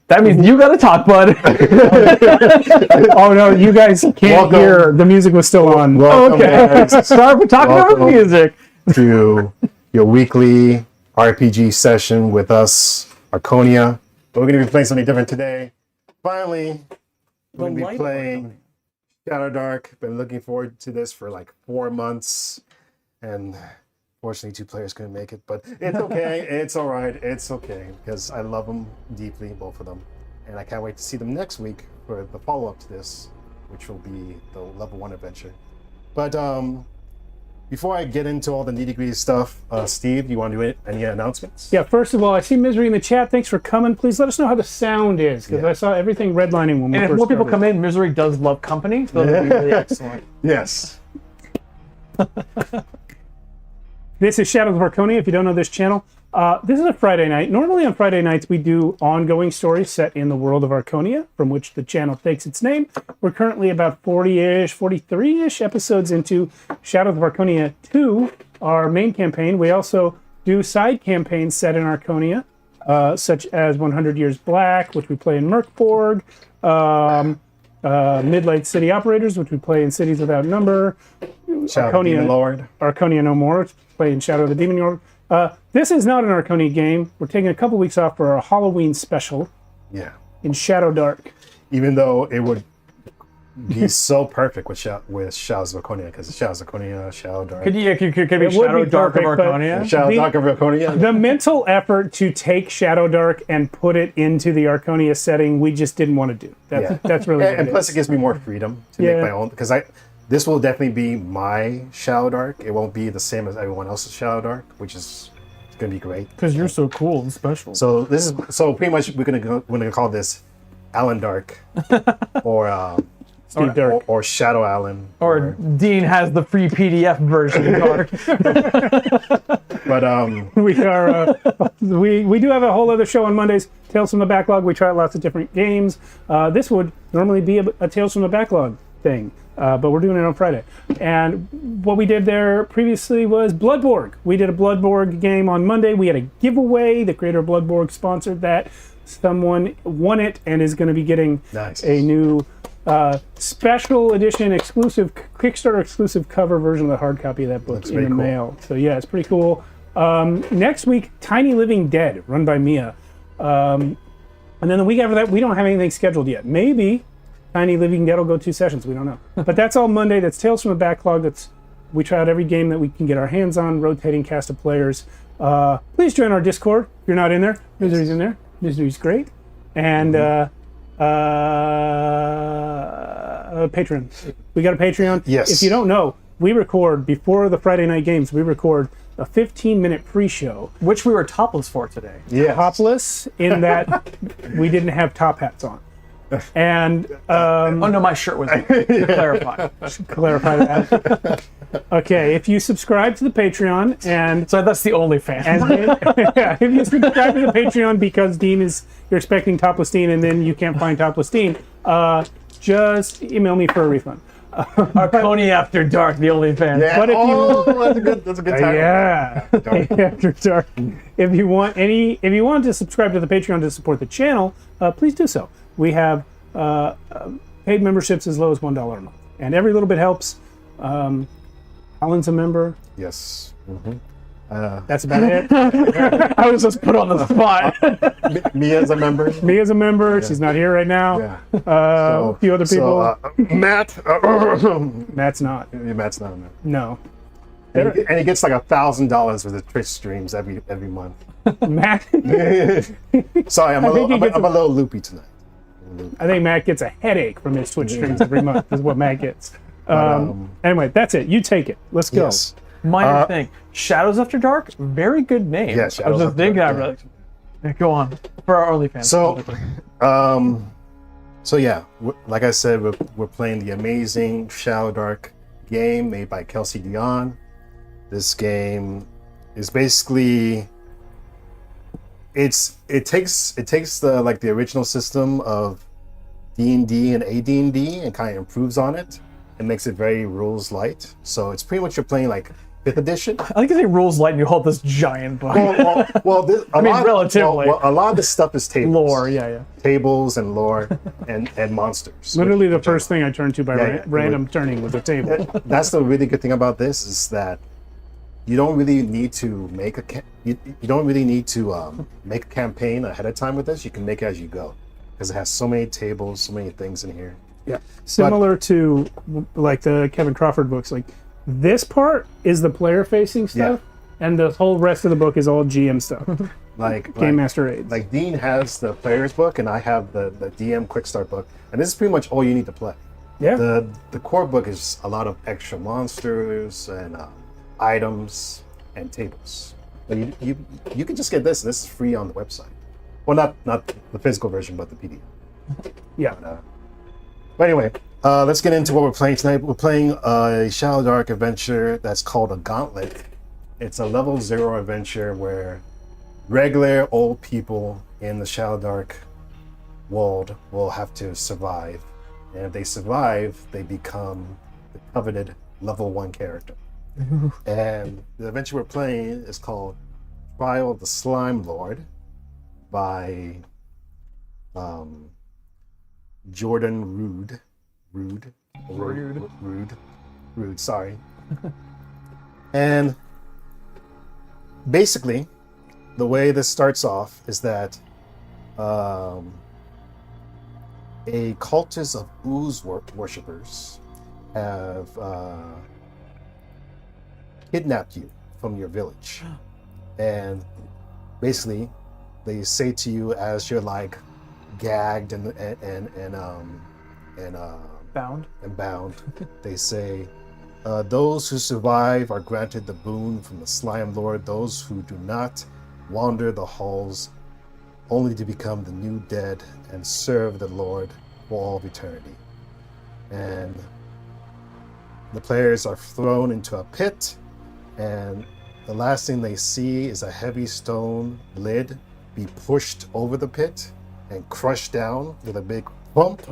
That means you gotta talk, bud. Oh no, you guys can't hear. The music was still on. Okay. Sorry for talking over music. To your weekly RPG session with us, Archonia. We're going to be playing something different today. Finally, we're going to be playing Shadowdark. Been looking forward to this for like 4 months, and fortunately 2 players couldn't make it, but it's okay. It's all right. It's okay, because I love them deeply, both of them, and I can't wait to see them next week for the follow-up to this, which will be the level 1 adventure. But before I get into all the nitty-gritty stuff, Steve, you want to do any announcements? Yeah, first of all, I see Misery in the chat. Thanks for coming. Please let us know how the sound is, because I saw everything redlining when we first started. And if more people come in, Misery does love company, so that'll be really excellent. Yes. This is Shadows of Archonia. If you don't know this channel, this is a Friday night. Normally on Friday nights, we do ongoing stories set in the world of Archonia, from which the channel takes its name. We're currently about 40-ish, 43-ish episodes into Shadows of Archonia 2, our main campaign. We also do side campaigns set in Archonia, such as 100 Years Black, which we play in Merkborg, Midlight City Operators, which we play in Cities Without Number, Archonia Lord. Archonia No More, which we play in Shadow of the Demon Lord. This is not an Archonia game. We're taking a couple weeks off for our Halloween special. Yeah. In Shadowdark. Even though it would be so perfect with Shadows of Archonia, because Shadows of Archonia, Shadowdark. Could it be Shadowdark of Archonia? Shadowdark of Archonia. The mental effort to take Shadowdark and put it into the Archonia setting, we just didn't want to do. That's really and plus it gives me more freedom to make my own, because this will definitely be my Shadowdark. It won't be the same as everyone else's Shadowdark, which is going to be great. Because you're so cool and special. So pretty much we're gonna call this Alan Dark, or Steve Dark, or Shadow Alan, or Dean has the free PDF version. Dark. But we are we do have a whole other show on Mondays. Tales from the Backlog. We try out lots of different games. This would normally be a Tales from the Backlog thing. But we're doing it on Friday. And what we did there previously was Bloodborg. We did a Bloodborg game on Monday. We had a giveaway. The creator of Bloodborg sponsored that. Someone won it and is going to be getting a new special edition exclusive, Kickstarter exclusive cover version of the hard copy of that book in the mail. So yeah, it's pretty cool. Next week, Tiny Living Dead, run by Mia. And then the week after that, we don't have anything scheduled yet. Maybe Tiny Living Dead will go 2 sessions. We don't know. But that's all Monday. That's Tales from the Backlog. We try out every game that we can get our hands on, rotating cast of players. Please join our Discord if you're not in there. Misery's in there. Misery's great. And Patreon. We got a Patreon. Yes. If you don't know, we record, before the Friday night games, we record a 15-minute pre-show. Which we were topless for today. Yeah. Topless in that we didn't have top hats on. And oh no, my shirt was to clarify. Clarify that. Okay, if you subscribe to the Patreon, and so that's the only fan. If you subscribe to the Patreon because you're expecting topless Dean, and then you can't find topless Dean, just email me for a refund. Archonia After Dark, the only fan. Yeah. But if that's a good title. Yeah. After Dark. If you want to subscribe to the Patreon to support the channel, please do so. We have paid memberships as low as $1 a month, and every little bit helps. Alan's a member. Yes. That's about it. I was just put on the spot. Mia's a member. Mia's a member. She's not here right now. Yeah. A few other people. Matt. Matt's not. Matt's not a member. No. And he gets like $1,000 for the Twitch streams every month. Matt. Sorry, I'm a little loopy tonight. I think Matt gets a headache from his Twitch streams every month. Is what Matt gets. Anyway, that's it. You take it. Let's go. Yes. Minor thing. Shadows After Dark, very good name. Yeah, I was Shadows just After thinking, Dark, go on for our OnlyFans. So yeah, like I said, we're playing the amazing Shadowdark game made by Kelsey Dion. This game is basically it takes the original system of D&D and AD&D and kind of improves on it and makes it very rules light. So it's pretty much you're playing like 5th edition. I like to say rules light and you hold this giant book. I mean, relatively. a lot of this stuff is tables. Lore, yeah. Tables and lore and monsters. Literally the first thing I turned to by Yeah. random turning was a table. That's the really good thing about this is that you don't really need to make you don't really need to make a campaign ahead of time with this. You can make it as you go because it has so many tables, so many things in here. Yeah, similar to like the Kevin Crawford books. Like this part is the player-facing stuff, and the whole rest of the book is all GM stuff, Game Master aids. Like Dean has the player's book, and I have the DM Quick Start book, and this is pretty much all you need to play. Yeah. The core book is a lot of extra monsters and items and tables. But you can just get this. This is free on the website. Well, not the physical version, but the PDF. Yeah. But anyway, let's get into what we're playing tonight. We're playing a Shadowdark adventure that's called a Gauntlet. It's a level 0 adventure where regular old people in the Shadowdark world will have to survive. And if they survive, they become the coveted level 1 character. And the adventure we're playing is called Trial of the Slime Lord by Jordan Rude, sorry. And basically, the way this starts off is that a cultist of ooze worshippers have kidnapped you from your village. And basically, they say to you as you're like gagged and bound, they say, those who survive are granted the boon from the Slime Lord. Those who do not wander the halls only to become the new dead and serve the Lord for all of eternity. And the players are thrown into a pit, and the last thing they see is a heavy stone lid be pushed over the pit and crushed down with a big bump.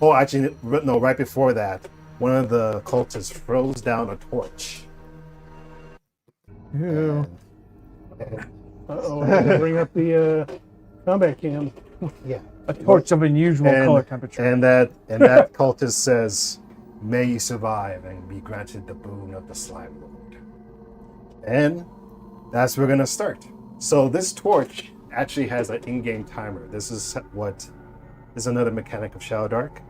Oh, actually, no, right before that, one of the cultists throws down a torch. Ew. Uh-oh, bring up the combat cam. Yeah. A torch of unusual color temperature. And that cultist says, "May you survive and be granted the boon of the Slime Lord." And that's where we're gonna start. So this torch actually has an in-game timer. This is another mechanic of Shadowdark.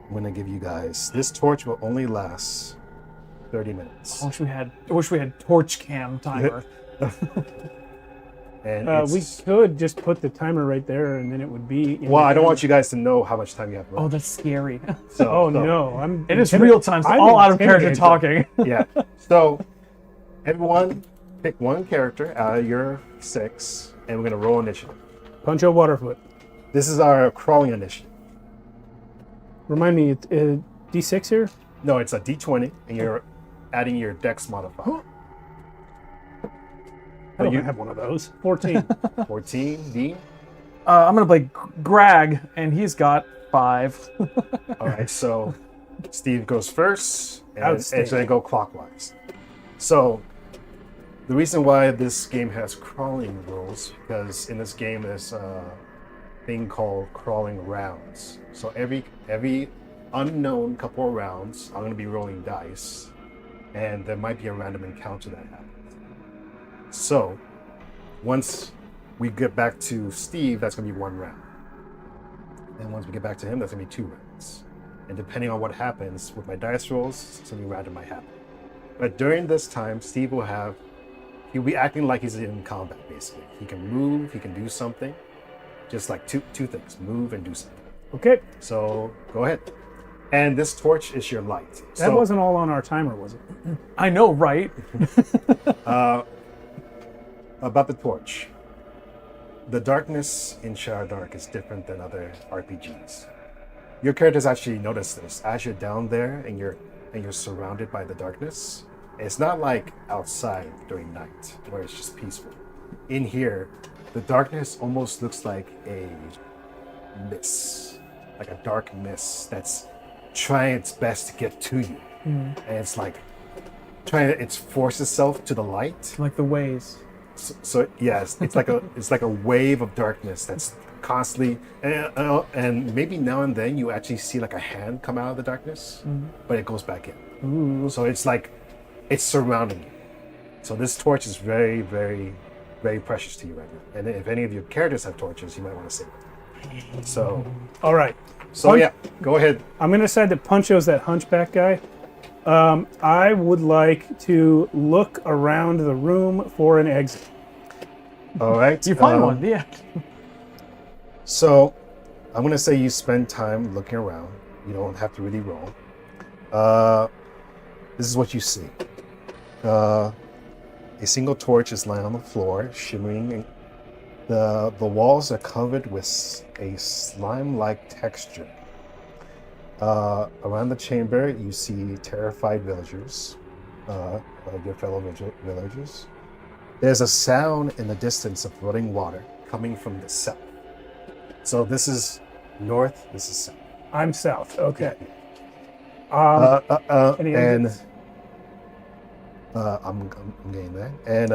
I'm gonna give you guys. This torch will only last 30 minutes. I wish we had torch cam timer. And We could just put the timer right there, and then it would be. Well, I don't want you guys to know how much time you have left. Oh, that's scary. Oh no! It is real time. So I'm all out of character intimidated. talking. Yeah. So everyone pick one character out of your 6, and we're gonna roll initiative. Puncho Waterfoot. This is our crawling initiative. Remind me, D6 here? No, it's a D20, and you're adding your Dex modifier. I don't have one of those. 14. 14, D. I'm gonna play Greg, and he's got 5. All right, so Steve goes first, and it's Outstanding. going to go clockwise. So the reason why this game has crawling rules, because in this game there's a thing called crawling rounds. So every unknown couple of rounds, I'm going to be rolling dice, and there might be a random encounter that happens. So once we get back to Steve, that's going to be 1 round. And once we get back to him, that's going to be 2 rounds. And depending on what happens with my dice rolls, something random might happen. But during this time, Steve he'll be acting like he's in combat, basically. He can move, he can do something. Just like two things, move and do something. Okay. So go ahead. And this torch is your light. That wasn't all on our timer, was it? I know, right? About the torch. The darkness in Shadowdark is different than other RPGs. Your characters actually notice this. As you're down there and you're surrounded by the darkness, it's not like outside during night where it's just peaceful. In here, the darkness almost looks like a mist, like a dark mist that's trying its best to get to you. And it's like it's forced itself to the light. Like the ways. So yes, it's like a wave of darkness that's constantly, and maybe now and then you actually see like a hand come out of the darkness, but it goes back in. So it's like it's surrounding you. So this torch is very, very, very precious to you right now. And if any of your characters have torches, you might want to save it. So All right. yeah, go ahead. I'm going to decide that Puncho's that hunchback guy. I would like to look around the room for an exit. All right. You find one, yeah. So I'm going to say you spend time looking around. You don't have to really roll. This is what you see. A single torch is lying on the floor, shimmering. The walls are covered with a slime-like texture. Around the chamber, you see terrified villagers, your fellow villagers. There's a sound in the distance of running water coming from the south. So this is north, this is south. I'm south. Okay. Any And exits? I'm getting there. And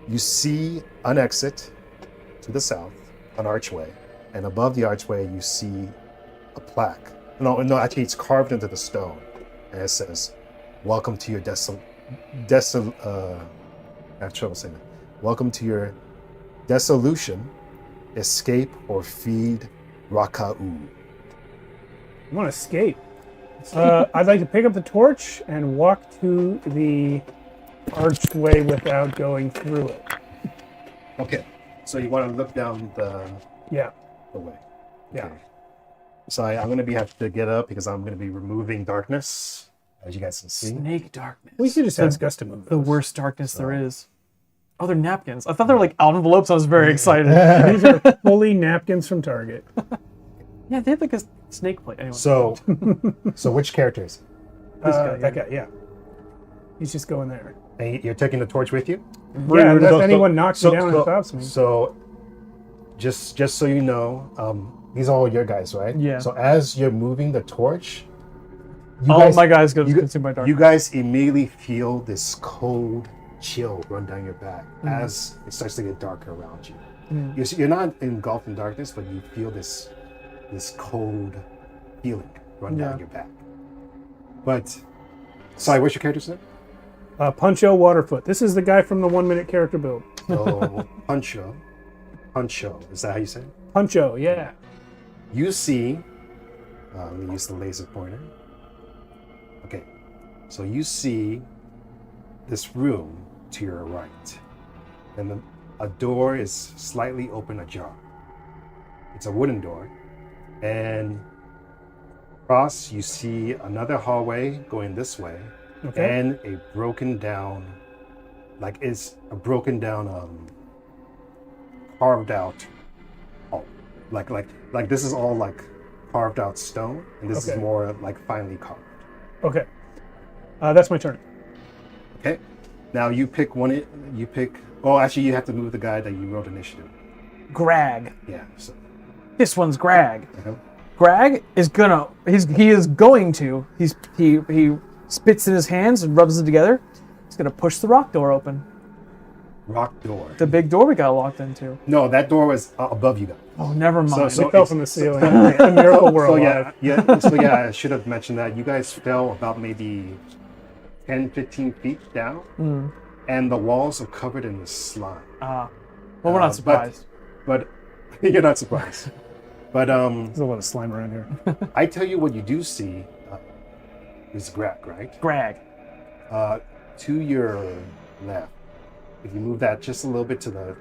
you see an exit to the south, an archway. And above the archway, you see a plaque. No, actually, it's carved into the stone. And it says, "Welcome to your I have trouble saying that. Welcome to your dissolution. Escape or feed Raka'u." I want to escape. I'd like to pick up the torch and walk to the archway without going through it. Okay. So you want to look down the Yeah. way. Yeah. Okay. So I'm going to have to get up because I'm going to be removing darkness, as you guys can see. Snake darkness. We should just ask Gus to move The those. worst darkness there is. Oh, they're napkins. I thought they were like envelopes. I was very excited. These are fully napkins from Target. Yeah, they have like a snake plate. Anyway. So which characters? That guy, yeah. He's just going there. And you're taking the torch with you? Yeah, unless anyone knocks me down and stops me. So, just so you know, these are all your guys, right? Yeah. So as you're moving the torch, My guy's going to consume my darkness. you guys immediately feel this cold chill run down your back as it starts to get darker around you. You're not engulfed in darkness, but you feel this cold feeling run down your back. But, sorry, what's your character's name? Puncho Waterfoot. This is the guy from the 1 minute character build. So, Puncho, is that how you say it? Puncho, yeah. You see, let me use the laser pointer. Okay, so you see this room to your right, and a door is slightly open ajar. It's a wooden door, and across you see another hallway going this way, and a broken down, carved out hall. Like this is all like carved out stone, and this is more like finely carved. Okay. That's my turn. Okay. Now you pick one. Oh, actually, you have to move the guy that you wrote initiative. Grag. Yeah. So. This one's Grag. Uh-huh. Grag is gonna. He spits in his hands and rubs it together. He's gonna push the rock door open. Rock door. The big door we got locked into. No, that door was above you guys. Oh, never mind. So it fell from the ceiling. The miracle we're alive. I should have mentioned that. You guys fell about maybe 10, 15 feet down, and the walls are covered in the slime. Well, we're not surprised. But you're not surprised. But There's a lot of slime around here. I tell you what you do see is Greg, right? Grag. To your left, if you move that just a little bit to the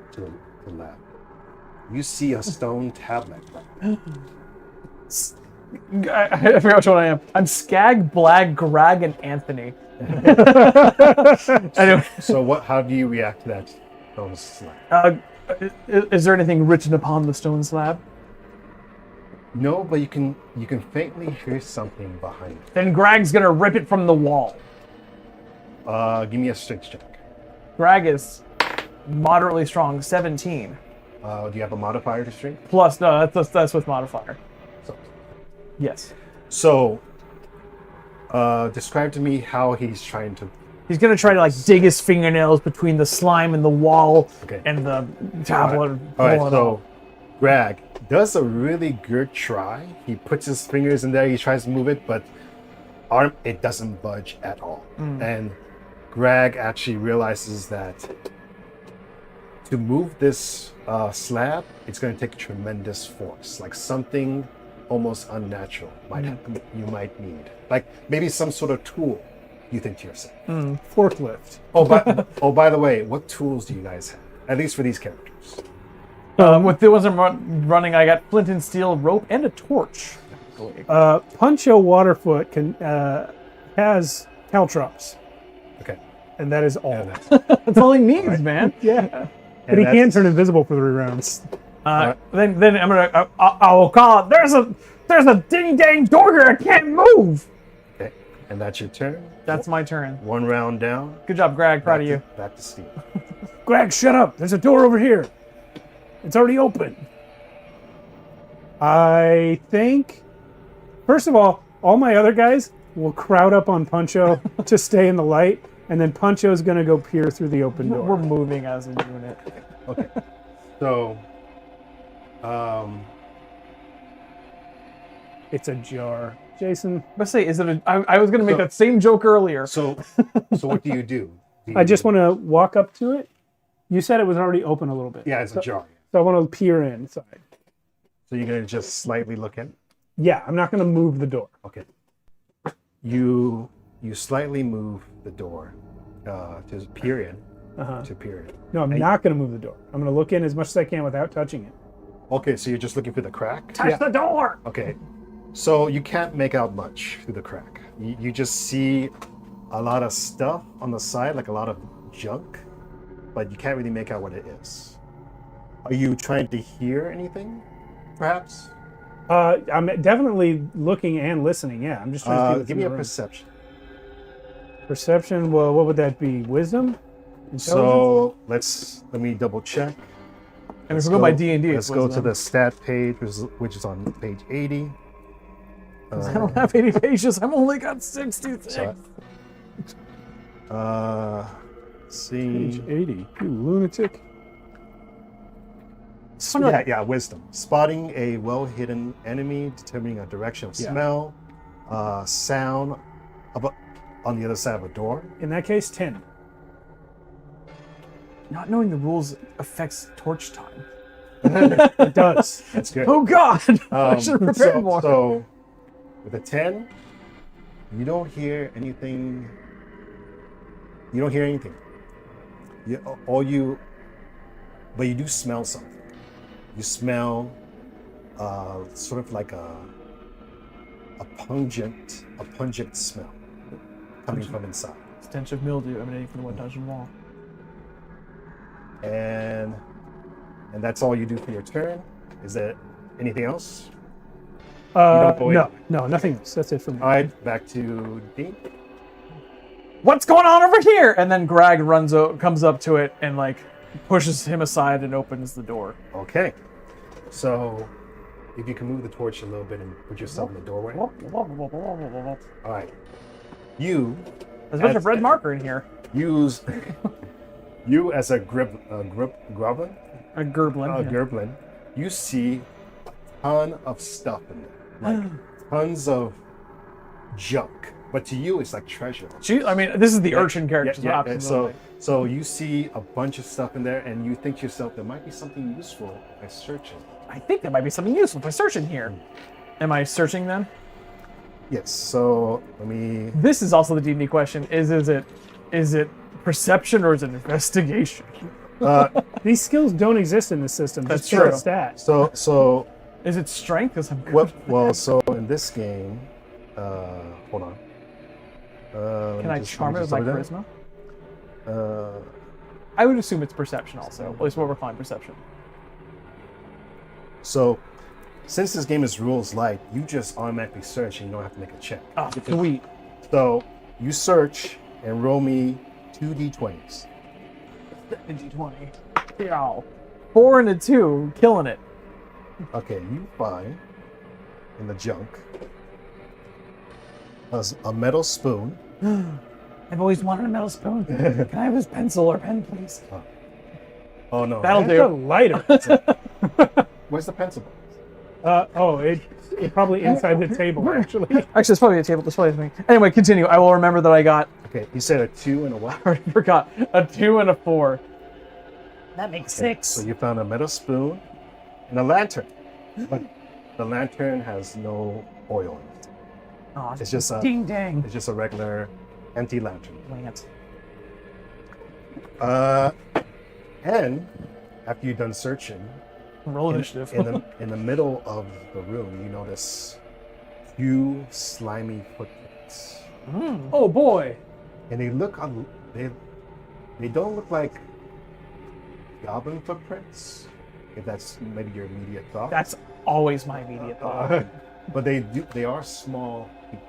left, you see a stone tablet. I forgot which one I am. I'm Skag, Blag, Grag, and Anthony. Anyway. So how do you react to that stone slab? Is there anything written upon the stone slab? No, but you can faintly hear something behind it. Then Grag's gonna rip it from the wall. Give me a strength check. Grag is moderately strong, 17. Do you have a modifier to strength? Plus, no, that's with modifier. So, Yes. So, describe to me how he's trying to He's gonna try to like dig his fingernails between the slime and the wall and the tablet. All right. So, Greg does a really good try. He puts his fingers in there. He tries to move it, but it doesn't budge at all. And Greg actually realizes that to move this slab, it's going to take tremendous force, like something almost unnatural you might need, like maybe some sort of tool. You think to yourself, forklift. By the way, what tools do you guys have? At least for these characters. With the ones I'm running, I got flint and steel, rope, and a torch. Puncho Waterfoot has caltrops, and that is all. That's all he needs, man. Yeah. But he can turn invisible for 3 rounds. Then I'm gonna. I'll call it. There's a ding dang door here. I can't move. Okay, and that's your turn. That's my turn. 1 round down. Good job, Greg. Proud of you. Back to Steve. Greg, shut up. There's a door over here. It's already open. I think, first of all my other guys will crowd up on Puncho to stay in the light, and then Puncho's gonna go peer through the open door. We're moving as a unit. Okay. So, it's a jar. Jason, Let's say, is it a? I was gonna make that same joke earlier. So what do you do? I just want to walk up to it. You said it was already open a little bit. Yeah, it's a jar. So I want to peer inside. So you're gonna just slightly look in. Yeah, I'm not going to move the door. Okay. You slightly move the door to peer in. To peer in. No, I'm not going to move the door. I'm going to look in as much as I can without touching it. Okay, so you're just looking for the crack? Touch the door! Okay. So you can't make out much through the crack. You just see a lot of stuff on the side, like a lot of junk, but you can't really make out what it is. Are you trying to hear anything, perhaps? I'm definitely looking and listening, yeah. I'm just trying to see what's give me in a the room. perception. Perception, well, what would that be? Wisdom? So let me double check. And if we go by D&D, let's go to the stat page, which is on page 80. I don't have 80 pages. I've only got 66. See. Page 80. You lunatic. Yeah, wisdom. Spotting a well-hidden enemy, determining a direction of smell, sound on the other side of a door. In that case, 10. Not knowing the rules affects torch time. It does. That's good. Oh God! I should have prepared more. So, with a 10, you don't hear anything. You don't hear anything. But you do smell something. You smell sort of like a pungent smell coming from inside. Stench of mildew emanating from the wood dungeon wall. And that's all you do for your turn. Is there anything else? No, nothing else. That's it for me. All right, back to Dean. What's going on over here? And then Greg comes up to it and like pushes him aside and opens the door. Okay, so if you can move the torch a little bit and put yourself in the doorway. All right, there's a bunch of red marker in here. You as a goblin. A gerblin. Gerblin. You see a ton of stuff in there, like tons of junk. But to you, it's like treasure. I mean, this is the urchin character. Yeah. So you see a bunch of stuff in there, and you think to yourself, there might be something useful by searching. I think there might be something useful by searching here. Am I searching then? Yes. So let me. This is also the D&D question: is it perception or is it investigation? These skills don't exist in this system. That's just true. Stats. So. Is it strength? Because I'm good. Well, so in this game, hold on. Can I charm it with my charisma? I would assume it's perception also. At least what we're calling perception. So, since this game is rules light, you just automatically search and you don't have to make a check. Ah, sweet. So, you search and roll me 2 d20s. D20. Yeah. 4 and a 2, killing it. Okay, you find in the junk a metal spoon I've always wanted a metal spoon. Can I have his pencil or pen, please? Oh no. That'll That's a do. lighter. Where's the pencil box? It's probably inside the table, actually. Actually, it's probably a table display thing. Anyway, continue. I will remember that I got, Okay, you said a 2 and a what? I already forgot, a 2 and a 4. That makes 6. So you found a metal spoon and a lantern. But the lantern has no oil in it. Oh, It's just a ding dang. it's just a regular empty lantern. Lance. And after you've done searching, Roll initiative. in the middle of the room, you notice few slimy footprints, Oh boy. and they look they don't look like goblin footprints. If that's maybe your immediate thought. That's always my immediate thought. But they are small people,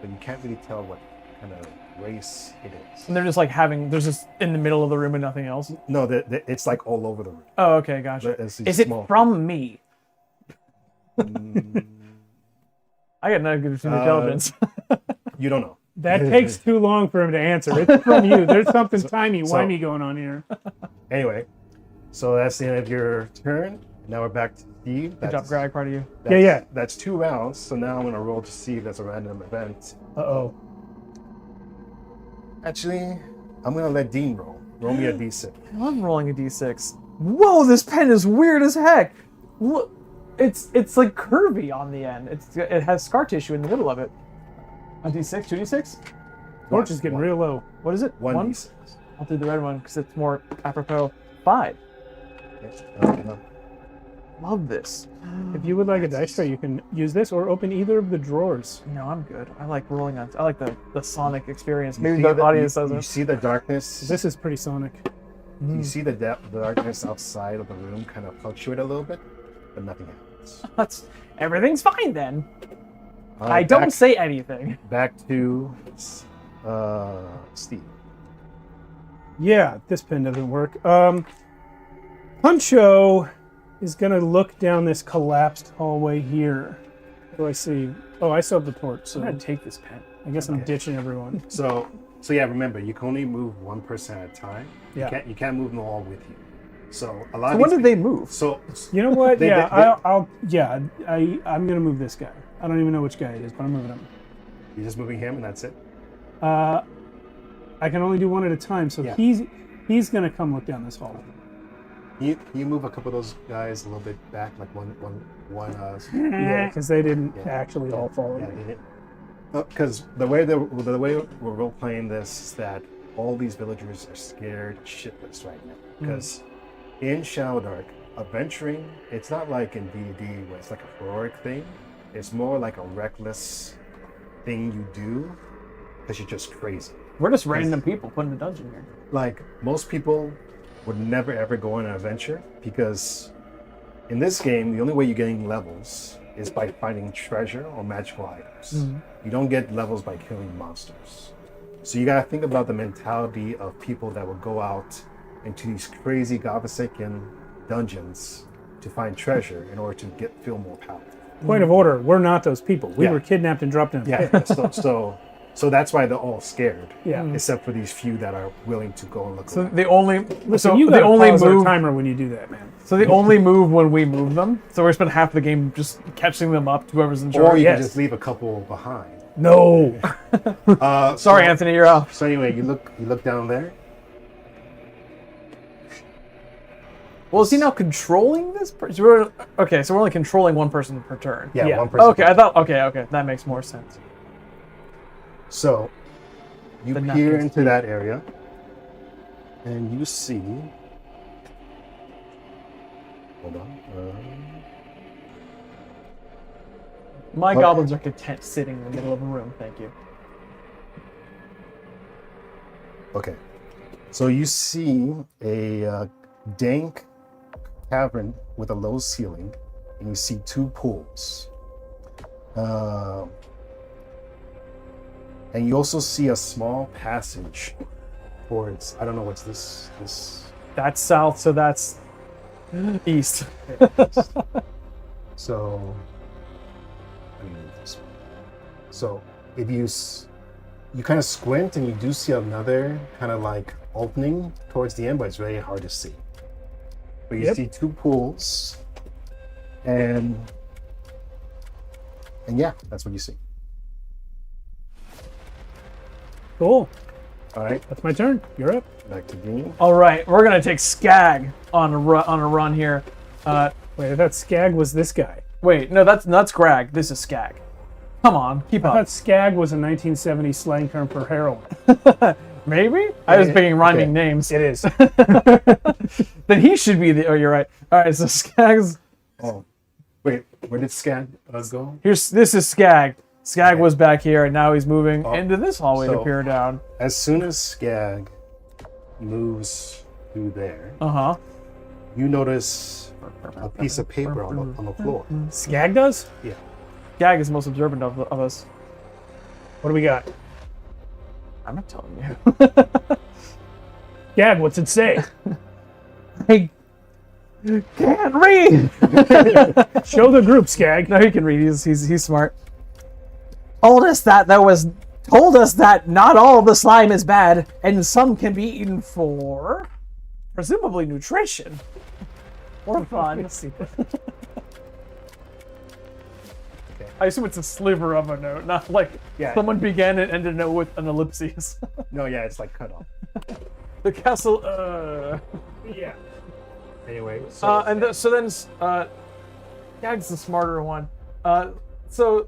but you can't really tell what kind of race it is. And they're just like there's just in the middle of the room and nothing else. No, it's like all over the room. Oh, okay, gotcha. It's these Is it small- from me? I got no good intelligence. You don't know. That takes too long for him to answer. It's from you. There's something timey-wimey going on here. Anyway, so that's the end of your turn. Now we're back to Steve. Good job, Greg. Proud of you. Yeah. That's 2 rounds. So now I'm gonna roll to see if that's a random event. Uh-oh. Actually, I'm gonna let Dean roll. Roll me a d6. I love rolling a d6. Whoa, this pen is weird as heck. Look, it's like curvy on the end. It has scar tissue in the middle of it. A d6, 2d6. Torch is getting real low. What is it? 1 d6. I'll do the red one because it's more apropos. 5. No. Love this. If you would like a dice tray, you can use this or open either of the drawers. No, I'm good. I like rolling on. I like the sonic experience. You Maybe see the audience you doesn't. see the darkness. This is pretty sonic. You see the darkness outside of the room kind of fluctuate a little bit, but nothing happens. Everything's fine then. All I right, don't say anything. Back to Steve. Yeah, this pen doesn't work. Puncho is gonna look down this collapsed hallway here. What do I see? Oh, I still have the torch, so I'm gonna take this pen. I guess I'm ditching everyone. So yeah, remember you can only move one person at a time. Yeah. You can't move them all with you. So a lot So of when these did they move? So You know what? They- I'm gonna move this guy. I don't even know which guy it is, but I'm moving him. you're just moving him and that's it. I can only do one at a time, so Yeah. he's gonna come look down this hall. You move a couple of those guys a little bit back, like one. Yeah, because they didn't actually all fall. Yeah, they did. Because the way we're role playing this is that all these villagers are scared shitless right now. Because in Shadowdark, adventuring, it's not like in D&D where it's like a heroic thing. It's more like a reckless thing you do because you're just crazy. We're just random people put in a dungeon here. Like most people would never ever go on an adventure because in this game, the only way you're getting levels is by finding treasure or magical items. You don't get levels by killing monsters. So you gotta think about the mentality of people that will go out into these crazy godforsaken dungeons to find treasure in order to feel more powerful. Point of order: we're not those people. We Yeah. were kidnapped and dropped in a pit. Yeah. So that's why they're all scared. Yeah. Except for these few that are willing to go and look. So around. the only So you the gotta only pause our move. timer when you do that, man. So they only move when we move them. So we're spending half the game just catching them up to whoever's in Or charge. you yes. can just leave a couple behind. No. Sorry, Anthony, you're out. So anyway, you look down there. Well, is he now controlling this person? Okay, so we're only controlling one person per turn. Yeah. One person. Okay, I thought. Okay, that makes more sense. So you The peer napkins. into that area, and you see. Hold on. My Okay. goblins are content sitting in the middle of a room. Thank you. Okay. So you see a dank cavern with a low ceiling, and you see 2 pools. And you also see a small passage towards, I don't know what's this. That's south, so that's east. So, I mean, this one. So if you you kind of squint and you do see another kind of like opening towards the end, but it's very hard to see. But you see two pools, and yeah, that's what you see. Cool. All right, That's my turn. You're up. back to Dean. All right, we're gonna take Skag on a run here. Wait, I thought Skag was this guy. Wait, no, that's Greg. This is Skag. Come on, keep I up. thought Skag was a 1970s slang term for heroin. Maybe I was picking rhyming Okay. names. It is. Then he should be the. Oh, you're right. All right, so Skag's. Oh, wait, where did Scan go? This is Skag. Skag was back here, and now he's moving into this hallway to so- peer down. As soon as Skag moves through there, you notice a piece of paper on the floor. Skag does? Yeah. Skag is the most observant of us. What do we got? I'm not telling you. Skag, what's it say? I can't read. Show the group, Skag. No, he can read. He's smart. Told us that not all the slime is bad, and some can be eaten for presumably nutrition or fun. I assume it's a sliver of a note, not like someone began and ended a note with an ellipsis. No, yeah, it's like cut off. The castle. Yeah. Anyway, so So then, Skag's the smarter one. So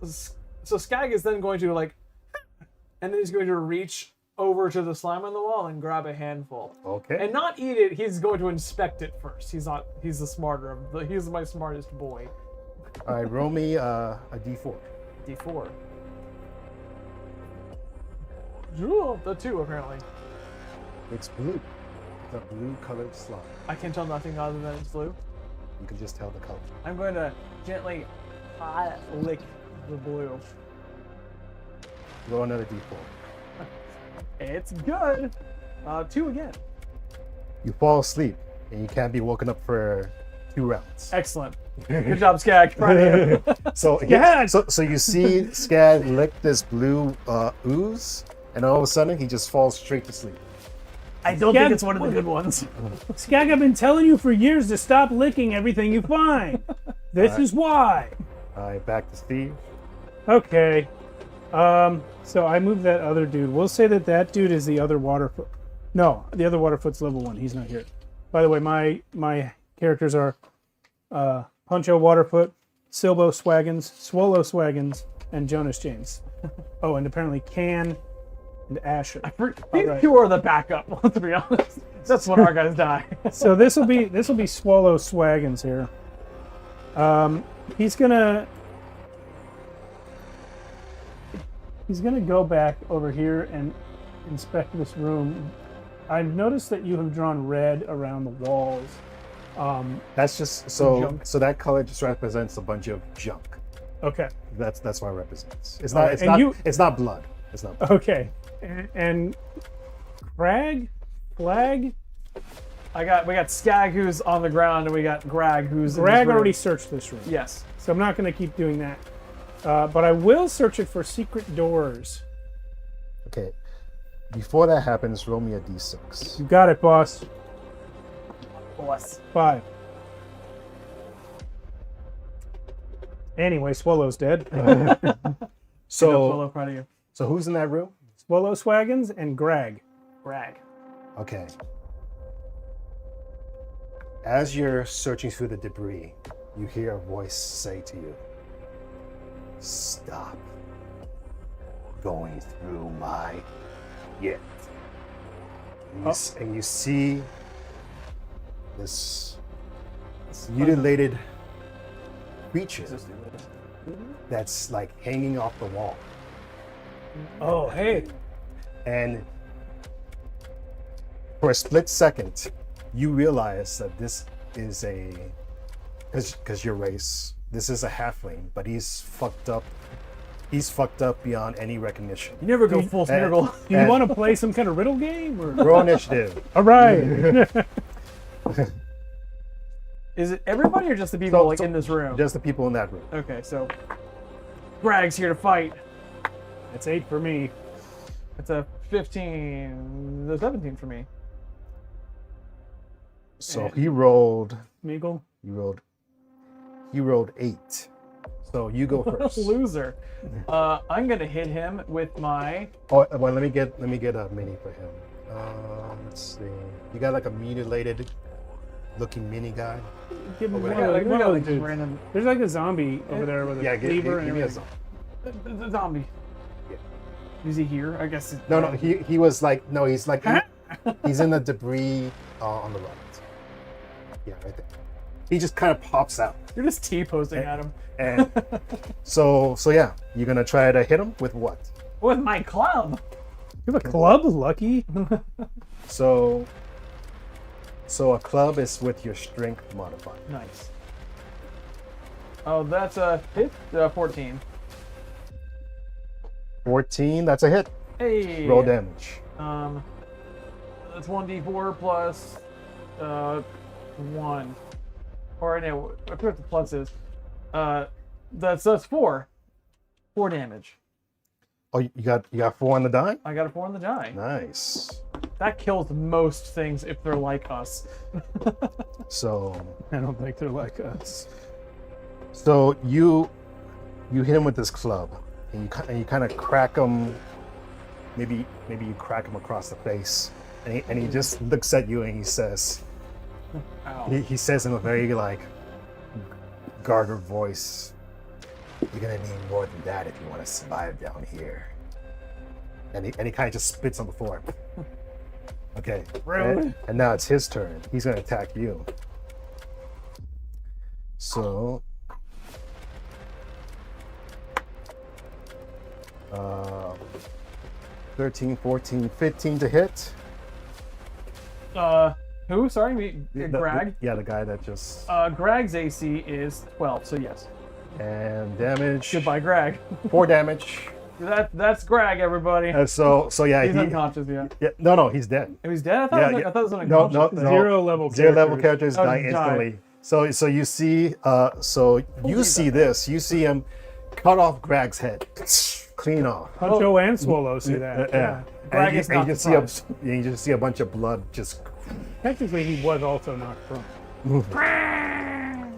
Skag is then going to and then he's going to reach over to the slime on the wall and grab a handful. okay. And not eat it. He's going to inspect it first. He's the smarter of the. He's my smartest boy. All right, roll me a d4. D4. Ooh, the 2 apparently. It's blue. The blue-colored slime. I can tell nothing other than it's blue. You can just tell the color. I'm going to gently lick the blue. Roll another d4. It's good. 2 again. You fall asleep, and you can't be woken up for 2 rounds. Excellent. Good job, Skag. Proud of you. So, so you see Skag lick this blue ooze, and all of a sudden he just falls straight to sleep. I don't think it's one of the good ones. Skag, I've been telling you for years to stop licking everything you find. This is why. All right, back to Steve. Okay. So I moved that other dude. We'll say that dude is the other Waterfoot. No, the other Waterfoot's level 1. He's not here. By the way, my characters are Puncho Waterfoot, Silbo Swaggins, Swallow Swaggins, and Jonas James. Oh, and apparently Can and Asher. These Alright. 2 are the backup, let's be honest. That's when our guys die. So this will be Swallow Swaggins here. He's gonna go back over here and inspect this room. I've noticed that you have drawn red around the walls. That's just so. Junk. So that color just represents a bunch of junk. Okay. That's what it represents. It's All not. right, It's and not. It's not blood. It's not. Blood. Okay. And Flag. We got Skag who's on the ground, and we got Grag who's in Grag this room. already searched this room. Yes. So I'm not going to keep doing that. But I will search it for secret doors. Okay. Before that happens, roll me a d6. You got it, boss. Boss. 5. Anyway, Swallow's dead. So, Proud of you. so who's in that room? Swallow Swaggins and Grag. Grag. Okay. As you're searching through the debris, you hear a voice say to you, "Stop going through my yet." And you see this mutilated creature that's like hanging off the wall. Oh, hey. And for a split second, you realize that this is because your race, this is a halfling, but he's fucked up. He's fucked up beyond any recognition. You never go full Smeargle. Do you want to play some kind of riddle game? Or? Roll initiative. All right. Is it everybody or just the people in this room? Just the people in that room. Okay, so Grag's here to fight. That's 8 for me. It's a 15. The 17 for me. So he rolled. Meagle. He rolled 8. So you go first. Loser. I'm gonna hit him with my. Oh, well, let me get a mini for him. Let's see. You got like a mutilated looking mini guy? Give him We one got, of like, the- we one got of like the just dudes. random. There's like a zombie over there with a Yeah, cleaver and give me a everything. zombie. The zombie. Yeah. Is he here? I guess. No, he was like, no, he's like, he's in the debris on the right. Yeah, right there. He just kind of pops out. You're just T-posting at him. And so yeah, you're gonna try to hit him with what? With my club. You have a club, Lucky? So a club is with your strength modifier. Nice. Oh, that's a hit. 14. 14, that's a hit. Hey. Roll damage. That's 1d4 plus 1. Or no, I forget what the plus is. That's 4. 4 damage. Oh, you got 4 on the die? I got a 4 on the die. Nice. That kills most things if they're like us. So I don't think they're like us. So you hit him with this club, and you kind of crack him. Maybe you crack him across the face, and he just looks at you and he says, Ow. he says in a very like guarded voice, "You're gonna need more than that if you want to survive down here." And he kind of just spits on the floor. Okay. Really? And now it's his turn. He's gonna attack you. So. 13, 14, 15 to hit. Who? Sorry, me. Greg. The guy that just. Greg's AC is 12, so yes. And damage. Goodbye, Greg. 4 damage. That's Greg, everybody. So yeah, He's unconscious, yeah. No, he's dead. Oh, he's dead? I thought it was an No, unconscious. no. Zero level Zero level characters. characters Oh, die die. instantly. So you see, you see this. You see him cut off Greg's head, clean off. Puncho and Swallow see that. Yeah. Greg And is you not just surprised. you just see a bunch of blood just. Technically, he was also knocked prone.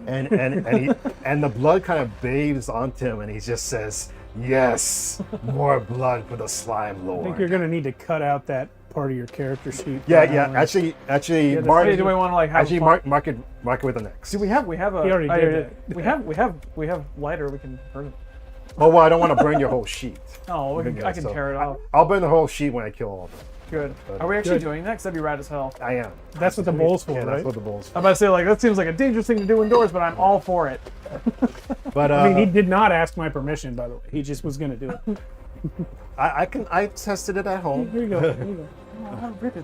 And the blood kind of bathes onto him, and he just says, "Yes, more blood for the slime I lord." think you're going to need to cut out that part of your character sheet. Yeah. Actually, mark. Hey, do we want to like have Actually, fun? mark it with an X. Do we have a? He already I- did that. We have lighter. We can burn it. Oh well, I don't want to burn your whole sheet. Oh, I can So, tear it off. I'll burn the whole sheet when I kill all of them. Good. Are we actually Good. doing that? 'Cause that'd be rad as hell. I am. That's what the bowl's for, Yeah, right? that's what the bowl's for. I'm about to say like that seems like a dangerous thing to do indoors, but I'm all for it. But I mean, he did not ask my permission, by the way. He just was going to do it. I tested it at home. Here you go. Here you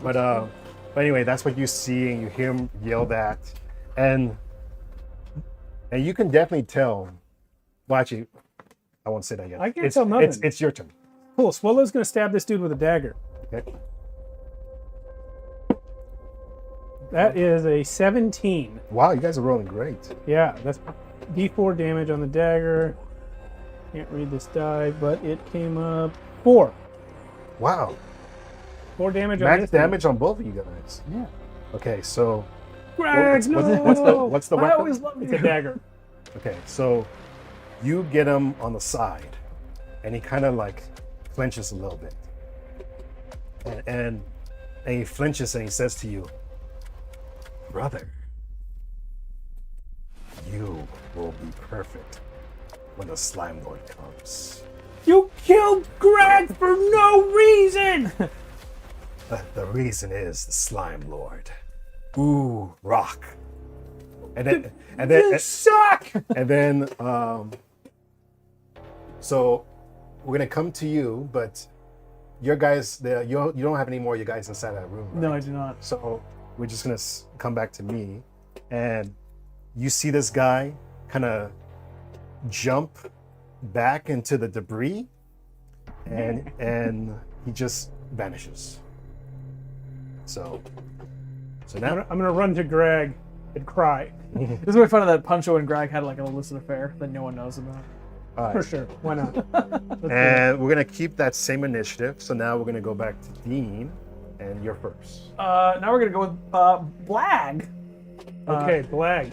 go. But anyway, that's what you see, and you hear him yell that, and you can definitely tell. Well, actually, I won't say that yet. I can't tell nothing. It's your turn. Cool. Swallow's going to stab this dude with a dagger. Okay. That is a 17. Wow, you guys are rolling great. Yeah, that's D4 damage on the dagger. Can't read this die, but it came up 4. Wow, 4 damage on max this damage on both of you guys. Yeah. Okay, so Greg, no! what's the I weapon? always love It's a you. dagger. Okay, so you get him on the side, and he kind of like flinches a little bit, and he flinches and he says to you, "Brother, you will be perfect when the slime lord comes." You killed Greg for no reason! The reason is the slime lord. Ooh, rock. And then You suck! And then, so we're gonna come to you, but your guys, you don't have any more of you guys inside that room. Right? No, I do not. So we're just gonna come back to me, and you see this guy kind of jump back into the debris, and he just vanishes. So now. I'm gonna run to Greg and cry. This is really funny that Puncho and Greg had like an illicit affair that no one knows about. All For right. sure. Why not? Let's do it. And we're gonna keep that same initiative. So now we're gonna go back to Dean, and you're first. Now we're gonna go with Blag. Okay, Blag.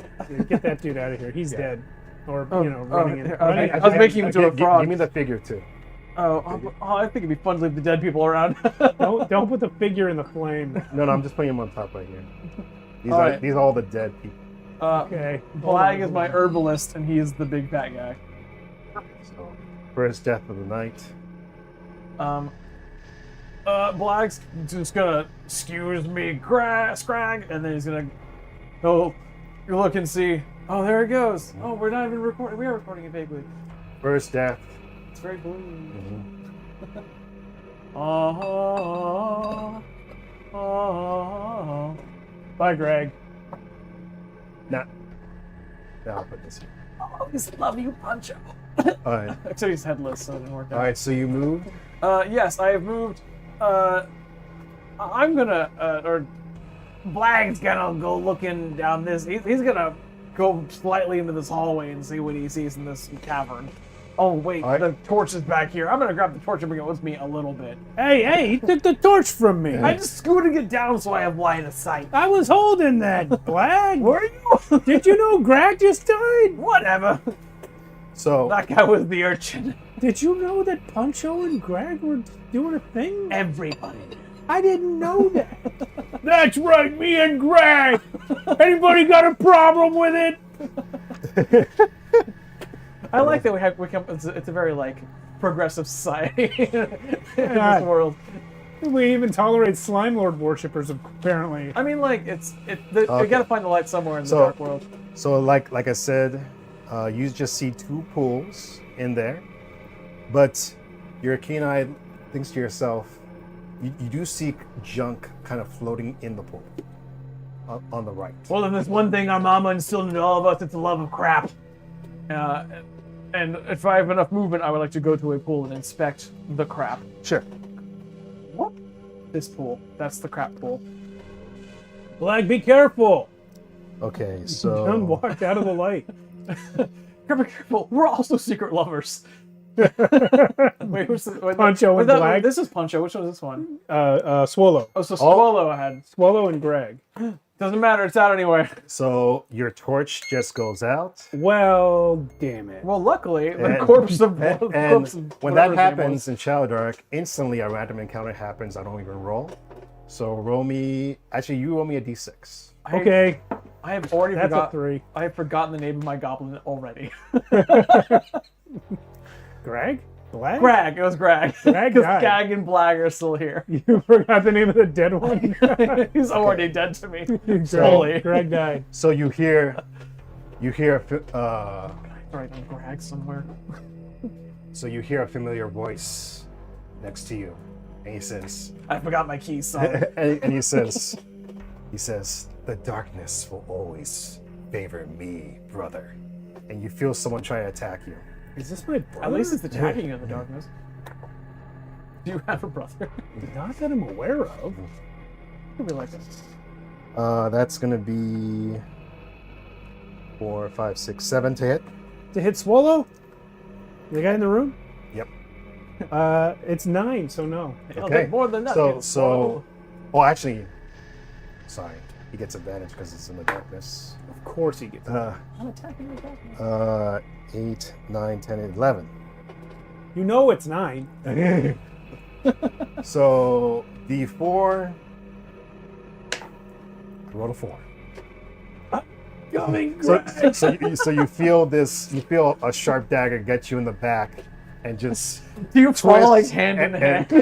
Get that dude out of here. He's dead. Or, running in. I was making him into a frog. Give me the figure too. I think it'd be fun to leave the dead people around. Don't put the figure in the flame. No, I'm just putting him on top right here. These are all the dead people. Okay. Blag is my herbalist, and he is the big fat guy. So, first death of the night. Blag's just gonna excuse me, Scrag, and then he's gonna you look and see. Oh, there it goes. Oh, we're not even recording. We are recording it vaguely. First death. It's very blue. Bye, Greg. Nah. Now I'll put this here. I always love you, Pancho. All right. Except he's headless, so it didn't work out. All right. So you moved. Yes, I have moved. I'm gonna, or Blag's gonna go looking down this. He's gonna go slightly into this hallway and see what he sees in this cavern. Oh, wait, All right. the torch is back here. I'm gonna grab the torch and bring it with me a little bit. Hey, he took the torch from me. I just scooted it down so I have line of sight. I was holding that, Blag. Were you? Did you know Greg just died? Whatever. So That guy was the urchin. Did you know that Pancho and Greg were doing a thing? Everybody. I didn't know that. That's right, me and Greg. Anybody got a problem with it? I like that it's a very, like, progressive society in this world. We even tolerate Slime Lord worshippers, apparently. I mean, like, we gotta find the light somewhere in the So- dark world. So like I said, you just see two pools in there, but your keen eye thinks to yourself, you do see junk kind of floating in the pool on the right. Well, if there's one thing our mama instilled into all of us, it's a love of crap. And if I have enough movement, I would like to go to a pool and inspect the crap. Sure. What? This pool. That's the crap pool. Blag, be careful. Okay, John so walked out of the light. Careful. We're also secret lovers. Wait, Pancho and Blag? This is Pancho. Which one is this one? Swallow. Oh, so Swallow ahead. Swallow and Greg. Doesn't matter. It's out anyway. so your torch just goes out, Well, damn it. Well, luckily, the And- corpse of and corpse of when that whatever his name happens in Shadowdark, instantly a random encounter happens. I don't even roll. So roll me. Actually, you roll me a d6. was. Okay, I have already that's a forgot. 3. I have forgotten the name of my goblin already. Greg? Blag? Greg. It was Greg. Greg Because died. Gag and Blag are still here. You forgot the name of the dead one? He's already dead to me. Greg, Greg died. So you hear, Right on Greg somewhere. so you hear a familiar voice next to you, and he says, I forgot my keys, son. and he says, the darkness will always favor me, brother. And you feel someone trying to attack you. Is this my brother? At least it's attacking you in the darkness. Do you have a brother? Not that I'm aware of. Could be like this. That's gonna be 4, 5, 6, 7 to hit. To hit Swallow? The guy in the room? Yep. It's 9, so no. It'll Okay. take more than that. So, oh, actually, sorry, he gets advantage because it's in the darkness. Of course he gets it. I'm attacking the darkness. 8, 9, 10, and 11. You know it's 9. So the 4. I rolled a 4. Coming, So you feel this. You feel a sharp dagger get you in the back, and just Do you fall like twist hand in and- hand?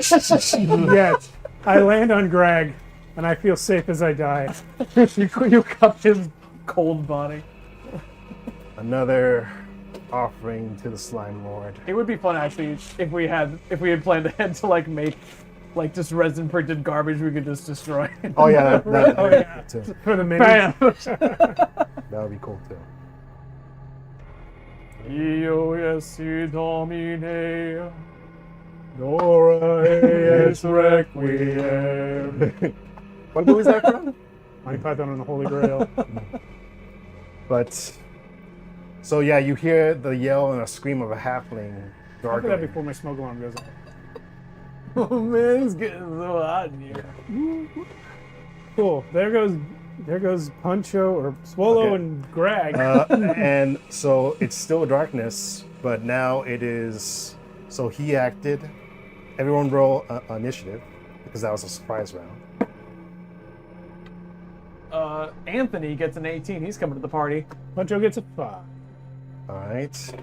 Yes. I land on Greg, and I feel safe as I die. you cup his cold body. Another offering to the slime lord. It would be fun actually if we had planned ahead to like make like just resin printed garbage we could just destroy. Oh yeah, that, Oh, yeah. too. For the minis. Bam! That would be cool too. Io esi domine, Dora es requiem. What movie is that from? Monty Python and the Holy Grail. But So yeah, you hear the yell and a scream of a halfling I'll do that gargling. before my smoke alarm goes off. Oh man, it's getting so hot in here. Cool. There goes Puncho or Swallow Okay. and Greg. And so it's still darkness, but now it is. So he acted. Everyone roll initiative because that was a surprise round. Anthony gets an 18. He's coming to the party. Puncho gets a 5. All right.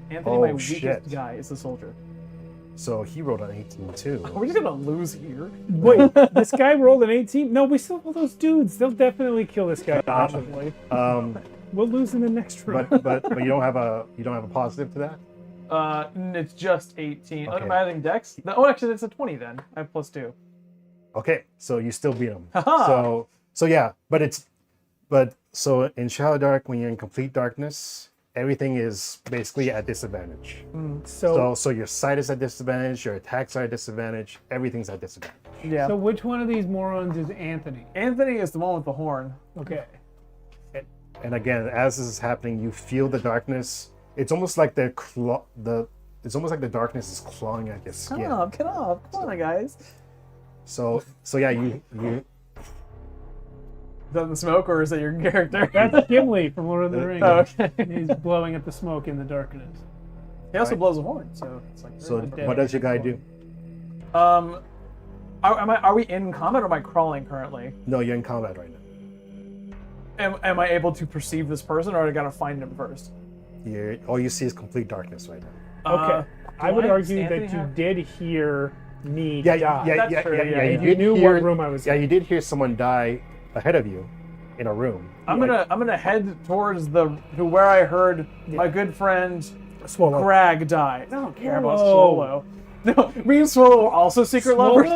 Anthony, Oh, my weakest shit. guy, is the soldier. So he rolled an 18 too. Are we just gonna lose here? Wait, this guy rolled an 18? No, we still have all those dudes. They'll definitely kill this guy. Possibly. We'll lose in the next round. But you don't have a positive to that. It's just 18. Okay. Am I adding dex? Oh, actually, it's a 20 then. I have +2. Okay, so you still beat him. Haha. So yeah, so in Shadowdark, when you're in complete darkness, everything is basically at disadvantage. So your sight is at disadvantage, your attacks are at disadvantage, everything's at disadvantage. Yeah. So which one of these morons is Anthony? Anthony is the one with the horn. Okay. And again, as this is happening, you feel the darkness. It's almost like it's almost like the darkness is clawing at your skin. Come on, come on, guys. So yeah, you Doesn't smoke, or is it your character? That's Gimli from Lord of the Rings. Oh, okay. He's blowing at the smoke in the darkness. He also Right. blows a horn, so it's like. so dead. what does your guy do? Are we in combat or am I crawling currently? No, you're in combat right now. Am I able to perceive this person, or I gotta find him first? All you see is complete darkness right now. Okay. I would do argue Anthony that you have- did hear me Yeah, die. yeah. You did knew hear- what room I was Yeah, in. you did hear someone die ahead of you in a room. I'm gonna head towards where I heard my good friend Swallow. Crag die. I don't care about Swallow. Swallow. No, me and Swallow were also secret lovers.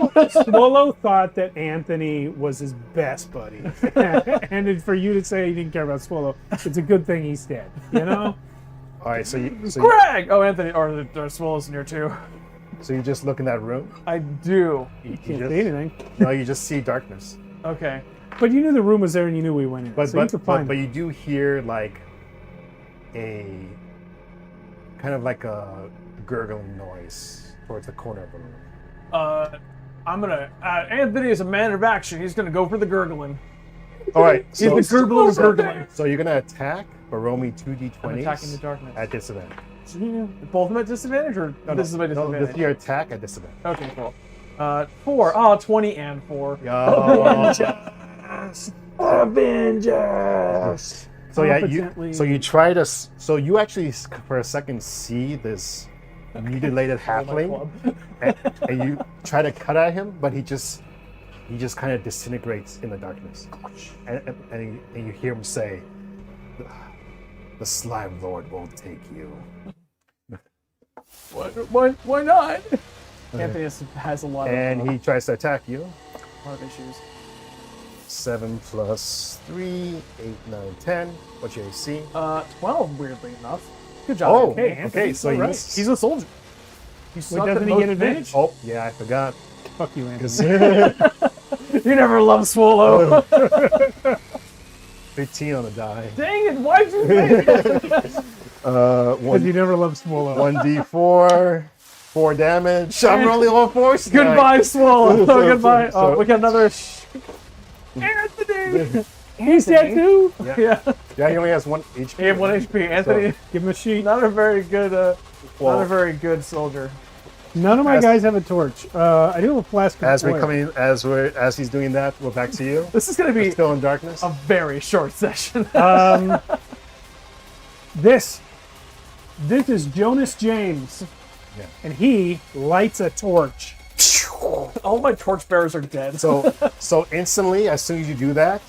Swallow thought that Anthony was his best buddy. And for you to say you didn't care about Swallow, it's a good thing he's dead. You know? All right, so you Crag! Oh, Anthony, or Swallow's near too. just look in that room. I do. You Can't just, see anything. no, you just see darkness. Okay. But you knew the room was there and you knew we went in. But so you but, could but find but it. you do hear like a kind of like a gurgling noise towards the corner of the room. I'm gonna. Anthony is a man of action. He's gonna go for the gurgling. All right, He's the gurgling gurgling. so you're gonna attack, but roll me 2d20s I'm attacking the darkness. at disadvantage. Both of them at disadvantage, or this is my No, disadvantage? this is your attack at disadvantage. Okay, cool. 4. Oh, 20 and 4. Avengers. So yeah, Competently- you try to. So you actually, for a second, see this mutilated halfling, and you try to cut at him, but he just kind of disintegrates in the darkness, and you hear him say, "The slime lord won't take you." Why not? Anthony has a lot And he tries to attack you. of issues. 7 plus 3, 8, 9, 10. What's your AC? 12, weirdly enough. Good job. Oh, Anthony. Anthony's okay. So all right. He's a soldier. Wait, doesn't he get advantage? Oh, yeah, I forgot. Fuck you, Anthony. You never loved Swallow. 15 on the die. Dang it, why'd you say that? Because you never loved Swallow. 1d4, 4 damage. I'm rolling all 4s. tonight. Goodbye, Swallow. Goodbye. so- We got another. Anthony! He's dead too? Yeah. Yeah, he only has 1 HP. He had 1 HP. Anthony, Give him a sheet. not a very good, Well, not a very good soldier. None of my As- guys have a torch. I do have a flask of as we're oil. Oh, coming, as he's doing that, we're back to you. This is gonna be Still in darkness. a very short session. This is Jonas James. Yeah. And he lights a torch. All my torchbearers are dead. So instantly, as soon as you do that,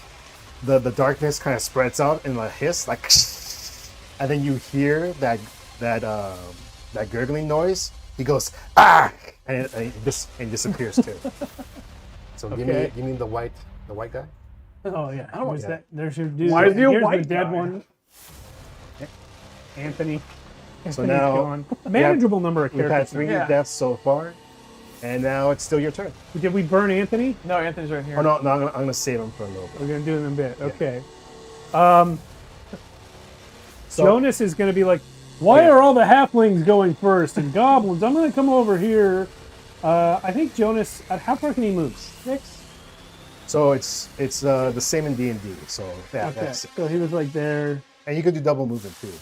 the darkness kind of spreads out in a hiss, like, and then you hear that gurgling noise. He goes and disappears too. So Okay. give me the white guy. Oh yeah. I don't want There's that. There's your dude. Why is he a Here's white the dead guy? one. Anthony. So Anthony's now gone. Manageable number of we've had characters. 3 Yeah. deaths so far, and now it's still your turn. Did we burn Anthony? No, Anthony's right here. Oh no, I'm gonna save him for a little bit. We're gonna do it in a bit. Yeah. Okay. Jonas is going to be like, why are all the halflings going first and goblins? I'm going to come over here. I think Jonas, how far can he move? 6? So it's the same in D&D. So yeah, Okay, so he was like there. and you could do double movement too.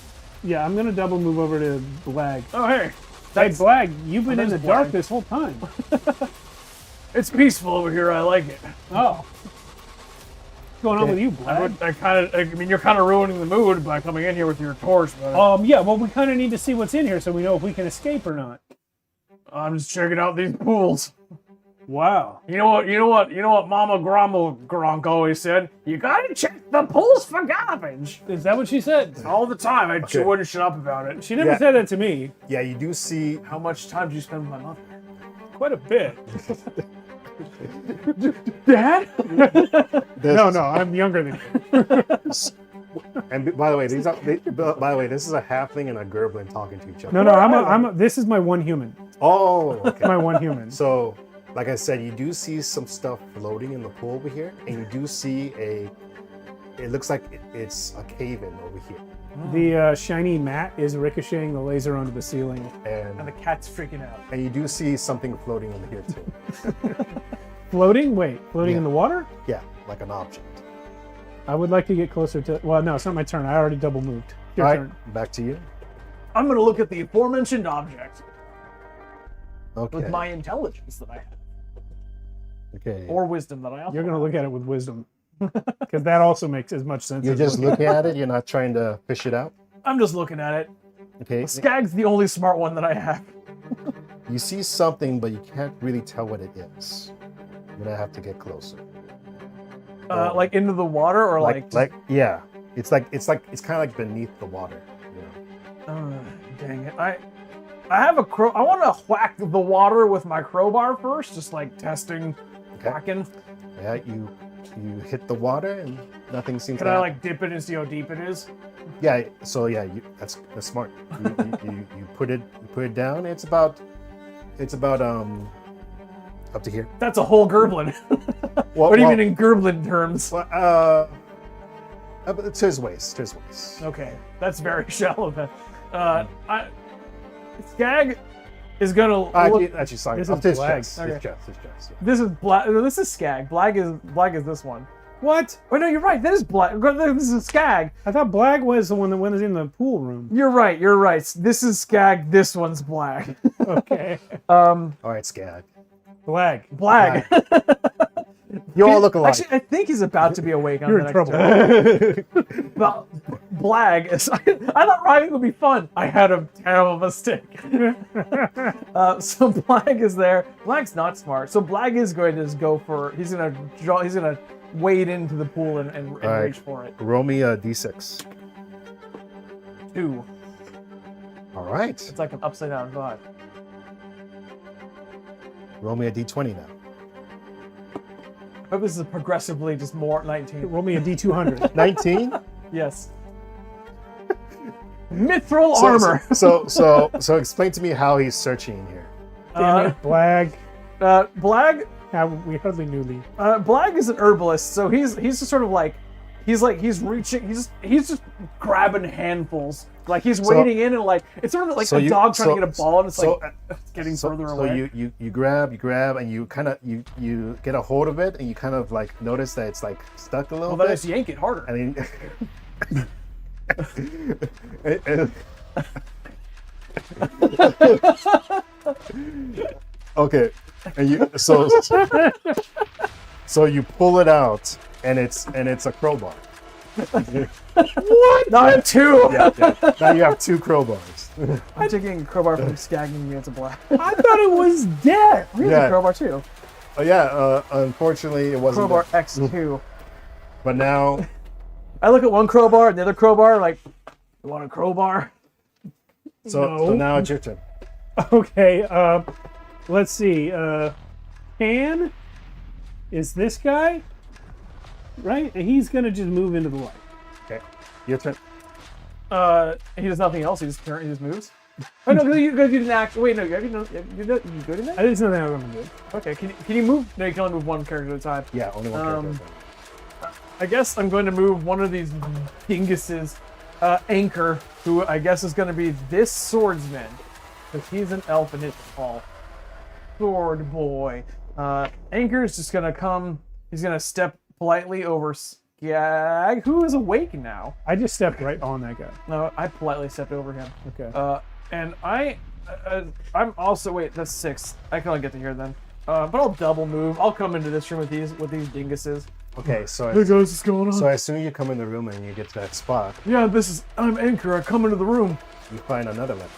Yeah, I'm going to double move over to Blag. Oh, hey. Hey, Blag, you've been in the there's dark Blag. this whole time. It's peaceful over here. I like it. Oh. What's going on with you, Blag? I mean, you're kind of ruining the mood by coming in here with your torch, but Yeah, well, we kind of need to see what's in here so we know if we can escape or not. I'm just checking out these pools. Wow. You know what Mama Grandma Gronk always said? You gotta check the pools for garbage. Is that what she said? All the time. She wouldn't shut up about it. She never said that to me. Yeah, you do see. How much time do you spend with my mother? Quite a bit. Dad? This, No, I'm younger than you. And by the way, this is a halfling and a gerblin talking to each other. No, this is my one human. Oh, okay. My one human. So, like I said, you do see some stuff floating in the pool over here, and you do see it looks like it's a cave-in over here. The shiny mat is ricocheting the laser onto the ceiling. And the cat's freaking out. And you do see something floating over here too. Floating? Wait, floating in Yeah. the water? Yeah, like an object. I would like to get closer to... Well, no, it's not my turn. I already double moved. Your All right, turn. back to you. I'm gonna look at the aforementioned object Okay. with my intelligence that I have. Okay. Or wisdom that I also You're going to look at it with wisdom. Because that also makes as much sense You're as just looking at it. You're not trying to fish it out. I'm just looking at it. Okay. Skag's the only smart one that I have. You see something, but you can't really tell what it is. You're gonna have to get closer. Like into the water or like yeah. It's kind of like beneath the water. You know? dang it. I have a crow. I want to whack the water with my crowbar first, just like testing, whacking. Yeah. You hit the water and nothing seems. Can to I happen. like dip it and see how deep it is? Yeah. So yeah, that's smart. You put it down. It's about up to here. That's a whole gerblin. What do you mean in gerblin terms? Well, it's his waist. His waist. Okay, that's very shallow then. Skag is gonna look. Actually, sorry. This Up is to his Blag. chest. Okay. His chest. Yeah. This is Blag. No, this is Skag. Blag is this one. What? Oh no, you're right. That is Blag. This is Skag. I thought Blag was the one that was in the pool room. You're right. This is Skag. This one's Blag. Okay. All right, Skag. Blag. Blag. You all look alike. Actually, I think he's about to be awake on You're the in next trouble. turn. Well, Blag is. I thought rhyming would be fun. I had a terrible mistake. So Blag is there. Blag's not smart. So Blag is going to just go for. He's gonna wade into the pool and right. reach for it. Roll me a d6. 2. All right. It's like an upside down vibe. Roll me a d20 now. I hope this is progressively just more 19. Roll me a D200. 19. Yes. Mithril armor. So explain to me how he's searching here. Damn it, Blag. Blag. We hardly knew Lee. Blag is an herbalist, so he's just sort of like he's reaching. He's just grabbing handfuls. Like he's wading in and like it's sort of like a dog trying to get a ball and it's it's getting further away. So you grab and you kind of you get a hold of it and you kind of like notice that it's like stuck a little Well, bit. then just yank it harder. And then, okay, and you so you pull it out and it's a crowbar. What? Now I have 2. Yeah. Now you have 2 crowbars. I'm taking a crowbar from Skagging into Blag. I thought it was dead. Here's Yeah. a crowbar too. Oh yeah. Unfortunately, it wasn't. Crowbar there. X2. But now. I look at one crowbar and the other crowbar like, you want a crowbar? So now it's your turn. Okay, let's see. Pan is this guy, right? And he's gonna just move into the light. Okay, your turn. He does nothing else. He just moves. Oh no, you didn't act. Wait, no, you good in that? There's nothing I'm gonna do. Okay, can you move? No, you can only move one character at a time. Yeah, only one character. I guess I'm going to move one of these dinguses Anchor, who I guess is going to be this swordsman, because he's an elf and it's all sword boy. Anchor is just going to come. He's going to step politely over Skag, who is awake now. I just stepped right on that guy. No, I politely stepped over him. Okay. And I'm also wait. That's 6. I can only get to here then. But I'll double move. I'll come into this room with these dinguses. Okay, so Hey guys, what's going on? so as soon as you come in the room and you get to that spot, Yeah, I'm Anchor. I come into the room. you find another letter.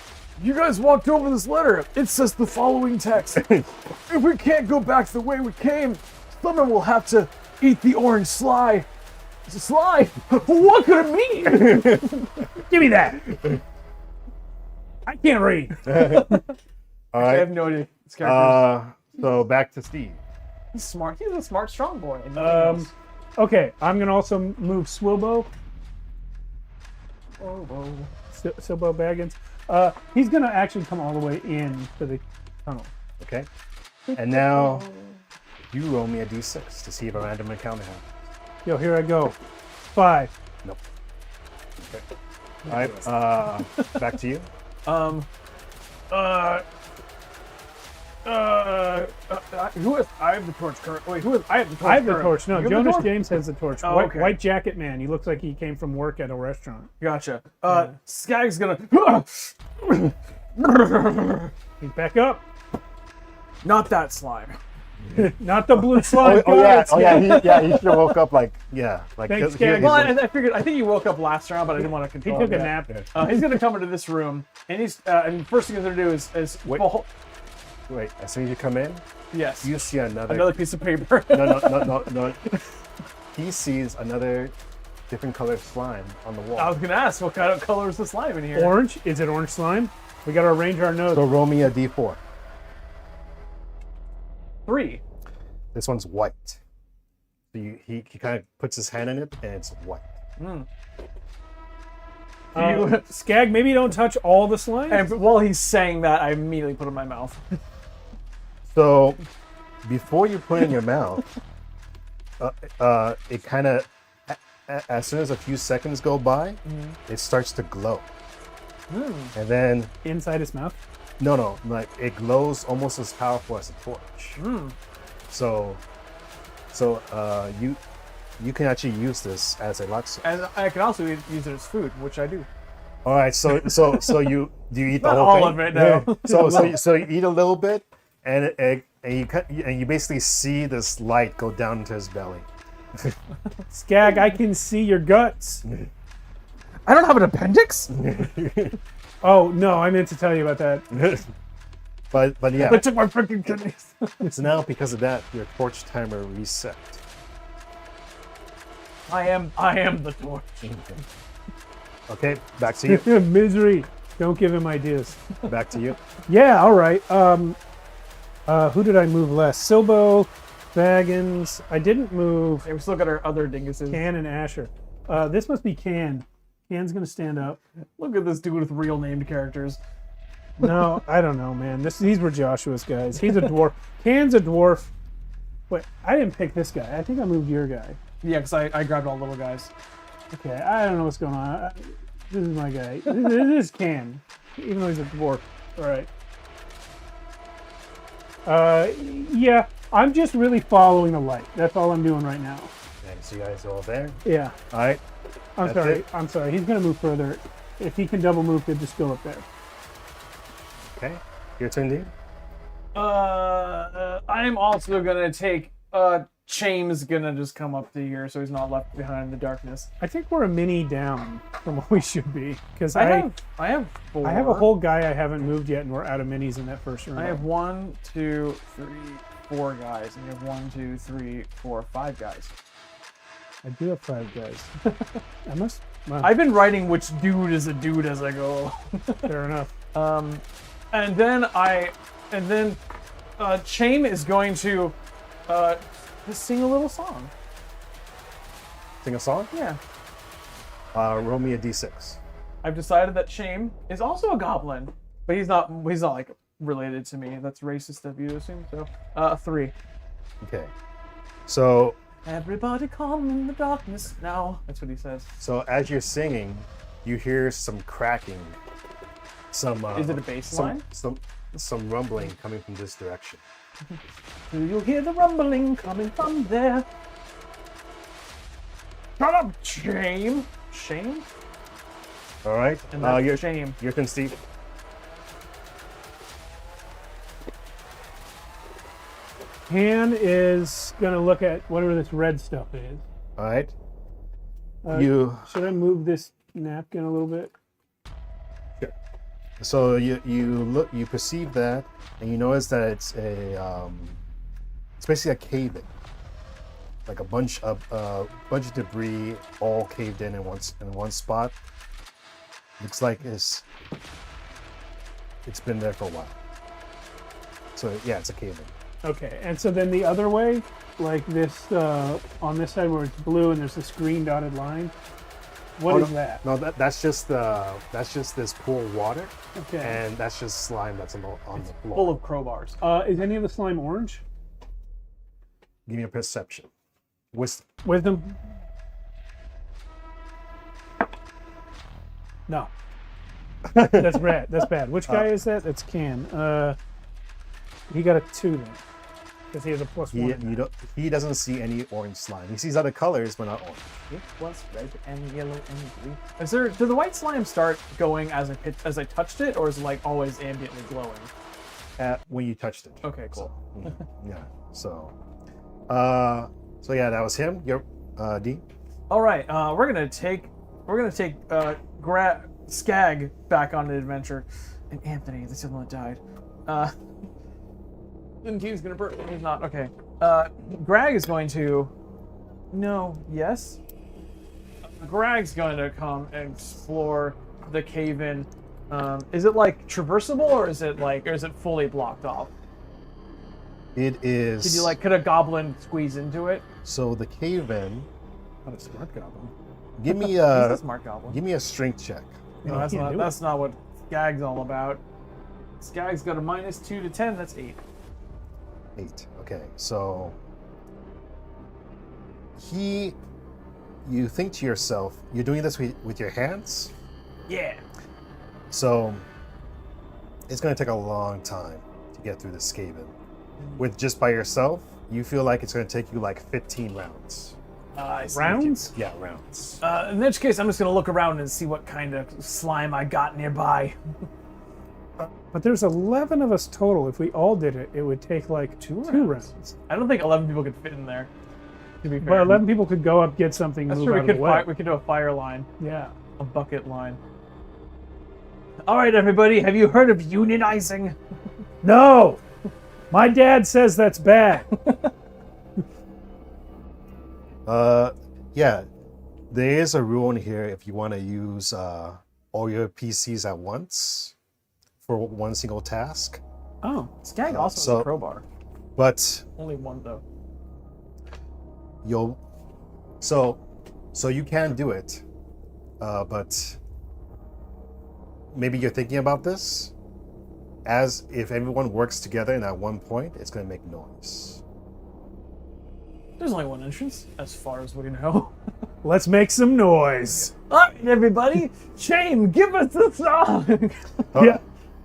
You guys walked over this letter. It says the following text. If we can't go back the way we came, someone will have to eat the orange sly. Sly? What could it mean? Give me that. I can't read. All I have right. no idea. This character So back to Steve. he's smart. He's a smart, strong boy. And Okay, I'm gonna also move Swilbo. Swilbo Baggins. He's gonna actually come all the way in to the tunnel. Okay. And now you roll me a d6 to see if a random encounter happens. Yo, here I go. 5. Nope. Okay. All right. Back to you. Who is? I have the torch. Wait, who is? I have the torch. I have the torch. No, You have the Jonas torch? James has the torch. Oh, White, okay. white jacket man. He looks like he came from work at a restaurant. Gotcha. Skag's gonna. He's back up. Not that slime. Not the blue slime. Yeah. He should have woke up like Thanks, 'cause Gag. he's Well, like- I figured. I think he woke up last round, but I didn't want to He control. took a that. nap. He's gonna come into this room, and and first thing he's gonna do is Wait. well, wait. As soon as you come in, yes, you see another piece of paper. No. He sees another different colored slime on the wall. I was gonna ask what kind of color is the slime in here. Orange? Is it orange slime? We gotta arrange our notes. So roll me a d4. 3. This one's white. So he kind of puts his hand in it, and it's white. Skag, maybe don't touch all the slime. And while he's saying that, I immediately put it in my mouth. So before you put it in your mouth, it kind of, as soon as a few seconds go by, it starts to glow. And then, Inside his mouth. no, like it glows almost as powerful as a torch. So you can actually use this as a lock source. And I can also use it as food, which I do. All right, so you eat the Not whole all thing? of it, no. So you eat a little bit, and you basically see this light go down into his belly. Skag, I can see your guts. I don't have an appendix. Oh no, I meant to tell you about that. But yeah, They took my freaking kidneys. so now because of that, your torch timer reset. I am the torch. Okay, back to you. Misery. Don't give him ideas. Back to you. Yeah, all right. Who did I move less? Silbo, Baggins. I didn't move Hey, we still got our other dinguses. Can and Asher. This must be Can. Can's gonna stand up. Look at this dude with real named characters. No, I don't know, man. These were Joshua's guys. He's a dwarf. Can's a dwarf. Wait, I didn't pick this guy. I think I moved your guy. Yeah, because I grabbed all the little guys. Okay, I don't know what's going on. This is my guy. This is Can, even though he's a dwarf. All right. Yeah, I'm just really following the light. That's all I'm doing right now. Okay, so you guys are all there. Yeah. All right. I'm That's sorry. it? I'm sorry. He's gonna move further. If he can double move, he'll just go up there. Okay. Your turn, Dean. I'm also gonna take. Chaim's gonna just come up to here, so he's not left behind in the darkness. I think we're a mini down from what we should be, because I have 4. I have a whole guy I haven't moved yet, and we're out of minis in that first room. I have 1, 2, 3, 4 guys, and you have 1, 2, 3, 4, 5 guys. I do have 5 guys. I must. Wow, I've been writing which dude is a dude as I go along. fair enough. And then Chaim is going to just sing a little song. Sing a song. Yeah. Roll me a d6. I've decided that Chaim is also a goblin, but he's not like related to me. That's racist of you to assume. So 3. Okay. So Everybody come in the darkness now. That's what he says. as you're singing, you hear some cracking, some. Is it a baseline? Some rumbling coming from this direction. Do you hear the rumbling coming from there? Shut up, shame. Shame? All right. And that's Your shame. Your turn, Steve. Han is gonna look at whatever this red stuff is. All right. Uh, You. Should I move this napkin a little bit? So you perceive that, and you notice that it's it's basically a cave-in, like a bunch of debris all caved in one spot. Looks like it's been there for a while. So yeah, it's a cave-in. Okay, and so then the other way, like this on this side where it's blue and there's this green dotted line. What is that? No, that's just this pool of water, Okay. and that's just slime that's on the floor. Full of crowbars. Is any of the slime orange? Give me a perception. Wisdom. Wisdom? No. That's red. That's bad. Which guy is that? That's Can. He got a 2 then. Because he has a +1. He doesn't see any orange slime. He sees other colors, but not orange. It was red and yellow and green. Did the white slime start going as I touched it, or is it like always ambiently glowing? When you touched it. Okay, cool. Yeah. So yeah, that was him. You're D. All right, we're gonna take Skag back on the adventure, and Anthony, the one that died. And he's gonna burn. He's not. Okay. Greg is going to. No. Yes. Greg's going to come and explore the cave-in. Is it like traversable, or is it fully blocked off? It is. Could a goblin squeeze into it? So the cave-in. Not a smart goblin. Give me He's a smart goblin. Give me a strength check. No, that's not what Skag's all about. Skag's got a -2 to 10. That's 8. 8. Okay, so you think to yourself, you're doing this with your hands? Yeah. So it's going to take a long time to get through this cave-in. With just by yourself, you feel like it's going to take you like 15 rounds. Rounds? Yeah, rounds. In which case, I'm just going to look around and see what kind of slime I got nearby. But there's 11 of us total. If we all did it, it would take like two rounds. I don't think 11 people could fit in there. To be fair. But 11 people could go up, get something, That's move true. out of the way. We could do a fire line, Yeah. a bucket line. All right, everybody, have you heard of unionizing? No! My dad says that's bad. Yeah, there is a rule in here if you want to use all your PCs at once for one single task. Oh, Skag also has a crowbar. But Only one though. So you can do it, but maybe you're thinking about this as if everyone works together and at one point it's going to make noise. There's only one entrance, as far as we know. Let's make some noise. All right, everybody, Shame, give us the song. Yeah.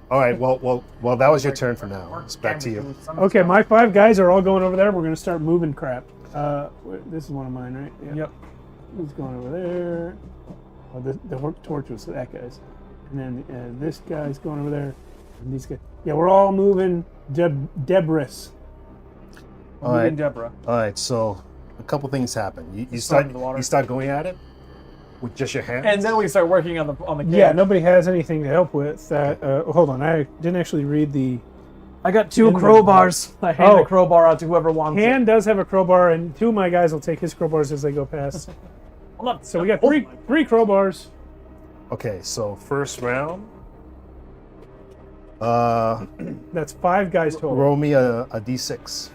All right. Well, that was your turn for now. It's back to you. Okay, my 5 guys are all going over there. We're going to start moving crap. This is one of mine, right? Yeah. Yep. Who's going over there? Oh, the torch was that guy's. And then this guy's going over there. And these guys. Yeah, we're all moving debris. All right. Deborah. All right. So a couple things happen. You start going at it with just your hands. And then we start working on the game. Yeah, nobody has anything to help with that. Hold on, I didn't actually read the. I got 2 crowbars. I hand the crowbar out to whoever wants Han does have a crowbar, and 2 of my guys will take his crowbars as they go past. So we got three crowbars. Okay, so first round. That's 5 guys total. Roll me a d6.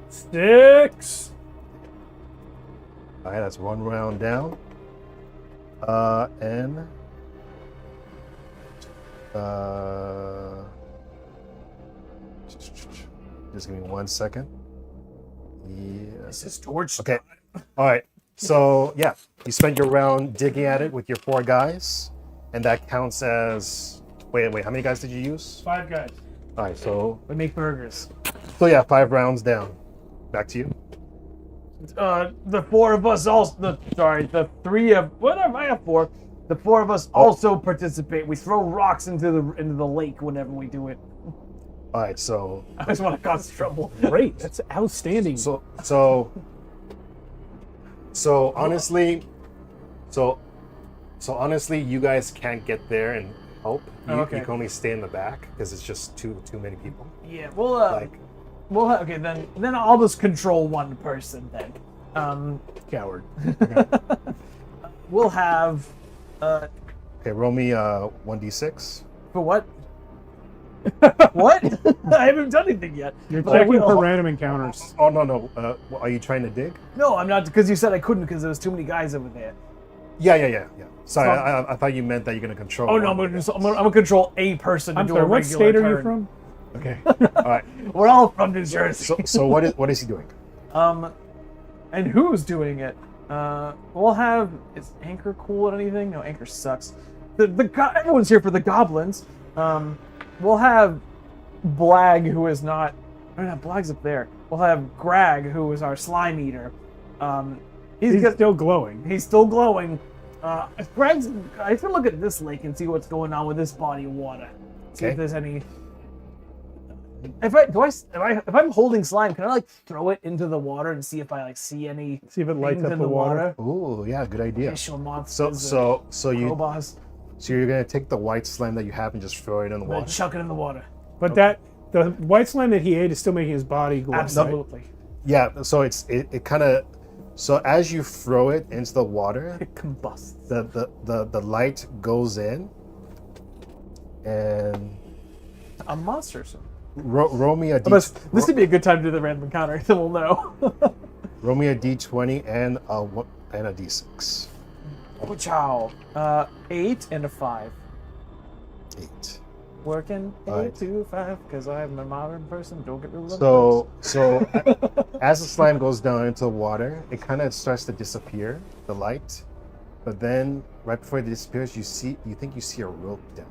6. All right, that's 1 round down. And just give me 1 second. Yeah. This is torch. Okay. All right. So yeah, you spent your round digging at it with your 4 guys, and that counts as. Wait. How many guys did you use? 5 guys. All right. So We make burgers. yeah, 5 rounds down. Back to you. The 4 of us also. The 3 of whatever. I have 4. The 4 of us also participate. We throw rocks into the lake whenever we do it. All right. So I just want to cause trouble. Great. That's outstanding. So honestly, you guys can't get there and help. You can only stay in the back because it's just too many people. Yeah, okay, then I'll just control one person then. Coward. We'll have Okay, roll me 1d6. for what? What? I haven't done anything yet. You're But I checking will. for random encounters. Oh no. Are you trying to dig? No, I'm not, because you said I couldn't because there was too many guys over there. Yeah. Sorry, So- I thought you meant that you're gonna control. Oh no, one. I'm gonna control a person to I'm do sorry, a what regular state are you turn. from? Okay. All right. We're all from New Jersey. So what is he doing? And who's doing it? We'll have. Is Anchor cool at anything? No, Anchor sucks. Everyone's here for the goblins. We'll have Blag, who is not. Oh no, Blag's up there. We'll have Grag, who is our slime eater. He's still glowing. He's still glowing. Greg's. I can look at this lake and see what's going on with this body of water. See Okay. if there's any. If I'm holding slime, can I like throw it into the water and see if I like see any See if it lights things up in the water. Oh yeah, good idea. Fish or monsters So you robots, you're gonna take the white slime that you have and just throw it in the and water. chuck it in the water. But the white slime that he ate is still making his body glow. right? Absolutely. Yeah. So it kind of. So as you throw it into the water, It combusts. the light goes in, and A monster. So. roll me a This would be a good time to do the random encounter, then we'll know. roll me a d20 and a d6. Ciao. 8 and a 5. 8. Working 8 Alright. to 5 because I'm a modern person. Don't get me wrong. So as the slime goes down into the water, it kind of starts to disappear, the light. But then right before it disappears, you think you see a rope down.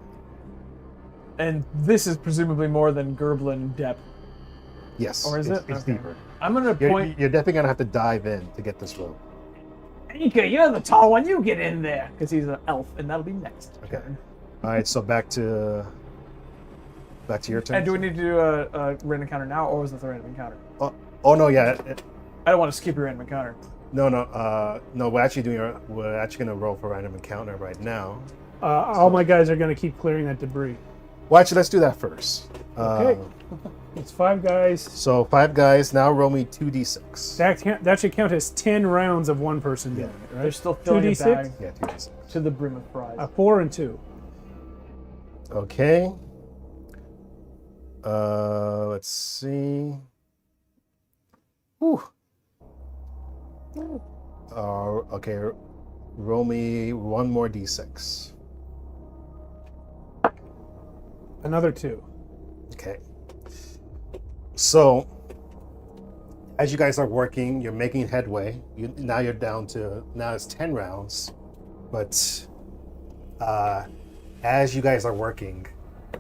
And this is presumably more than Gerblin depth. Yes. Or is it's it? Okay. deeper. I'm gonna point. You're definitely gonna have to dive in to get this rope. Ika, you're the tall one. You get in there because he's an elf, and that'll be next. Okay. All right. So back to your turn. And do we need to do a random encounter now, or was this a random encounter? Oh no, yeah. I don't want to skip your random encounter. No. We're actually gonna roll for random encounter right now. All my guys are going to keep clearing that debris. Well, actually, let's do that first. Okay. It's 5 guys. So 5 guys. Now roll me 2d6. That should count as 10 rounds of one person doing it, right? They're still filling a 2d6? bag Yeah, 2d6. to the brim of fries. 4 and 2. Okay. Let's see. Whew. Okay. Roll me 1 more d6. Another 2. Okay. So, as you guys are working, you're making headway. Now it's 10 rounds. But as you guys are working,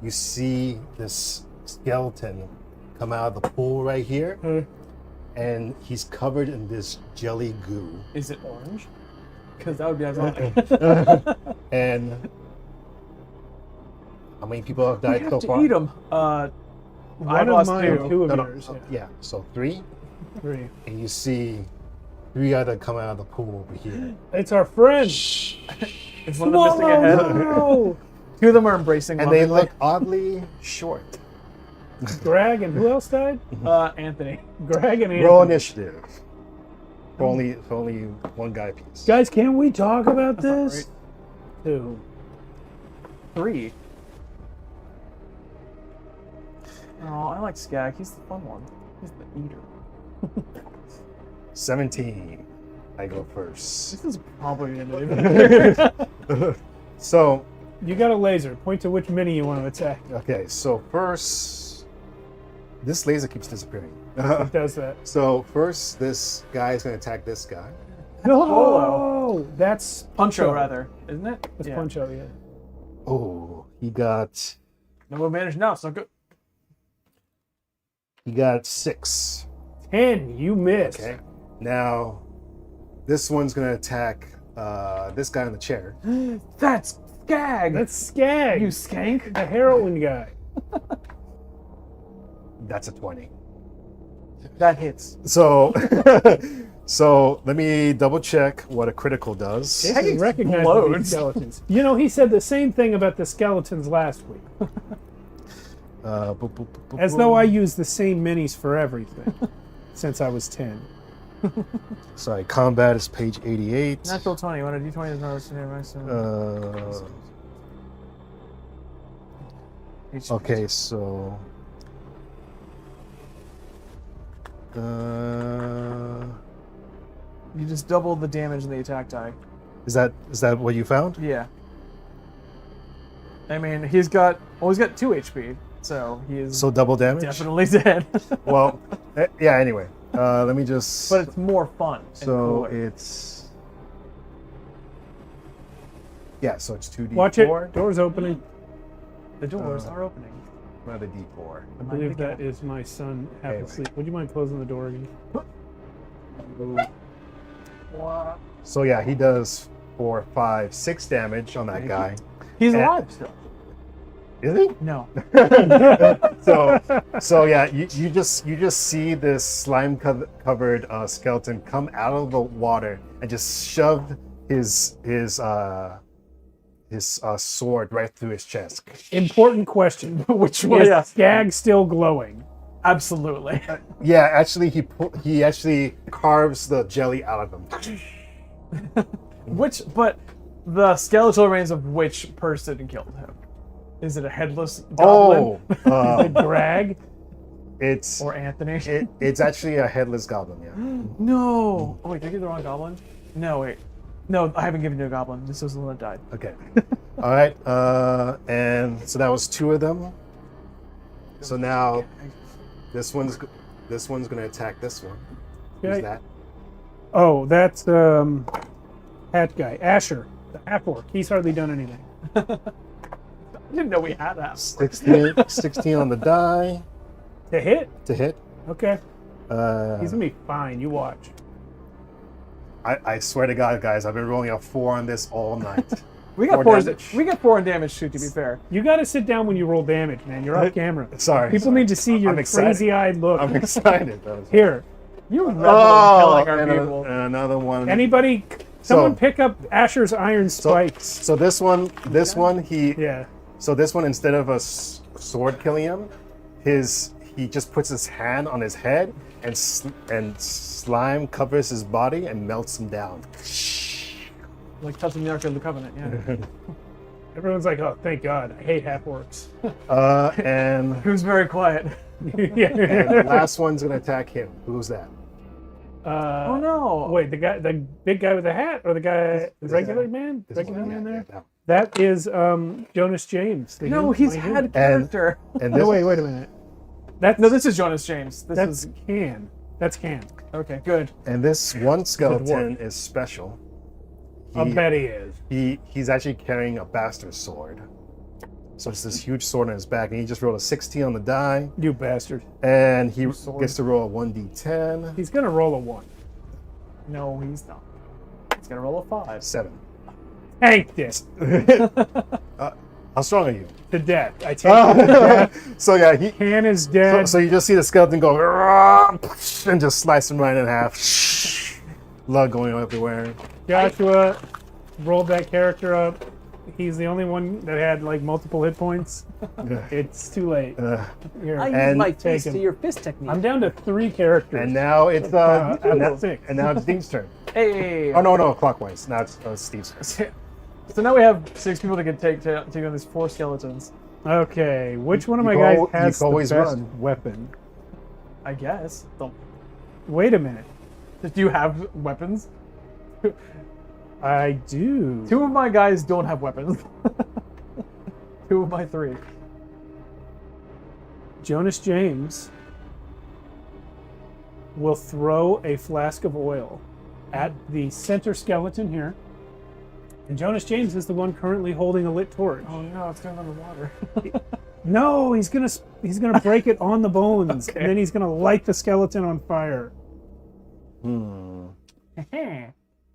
you see this skeleton come out of the pool right here. And he's covered in this jelly goo. Is it orange? Because that would be ironic. And how many people have We died have so to far? eat them. I One of lost mine, 2. 2 of No, yours. yeah, so 3. 3. And you see 3 other come out of the pool over here. It's our friend. Is one of them missing a head? No! 2 of them are embracing. And they lovingly. look oddly short. Greg and who else died? Anthony. Greg and Anthony. Roll initiative. For only one guy piece. Guys, can we talk about That's not this? 2. 3. Oh, I like Skag. He's the fun one. He's the eater. 17. I go first. This is probably an So, You got a laser. Point to which mini you want to attack. okay, so first, this laser keeps disappearing. It does that. So first, this guy is going to attack this guy. No, that's Puncho, rather, isn't it? That's Yeah. Puncho, yeah. Oh, he got No advantage now, so good. 6. 10, you missed. Okay. Now, this one's gonna attack this guy in the chair. That's Skag! That's Skag, You skank! the heroin guy. That's a 20. That hits. So, so let me double check what a critical does. Skag Skag recognizes explodes. these skeletons. You know, he said the same thing about the skeletons last week. Boop, boop, boop, boop, As boop. though I use the same minis for everything since I was 10. Sorry, combat is page 88. Natural 20. When a d20 is not listed here, Okay, so You just double the damage in the attack die. is that what you found? Yeah. I mean, he's got 2 HP, so he is So double damage. definitely dead. Well, yeah. Anyway, let me just. But it's more fun. and so cooler. it's. Yeah, so it's 2d4. Watch it. Doors opening. The doors are opening. Another d4. I believe that is my son half Anyway. asleep. Would you mind closing the door again? So yeah, he does 4, 5, 6 damage on that guy. He's And- alive still. Is he? No. So yeah, you just see this slime covered skeleton come out of the water and just shove his sword right through his chest. Important question. Which one? Is Yeah. Skag still glowing? Absolutely. Yeah, actually he actually carves the jelly out of him. But the skeletal remains of which person killed him? Is it a headless goblin? Oh, Greg? it's Or Anthony? it's actually a headless goblin. Yeah. No. Oh wait, did I give the wrong goblin? No, wait. No, I haven't given you a goblin. This was the one that died. Okay. All right. And so that was 2 of them. So now this one's gonna attack this one. Who's Okay. that? Oh, that's hat guy. Asher, the half orc. He's hardly done anything. I didn't know we had that. 16 on the die To hit? to hit. Okay. Uh, He's gonna be fine. You watch. I swear to God, guys, I've been rolling a 4 on this all night. We got 4 4. damage. We got 4 in damage too. To be fair. You got to sit down when you roll damage, man. You're off camera. Sorry. People sorry. need to see your I'm excited. crazy-eyed look. I'm excited. Though. Here, You revel Oh, in killing our and people. another one. anybody, someone pick up Asher's iron spikes. So this one, Yeah. So this one, instead of a sword killing him, he just puts his hand on his head and slime covers his body and melts him down. Like touching the Ark of the Covenant. Yeah. Everyone's like, oh, thank God. I hate half orcs. And Who's very quiet. Yeah. the last one's gonna attack him. Who's that? Oh no. Wait, the big guy with the hat, or the guy, the This regular guy. man, This regular one, man yeah, there? yeah, That is Jonas James. the No, human- he's my had human. character. And No, this, wait a minute. That's No, this is Jonas James. This that's is Can. That's Can. okay. Good. and this one skeleton dwarf. is special. I'll bet he is. He's actually carrying a bastard sword. So it's this huge sword on his back, and he just rolled a 16 on the die, You bastard. and he Sword. gets to roll a 1d10. He's gonna roll a 1. No, he's not. He's gonna roll a 5. 7. Tanked it How strong are you? to death. I take it to death. So yeah, he. Can is dead. So you just see the skeleton go "Rah!" and just slice him right in half. Blood going everywhere. Joshua rolled that character up. He's the only one that had like multiple hit points. It's too late. Here, I use And- my Take fist him. to your fist technique. I'm down to 3 characters. And now it's I'm and, now, at 6. and now it's Dean's turn. Hey. Oh no, clockwise. Now it's Steve's turn. So now we have 6 people to take on these 4 skeletons. Okay, which one of You my can guys al- you has can the always best run. weapon? I guess. Wait a minute. Do you have weapons? I do. 2 of my guys don't have weapons. 2 of my 3. Jonas James will throw a flask of oil at the center skeleton here. And Jonas James is the one currently holding a lit torch. Oh no, it's going underwater. No, he's gonna break it on the bones, Okay. and then he's gonna light the skeleton on fire. All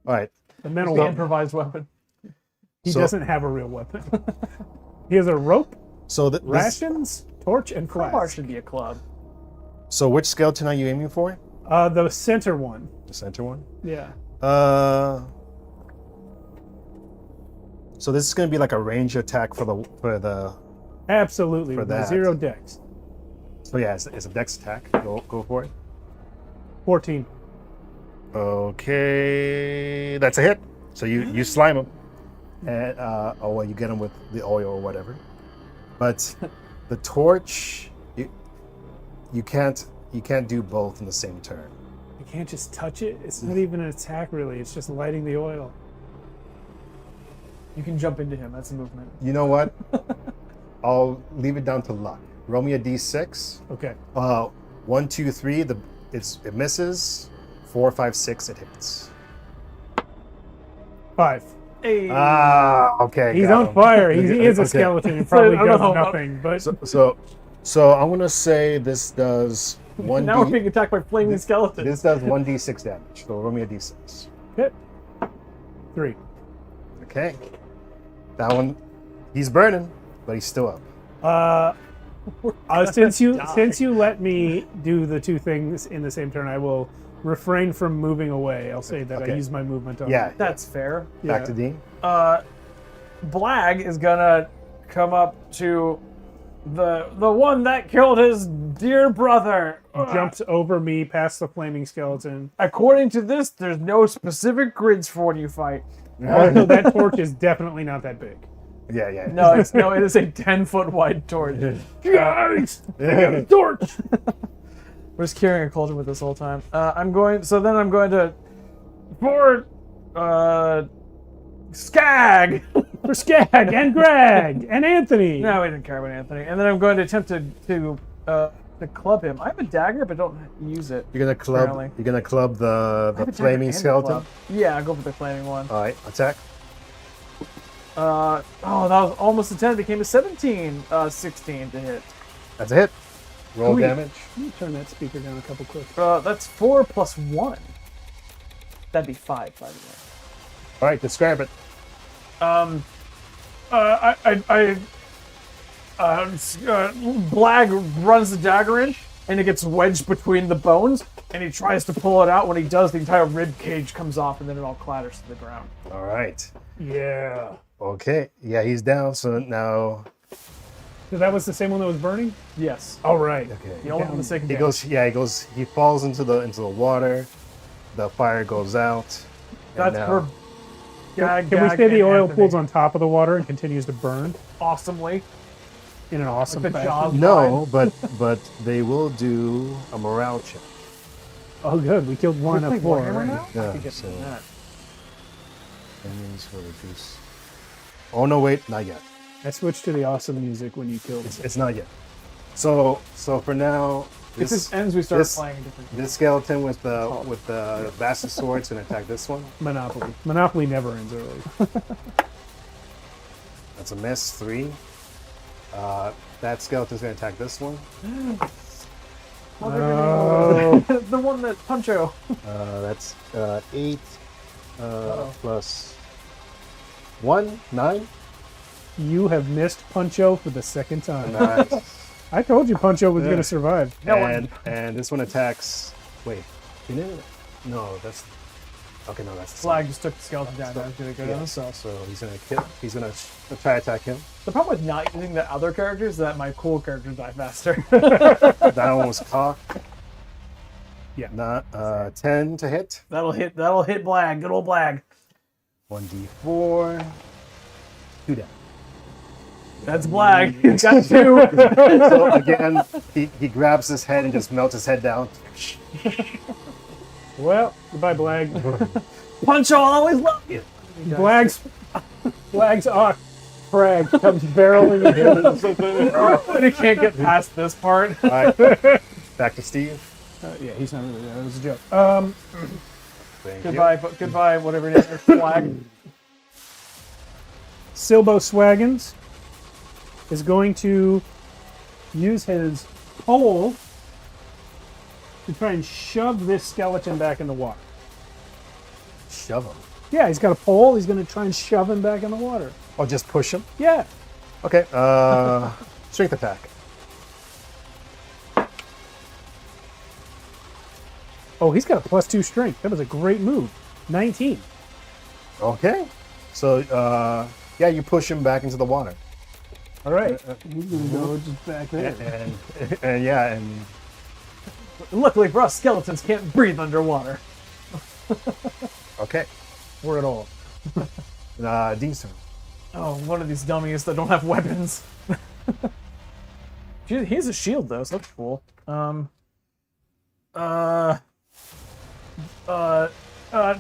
right. The metal The weapon. improvised weapon. He So- doesn't have a real weapon. He has a rope, So this, rations, torch, and Crowbar flask. should be a club. so which skeleton are you aiming for? The center one. The center one. Yeah. So this is going to be like a range attack for the. Absolutely. For with that. 0 dex. So yeah, it's a dex attack. Go for it. 14. Okay, that's a hit. So you slime him, and you get him with the oil or whatever. But the torch, you can't do both in the same turn. You can't just touch it. It's not even an attack, really. It's just lighting the oil. You can jump into him. That's a movement. You know what? I'll leave it down to luck. Roll me a d6. Okay. 1, 2, 3. It misses. 4, 5, 6. It hits. 5. Hey. Okay. He's got on him. fire. He is a Okay. skeleton. He probably I don't does know. nothing. But So I'm gonna say this does one. Now we're being attacked by flaming skeletons. This does 1d6 damage. So roll me a d6. hit. 3. Okay. That one, he's burning, but he's still up. Since you let me do the two things in the same turn, I will refrain from moving away. I'll say that I Okay. use my movement on Yeah. That's fair. Back Yeah. to Dean. Blag is gonna come up to the one that killed his dear brother. Jumps over me past the flaming skeleton. According to this, there's no specific grids for when you fight. Also, that torch is definitely not that big. Yeah. No, it is a 10-foot wide torch. Guys, Yeah. torch. We're just carrying a cauldron with this whole time. I'm going to for Skag. For Skag and Greg and Anthony. No, we didn't care about Anthony. And then I'm going to attempt to club him. I have a dagger, but don't use it. You're gonna club. Apparently. You're gonna club I have a the dagger flaming and a skeleton. club. Yeah, I'll go for the flaming one. All right, attack. That was almost a 10. It became a 17. 16 to hit. That's a hit. Roll Ooh. damage. Let me turn that speaker down a couple quick. That's 4 plus 1. That'd be 5, by the way. All right, describe it. Blag runs the dagger in, and it gets wedged between the bones, and he tries to pull it out. When he does, the entire rib cage comes off, and then it all clatters to the ground. All right. Yeah. Okay. Yeah, he's down. So now. So that was the same one that was burning? Yes. All right. Okay. The only one that's taking He damage. goes. Yeah, he goes. He falls into the water. The fire goes out. and That's now- her. Gag, Can we gag, say the and oil Anthony. pools on top of the water and continues to burn awesomely. in an awesome Like the fashion? Jaws No, but they will do a morale check. Oh, good. We killed one We're of playing 4. Warhammer Right? now? Yeah, I could get so- that. Enemies will reduce. Oh no! Wait, not yet. I switched to the awesome music when you killed. It's not yet. So for now, If this ends, we start this- playing a different. this skeleton with the vast sword's gonna attack this one. Monopoly. Monopoly never ends early. That's a miss. 3. That skeleton's gonna attack this one. Oh. The one that Puncho. That's 8 plus 1, 9. You have missed Puncho for the second time. Nice. I told you Puncho was Yeah. going to survive. No and this one attacks. Wait, you didn't? No, that's. Okay, no, that's. Flag just took the skeleton down. That was really good on Yeah, himself. so he's gonna kill. He's gonna try to attack him. The problem with not using the other characters is that my cool characters die faster. That one was cocked. Yeah. Not 10 to hit. That'll hit Blag. Good old Blag. 1d4. 2 down. That's Blag. He's got 2. So again, he grabs his head and just melts his head down. Well, goodbye, Blag. Puncho, I'll always love you. Blag's off. Frag comes barreling in. And he can't get past this part. All right, back to Steve. Yeah, he's not really there. That was a joke. Thank you. Goodbye, whatever it is. Flag. Silbo Swaggins is going to use his pole to try and shove this skeleton back in the water. Shove him. Yeah, he's got a pole. He's going to try and shove him back in the water. Oh, just push him? Yeah. Okay. Strength attack. Oh, he's got a +2 strength. That was a great move. 19. Okay. So, yeah, you push him back into the water. All right. He's going to go just back there. And Luckily for us, skeletons can't breathe underwater. okay. Or at all. Dean's turn. Oh, one of these dummies that don't have weapons. He has a shield though, so that's cool.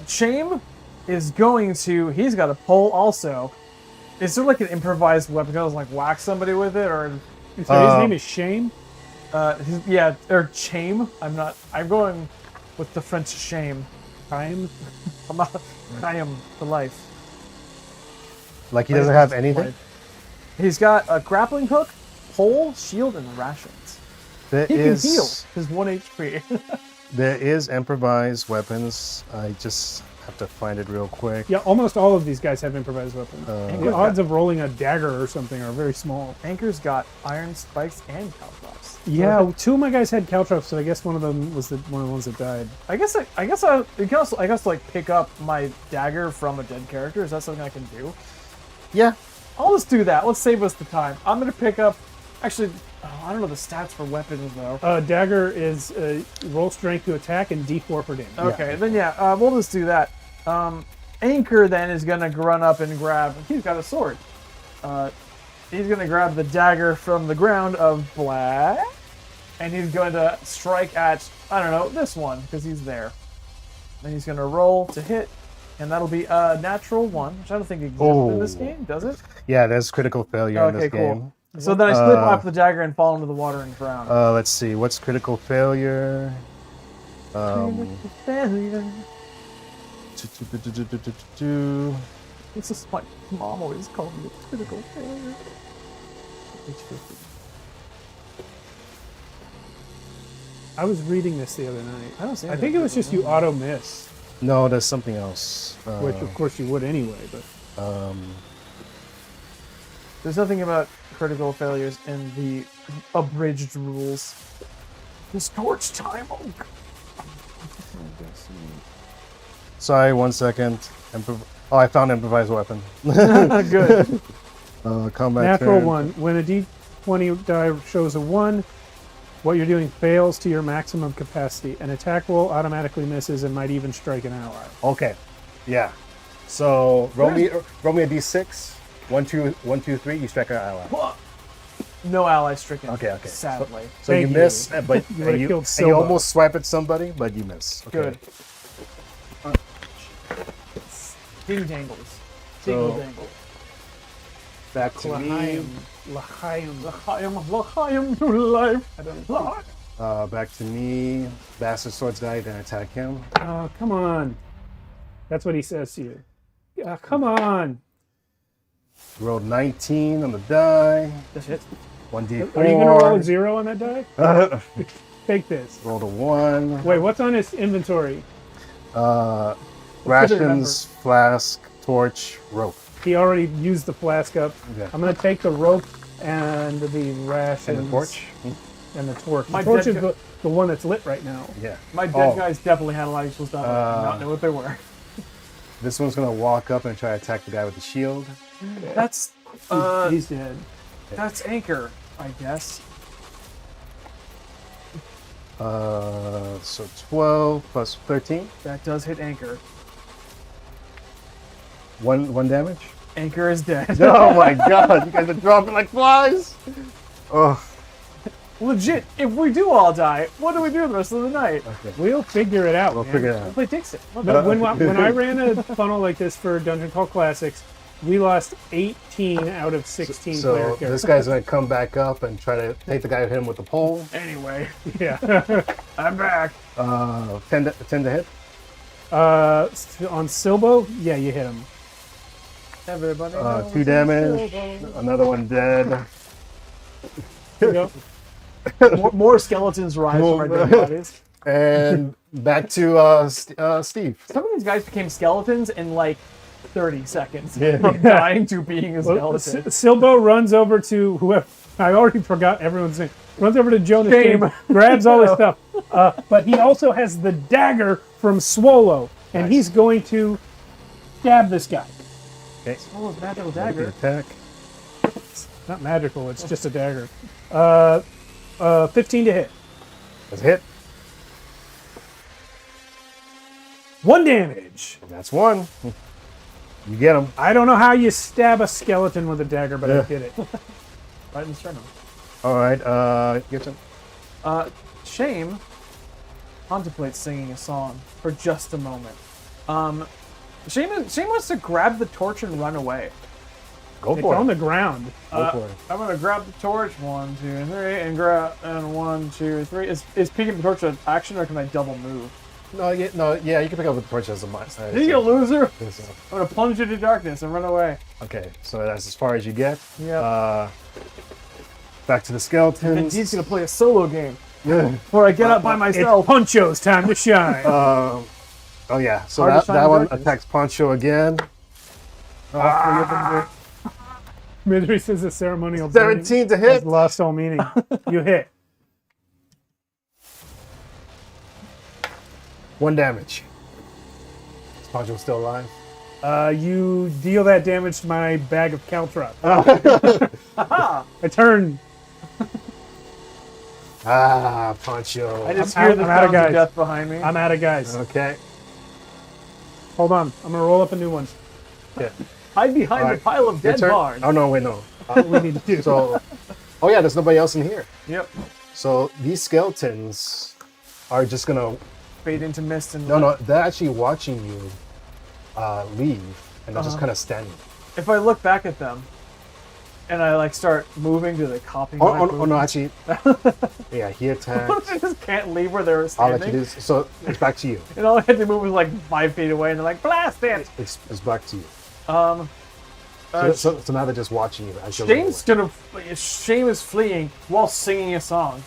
Shame is going to. He's got a pole also. Is there like an improvised weapon? Can I like whack somebody with it, or? So his name is Shame? Or Chame. I'm going with the French shame. Chaim? I'm not. I am the life. Like he doesn't have anything? He's got a grappling hook, pole, shield, and rations. There He is can heal his 1 HP. there is improvised weapons. I just have to find it real quick. Yeah, almost all of these guys have improvised weapons. The odds of rolling a dagger or something are very small. Anchor's got iron spikes and caltrops. Yeah, two of my guys had caltrops, so I guess one of them was one of the ones that died. I guess like pick up my dagger from a dead character. Is that something I can do? Yeah. I'll just do that. Let's save us the time. I'm gonna pick up. Actually, I don't know the stats for weapons though. Dagger is roll strength to attack and D4 for damage. Okay, then we'll just do that. Anchor then is gonna run up and grab. He's got a sword. He's gonna grab the dagger from the ground of Black, and he's going to strike at this one because he's there. Then he's gonna roll to hit, and that'll be a natural 1, which I don't think exists in this game, does it? Yeah, there's critical failure in this cool. game. So then I slip off the dagger and fall into the water and drown. Let's see. What's critical failure? Failure. It's just my mom always called me a critical failure. I was reading this the other night. I think it was just you auto miss, No, there's something else. which of course you would anyway. But There's nothing about critical failures in the abridged rules. It's torch time. Oh, God. Sorry, 1 second. I found improvised weapon. Good. Combat natural turn. 1. When a D20 die shows a 1, what you're doing fails to your maximum capacity. An attack roll automatically misses and might even strike an ally. Okay. Yeah. So roll me a d6. 1, 2, 3. You strike our ally. No ally stricken. Okay. Sadly. So Thank you you. miss, but You would've killed and Silva. you almost swipe at somebody, but you miss. Okay. Good. Ding dangles. So- Dingle dangle. Back to me. L'chaim to life. I don't know. Back to me. Bastard swords guy, then attack him. Oh, come on. That's what he says to you. Come on. Rolled 19 on the die. That's it. 1d4. Are you going to roll a 0 on that die? Take this. Rolled a 1. Wait, what's on his inventory? Rations, flask, torch, rope. He already used the flask up. Okay. I'm going to take the rope and the rations. And the torch? And the torch. My The torch dead is the one that's lit right now. Yeah. My dead guys definitely had a lot of useful stuff. I did not know what they were. This one's going to walk up and try to attack the guy with the shield. That's He's dead. that's Anchor, I guess. So 12 plus 13. That does hit Anchor. One damage. Anchor is dead. Oh my god, you guys are dropping like flies. Oh, Legit, if we do all die, what do we do the rest of the night? We'll figure it out. we'll man. figure it out. Play Dixit. But when I ran a funnel like this for Dungeon Call Classics, we lost 18 out of 16 player So characters. this guy's gonna come back up and try to take the guy who hit him with the pole. Anyway, Yeah. I'm back. 10 to hit. On Silbo, yeah, you hit him. Everybody 2 damage. Another one dead. Here you go. more skeletons rise from our dead bodies. And back to Steve. Some of these guys became skeletons in like 30 seconds Yeah. from dying to being a skeleton. Silbo runs over to whoever. I already forgot everyone's name. Runs over to Jonas, Shame. grabs all his stuff. But he also has the dagger from Swolo, and he's going to stab this guy. Okay. Oh, it's magical Make an dagger. attack. It's not magical, it's just a dagger. 15 to hit. That's a hit. 1 damage. That's 1. You get him. I don't know how you stab a skeleton with a dagger, but I did it. Right in the sternum. All right. Your turn. Shame contemplates singing a song for just a moment. Shame wants to grab the torch and run away. Go It's for on it. the ground. Go for it. I'm gonna grab the torch. 1, 2, 3, and grab and 1, 2, 3. Is picking the torch an action, or can I double move? No, yeah, you can pick up the torch as a must. You loser! Okay, I'm gonna plunge into darkness and run away. so that's as far as you get. Yeah. Back to the And skeletons. he's gonna play a solo game Yeah. where I get up by It's myself. Poncho's time to shine. Oh yeah. So Hard to that shine one darkness. attacks Poncho again. Misery says the ceremonial burning 17 to has hit. lost all meaning. You hit. 1 damage. Is Poncho still alive? You deal that damage to my bag of caltrop. I turn. Poncho. I just I'm hear the out of sounds of guys. death behind me. I'm out of guys. Okay. Hold on. I'm going to roll up a new one. Okay. Hide behind All the right. pile of Your dead turn. barns. Oh no, wait, no. What we need to do. So, oh yeah, there's nobody else in here. Yep. So these skeletons are just gonna. Fade into mist and No, they're actually watching you leave, and they're just kind of standing. If I look back at them and I like start moving, do they copy my Oh movement? no, actually. Yeah, he What attacks. if I just can't leave where they were I'll let you standing? do this. So it's back to you. And all I had to move was like 5 feet away, and they're like, blast it! It's back to you. So now they're just watching you. As you're running Shame is fleeing while singing a song.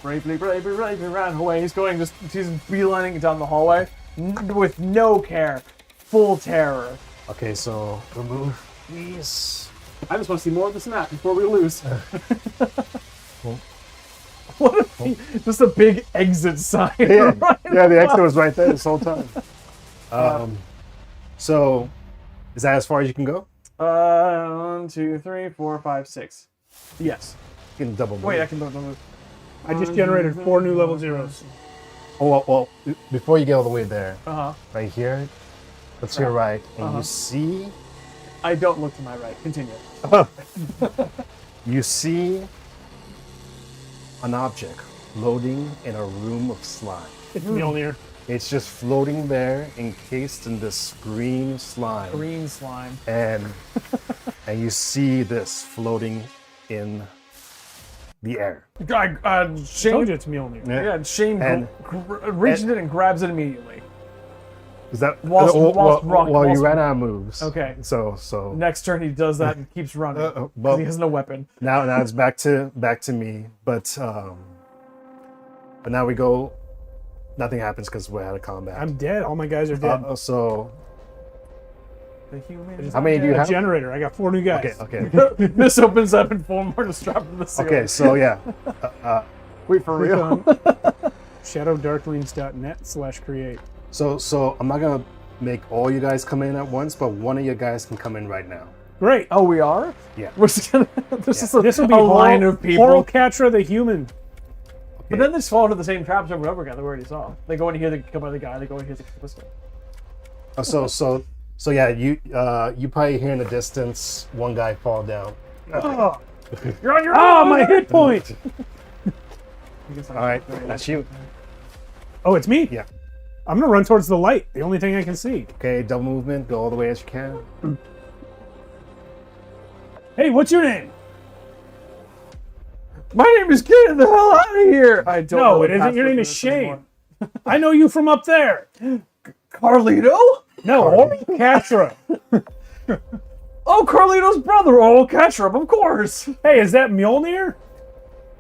Bravely, bravely, bravely ran away. He's beelining down the hallway with no care, full terror. Okay, so remove these. I just want to see more of this map before we lose. What if just a big exit sign? Yeah, right yeah, the exit was right there this whole time. So, is that as far as you can go? 1, 2, 3, 4, 5, 6. Yes. You can double move. Wait, I can double move. I just generated 4 new level zeros. Oh, well, before you get all the way there, Uh-huh. right here, that's your right, and you see I don't look to my right. Continue. you see an object floating in a room of slime. It's Mjolnir. It's just floating there, encased in this green slime, Green slime. and you see this floating in the air. Shame. Told you it's Mjolnir. Yeah, and Shame And- reaches it and grabs it immediately. Is that Whilst while you whilst- ran out of moves? Okay. So Next turn he does that and keeps running. 'Cause well, he has no weapon. now it's back to me, but now we go. Nothing happens because we're out of combat. I'm dead. All my guys are dead. So The human how many do you A have? generator. I got 4 new guys. Okay. This opens up and 4 more to strap to the ceiling. Okay. So yeah. Wait, for real? Shadowdarklings.net/create. So I'm not gonna make all you guys come in at once, but one of you guys can come in right now. Great. Oh, we are? Yeah. We're just gonna, this is a This will be line of people. Horocatra the human. But then they just fall into the same traps over and over again that we already saw. They go in here, they come by the guy, they go in here, they kill this guy. So yeah, you probably hear in the distance one guy fall down. You're on your Oh, own! my hit point. All right, that's you. Oh, it's me? Yeah. I'm going to run towards the light. The only thing I can see. Okay, double movement, go all the way as you can. Hey, what's your name? My name is Get the hell out of here! I don't No, know it the isn't. Your password name for is this Shane. anymore. I know you from up there. Carlito? No, Oral Catra. Oh, Carlito's brother, Oral Ketchup, of course. Hey, is that Mjolnir?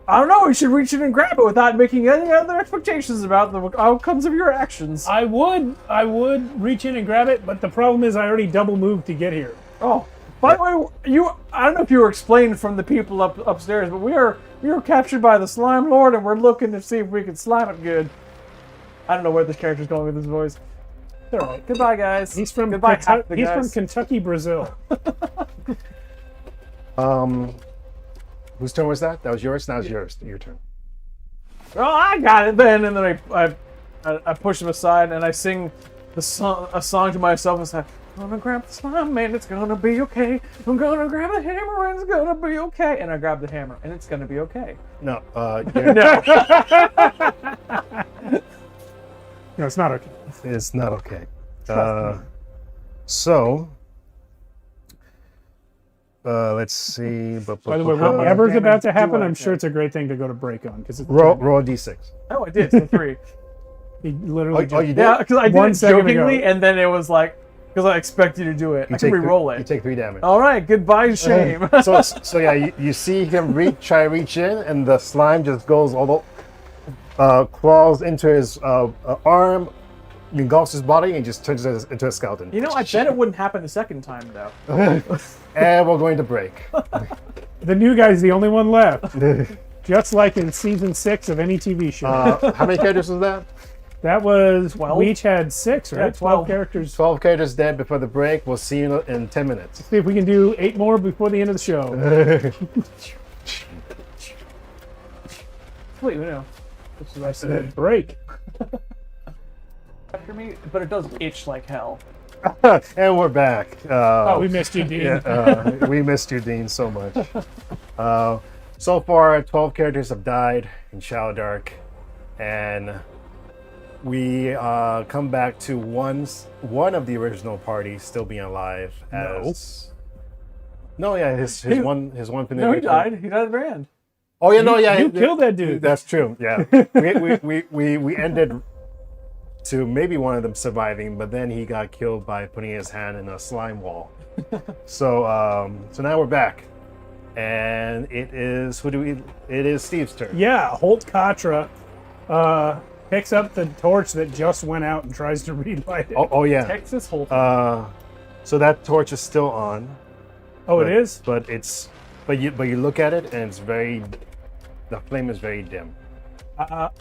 I don't know. You should reach in and grab it without making any other expectations about the outcomes of your actions. I would reach in and grab it, but the problem is I already double moved to get here. Oh, by the way, I don't know if you were explained from the people upstairs, but we were captured by the Slime Lord, and we're looking to see if we can slime it good. I don't know where this character's going with his voice. All right. Goodbye, guys. He's from Goodbye, He's from Kentucky, Brazil. Whose turn was that? That was yours. Now it's yours. Your turn. Oh, I got it then, and then I push him aside and I sing a song to myself and say, I'm gonna grab the slime man, it's gonna be okay. I'm gonna grab the hammer and it's gonna be okay. And I grab the hammer and it's gonna be okay. No. No. No, it's not okay. It's not okay. So, let's see. By the way, whatever's about to happen, I'm sure it's a great thing to go to break on because it's roll a d6. Oh, I did. It's a 3. He literally. Oh, you did? Yeah, because I did 1 it second jokingly, ago. and then it was like, because I expect you to do it. I can re-roll it. You take 3 damage. All right, goodbye, shame. So yeah, you see him try to reach in, and the slime just goes crawls into his arm, engulfs his body, and just turns into a skeleton. You know, I bet it wouldn't happen the second time, though. And we're going to break. The new guy's the only one left. Just like in season 6 of any TV show. How many characters was that? That was 12? We each had 6, right? Yeah, 12 characters. 12 characters dead before the break. We'll see you in 10 minutes. See if we can do 8 more before the end of the show. Wait, no. This is I said break. After me, but it does itch like hell. And we're back. We missed you, Dean. We missed you, Dean, so much. So far, 12 characters have died in Shadowdark, and we come back to one of the original party still being alive. No, yeah, his one familiar. No, he died. He died at the very end. Oh yeah, no, yeah, You killed that dude. That's true. Yeah, we ended to maybe one of them surviving, but then he got killed by putting his hand in a slime wall. So now we're back, and it is It is Steve's turn. Yeah, Holt Katra picks up the torch that just went out and tries to relight it. Oh yeah. Texas Holt. So that torch is still on. It is? But you look at it and the flame is very dim.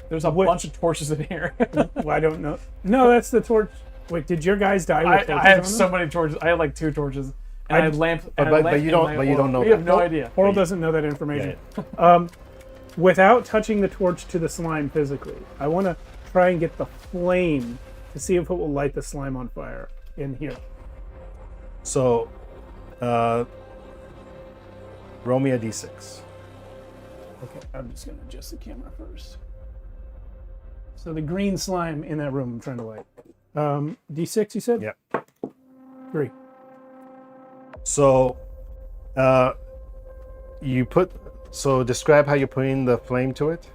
There's a bunch of torches in here. Well, I don't know. No, that's the torch. Wait, did your guys die with torches I have on them? so many torches. I had like 2 torches. And I had lamp. But you don't know. We have no idea. Portal doesn't know that information. Without touching the torch to the slime physically, I want to try and get the flame to see if it will light the slime on fire in here. So, roll me a d6. Okay, I'm just going to adjust the camera first. So the green slime in that room I'm trying to light. D6, you said? Yeah. 3. So, describe how you're putting the flame to it.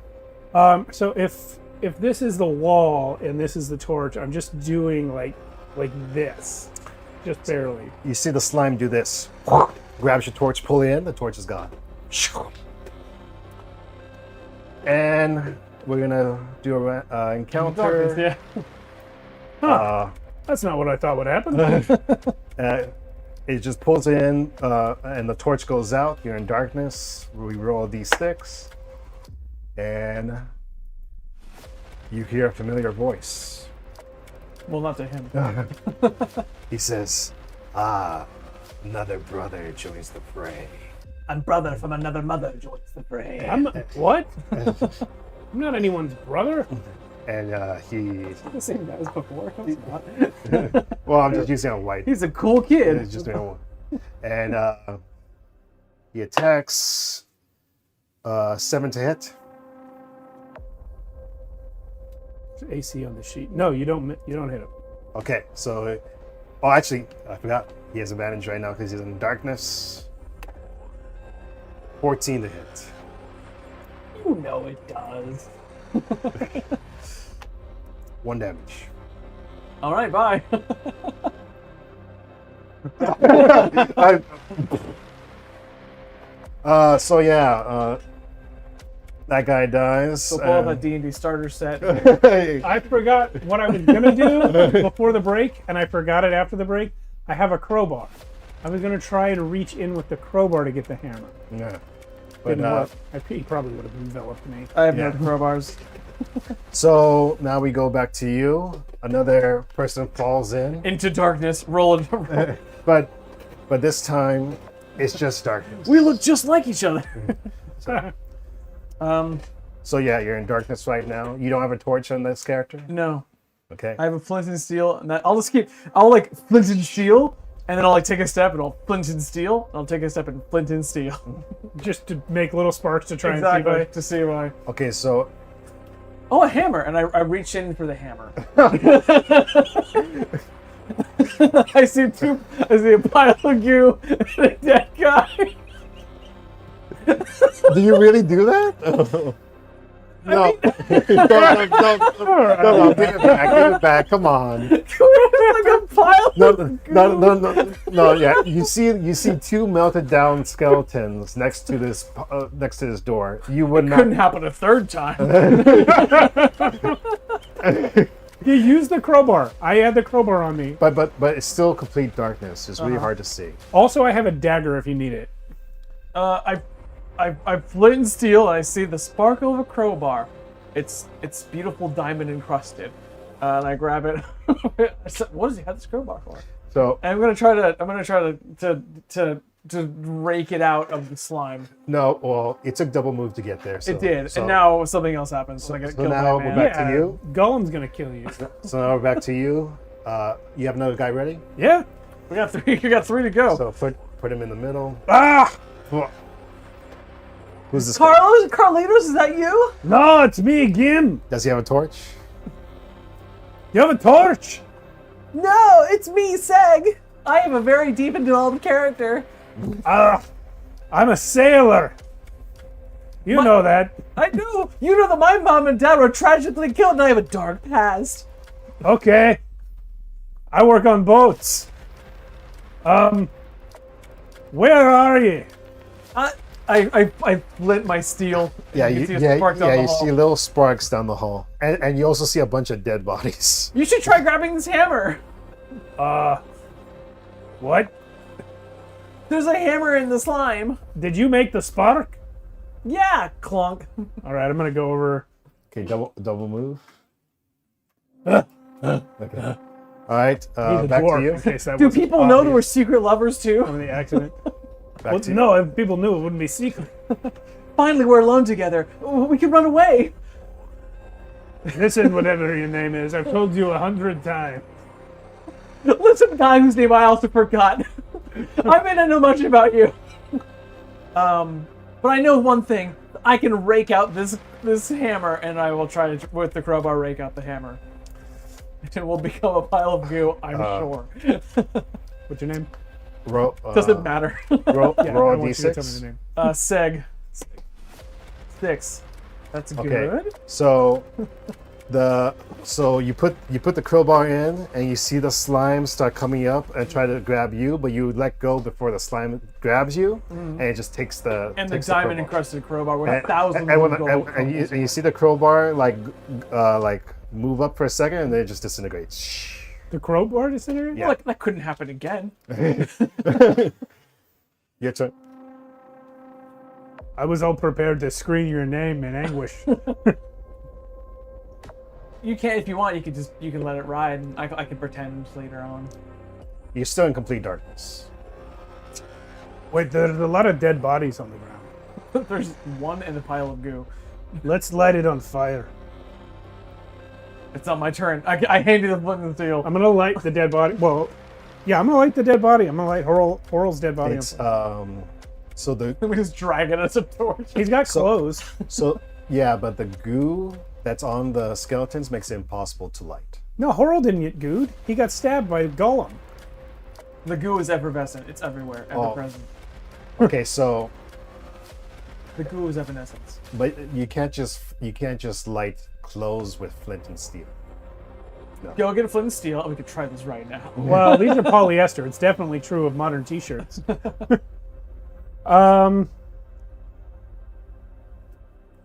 So if this is the wall and this is the torch, I'm just doing like this, just barely. You see the slime do this. Grabs your torch, pull it in, the torch is gone. And we're gonna do an encounter. Yeah. That's not what I thought would happen. It just pulls in, and the torch goes out. You're in darkness. We roll these sticks, and you hear a familiar voice. Well, not to him. He says, another brother joins the fray. And brother from another mother joins the fray. What? I'm not anyone's brother. And he... The same guy as before. No, he's not. Well, I'm just using a white. He's a cool kid. He's just doing one. And he attacks 7 to hit. AC on the sheet. No, you don't hit him. Okay, so... Oh, actually, I forgot. He has advantage right now because he's in darkness. 14 to hit. You know it does. 1 damage. All right, bye. So yeah, that guy dies. So pull up a D&D starter set. I forgot what I was gonna do before the break, and I forgot it after the break. I have a crowbar. I was gonna try to reach in with the crowbar to get the hammer. Yeah. But Didn't work. He probably would have enveloped me. I have Yeah. no crowbars. so now we go back to you. Another person falls in, Into darkness, rolling. but this time it's just darkness. We look just like each other. So yeah, you're in darkness right now. You don't have a torch on this character. No, Okay. I have a flint and steel, and I'll like flint and steel, and then I'll like take a step, and I'll flint and steel, and I'll take a step and flint and steel. Just to make little sparks to try Exactly, and see to see why. Okay. So Oh, a hammer, and I reach in for the hammer. I see a pile of goo and a dead guy. do you really do that? No. No, give it back. Give it back. Come on. It's like a pile of No. Yeah, you see two melted down skeletons next to this door. You would couldn't not. happen a third time. You use the crowbar. I had the crowbar on me. But it's still complete darkness. It's really hard to see. Also, I have a dagger if you need it. I flint and steel, and I see the sparkle of a crowbar. It's beautiful diamond encrusted, and I grab it. I said, "What does he have this crowbar for?" So And I'm gonna try to rake it out of the slime. no, well, it took double move to get there. So, It did, So, and now something else happens. So I get so killed now by a we're man. back to you. Golem's gonna kill you. So now we're back to you. You have another guy ready? Yeah. We got three. You got three to go. So put him in the middle. Ah! Who's this guy? Carlitos, is that you? No, it's me again. Does he have a torch? You have a torch? No, it's me, Seg. I have a very deep and developed character. I'm a sailor. You know that. I do. You know that my mom and dad were tragically killed, and I have a dark past. Okay. I work on boats. Where are you? I lit my steel. Yeah, You you, can see a yeah, spark down yeah. the You hall. see little sparks down the hall, and you also see a bunch of dead bodies. You should try grabbing this hammer. What? There's a hammer in the slime. Did you make the spark? Yeah, clunk. All right, I'm gonna go over. Okay, double move. Okay. All right, He's a back dwarf, to you. in case that Do wasn't people know that we're obvious secret lovers too? on the accident? Back to you. No, if people knew, it wouldn't be secret. Finally, we're alone together. We can run away. Listen, whatever your name is, I've told you 100 times. Listen, guy whose name I also forgot. I may not know much about you. But I know one thing. I can rake out this hammer, and I will try to, with the crowbar, rake out the hammer. It will become a pile of goo, I'm sure. What's your name? Doesn't matter. Roll I a want you to tell me d6. the name. Seg. 6. That's good. Okay, so you put the crowbar in, and you see the slime start coming up and try to grab you, but you let go before the slime grabs you, and it just takes the And the takes diamond crowbar. encrusted crowbar with And- thousands and when- of gold. and you see the crowbar like move up for a second, and then it just disintegrates. The crowbar disintegrated? Yeah. Look, that couldn't happen again. Your turn. I was all prepared to scream your name in anguish. You can't, if you want, you can let it ride, and I can pretend later on. You're still in complete darkness. Wait, there's a lot of dead bodies on the ground. There's one in the pile of goo. Let's light it on fire. It's not my turn. I handed the flint and steel. I'm gonna light the dead body. Well, yeah, I'm gonna light the dead body. I'm gonna light Horal's dead body. It's on fire. so the We just drag it as a torch. He's got clothes. so yeah, but the goo that's on the skeletons makes it impossible to light. No, Horal didn't get gooed. He got stabbed by Golem. The goo is effervescent. It's everywhere, ever present. Okay, so The goo is evanescence. but you can't just light clothes with flint and steel. No. Go get a flint and steel, and we could try this right now. Well, these are polyester. It's definitely true of modern t-shirts.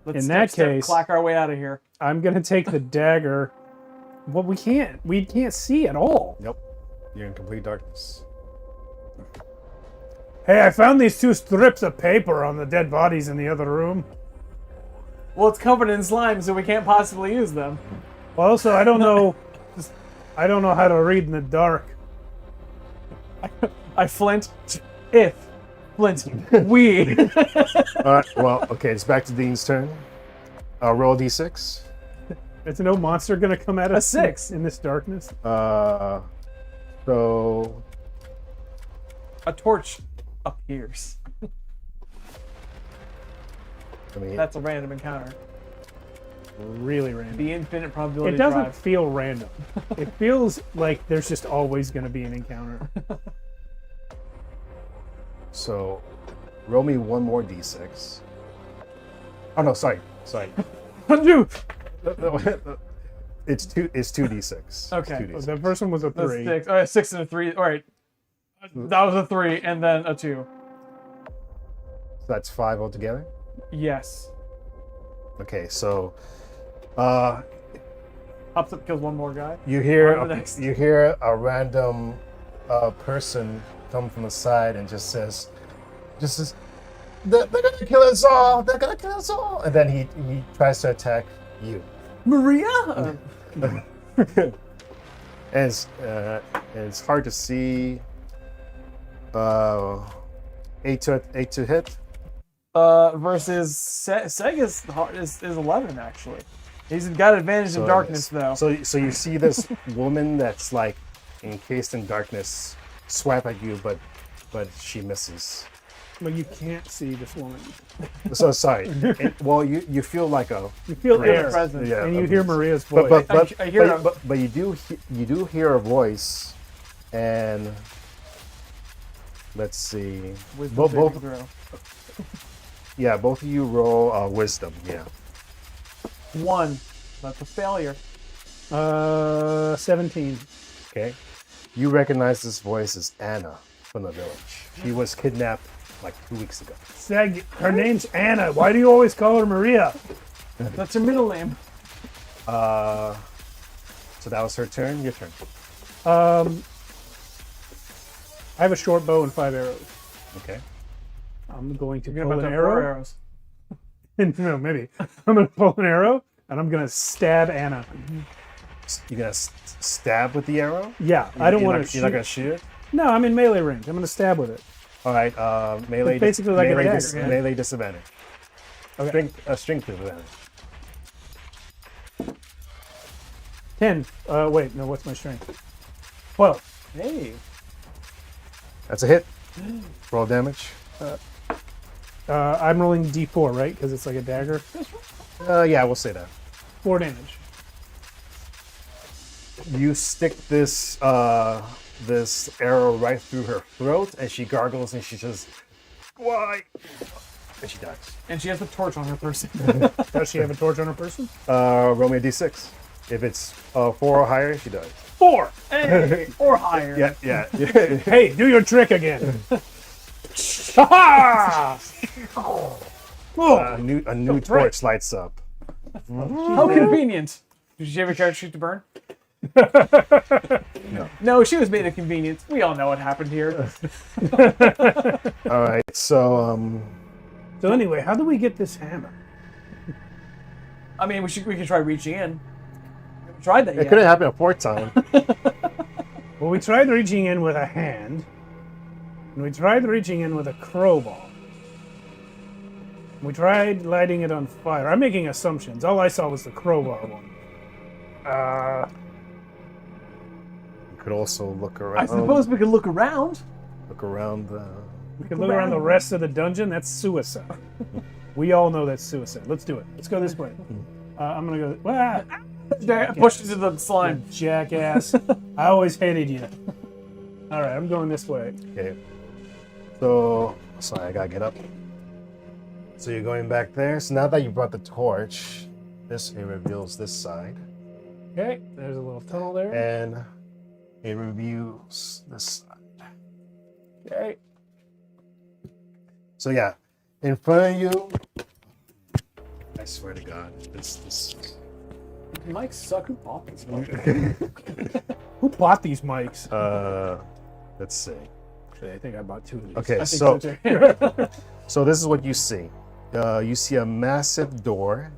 Let's In that case- clack our way out of here. I'm gonna take the dagger. Well, we can't see at all. Nope. You're in complete darkness. Hey, I found these 2 strips of paper on the dead bodies in the other room. Well, it's covered in slime, so we can't possibly use them. Well, also, I don't know how to read in the dark. I flint. If flint, we. All right. Well, okay. It's back to Dean's turn. Roll a d6. Is no monster gonna come at us 6 in this darkness? So A torch appears. I mean, That's a random encounter. Really random. The infinite probability It doesn't drive. feel random. It feels like there's just always gonna be an encounter. so roll me one more d6. Oh no, sorry. Undo. It's two d6. Okay. It's 2d6. The first one was a That's 3. 6. All right, 6 and a 3. All right. That was a 3, and then a 2. So that's 5 altogether. Yes. Okay, so Pops up, kills one more guy. you hear On to the next. you hear a random person come from the side and just says, they're gonna kill us all. They're gonna kill us all. And then he tries to attack you. Maria? And it's hard to see. 8 to hit. Versus Seg is 11, actually. He's got advantage in darkness, though. So you see this woman that's like encased in darkness swipe at you, but she misses. But you can't see this woman. So sorry. You feel like a You feel Feel the air, presence. yeah, and you hear Maria's voice. but I hear him. but you do hear a voice, and let's see. Wisdom saving Both throw. of you roll wisdom. Yeah. 1. That's a failure. 17. Okay. You recognize this voice as Anna from the village. She was kidnapped like 2 weeks ago. Seg, her name's Anna. Why do you always call her Maria? That's her middle name. So that was her turn. Your turn. I have a short bow and 5 arrows. Okay. I'm going to You're pull about an to have 4 arrow. arrows. No, maybe. I'm going to pull an arrow, and I'm going to stab Anna. You're gonna stab with the arrow. Yeah, I don't want to You're not shoot. gonna shoot it. No, I'm in melee range. I'm going to stab with it. All right. Melee. It's basically like a melee, dagger, yeah. melee disadvantage. Okay. Strength disadvantage. 10. Wait, no, what's my strength? 12. Hey. That's a hit. Roll damage. I'm rolling d4, right? Because it's like a dagger. Yeah, we'll say that. 4 damage. You stick this this arrow right through her throat, and she gargles, and she says, "Why?" And she dies. And she has a torch on her person. Does she have a torch on her person? Roll me a d6. If it's 4 or higher, she dies. 4. Hey, or higher. Yeah. Hey, do your trick again. Ha A new torch lights up. How convenient. Did she have a character sheet to burn? No, she was made of convenience. We all know what happened here. All right. So So anyway, how do we get this hammer? I mean, we could try reaching in. We haven't tried that it yet. couldn't happen a fourth time. Well, we tried reaching in with a hand, and we tried reaching in with a crowbar. We tried lighting it on fire. I'm making assumptions. All I saw was the crowbar one. You could also look around. I suppose we could look around. Look around the. We can look around the rest of the dungeon. That's suicide. We all know that's suicide. Let's do it. Let's go this way. I'm gonna go. Ah, Pushed into the slime. jackass! I always hated you. All right, I'm going this way. Okay. So sorry, I gotta get up. So you're going back there. So now that you brought the torch, it reveals this side. Okay, there's a little tunnel there. And it reviews this side. Okay. So yeah, in front of you, I swear to God, this. Mike suck. Who bought this? Who bought these mics? Let's see. Actually, I think I bought 2 of these. Okay, I so think so too. so this is what you see. You see a massive door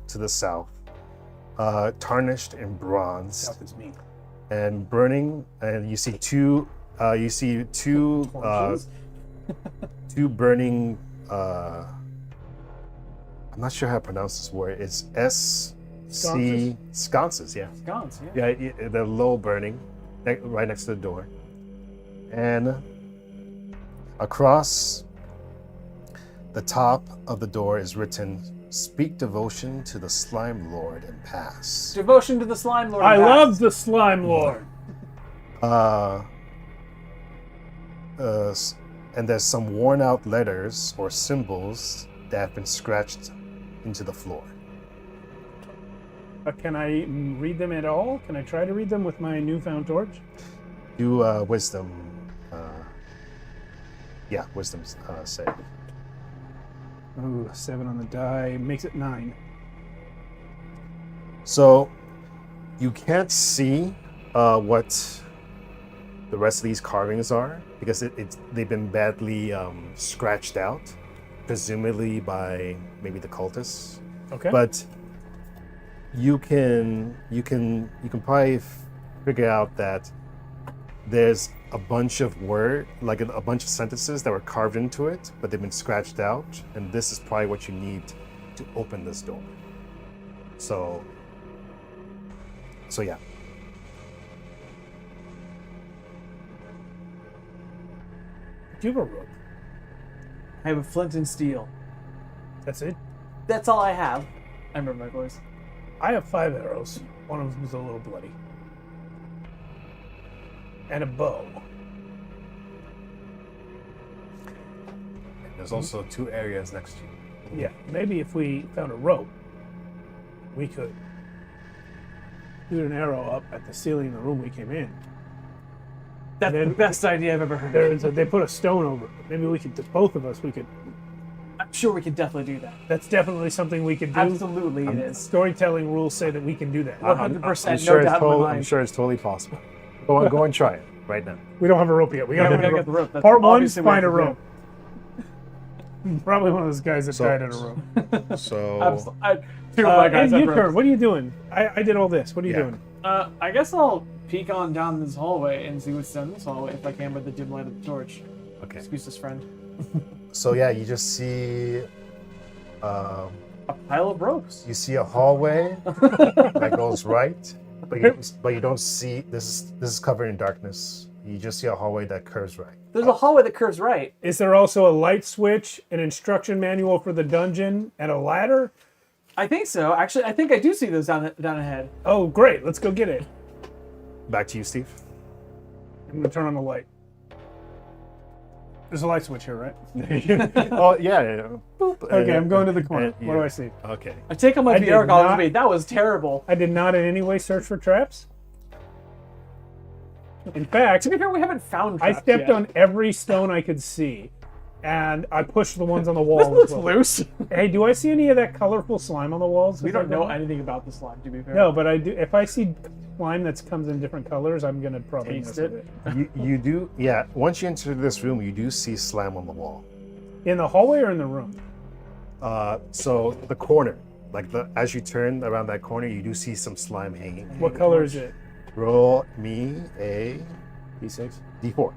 to the south, tarnished and bronzed, South is me. and burning. And you see two. Torches? Two burning. I'm not sure how to pronounce this word. It's SC sconces. Yeah. Sconce, yeah. Yeah, they're low burning, right next to the door. And across the top of the door is written, "Speak devotion to the Slime Lord and pass." Devotion to the Slime Lord. I and love the Slime Lord. And there's some worn out letters or symbols that have been scratched into the floor. Can I read them at all? Can I try to read them with my newfound torch? Do wisdom. Wisdom save. Ooh, 7 on the die makes it 9. So you can't see what the rest of these carvings are because they've been badly scratched out, presumably by maybe the cultists. Okay. But you can probably figure out that there's a bunch of a bunch of sentences that were carved into it, but they've been scratched out, and this is probably what you need to open this door. So yeah. Do you have a rope? I have a flint and steel. That's it? That's all I have. I remember my voice. I have 5 arrows. One of them was a little bloody. And a bow. There's also 2 areas next to you. Yeah, maybe if we found a rope, we could shoot an arrow up at the ceiling of the room we came in. That's then- the best idea I've ever heard. They put a stone over it. Maybe we could, both of us, we could. I'm sure we could definitely do that. That's definitely something we could do. Absolutely, it is. Storytelling rules say that we can do that. 100%, I'm sure no doubt in my I'm mind. sure it's totally possible. Go and try it right now. We don't have a rope yet. We Yeah, gotta we find gotta a get the rope. That's Part 1, obviously what find a we have to rope. Probably one of those guys that died at a rope. So Two of my guys And have you, Kurt, ropes. what are you doing? I did all this. What are you Yeah. doing? I guess I'll peek on down this hallway and see what's down this hallway if I can with the dim light of the torch. okay. Excuse this friend. So yeah, you just see A pile of ropes. you see a hallway that goes right, but you don't see this is covered in darkness. You just see a hallway that curves right. There's a hallway that curves right. Is there also a light switch, an instruction manual for the dungeon, and a ladder? I think so. Actually, I think I do see those down ahead. Oh, great. Let's go get it. Back to you, Steve. I'm going to turn on the light. There's a light switch here, right? Oh yeah. Boop. Okay, I'm going to the corner. And- What do I see? Okay. I take on my I did VR goggles. not- Wait, that was terrible. I did not in any way search for traps. In fact, To be fair, we haven't found I traps stepped yet. on every stone I could see, and I pushed the ones on the wall. This looks as well. loose. Hey, do I see any of that colorful slime on the walls? We as don't I go? know anything about the slime, to be fair. No, but I do. If I see slime that comes in different colors, I'm gonna probably Taste mess with it. it. You do once you enter this room, you do see slime on the wall. In the hallway or in the room? So the corner, as you turn around that corner, you do see some slime hanging. What color is it? Roll me a D6. D4.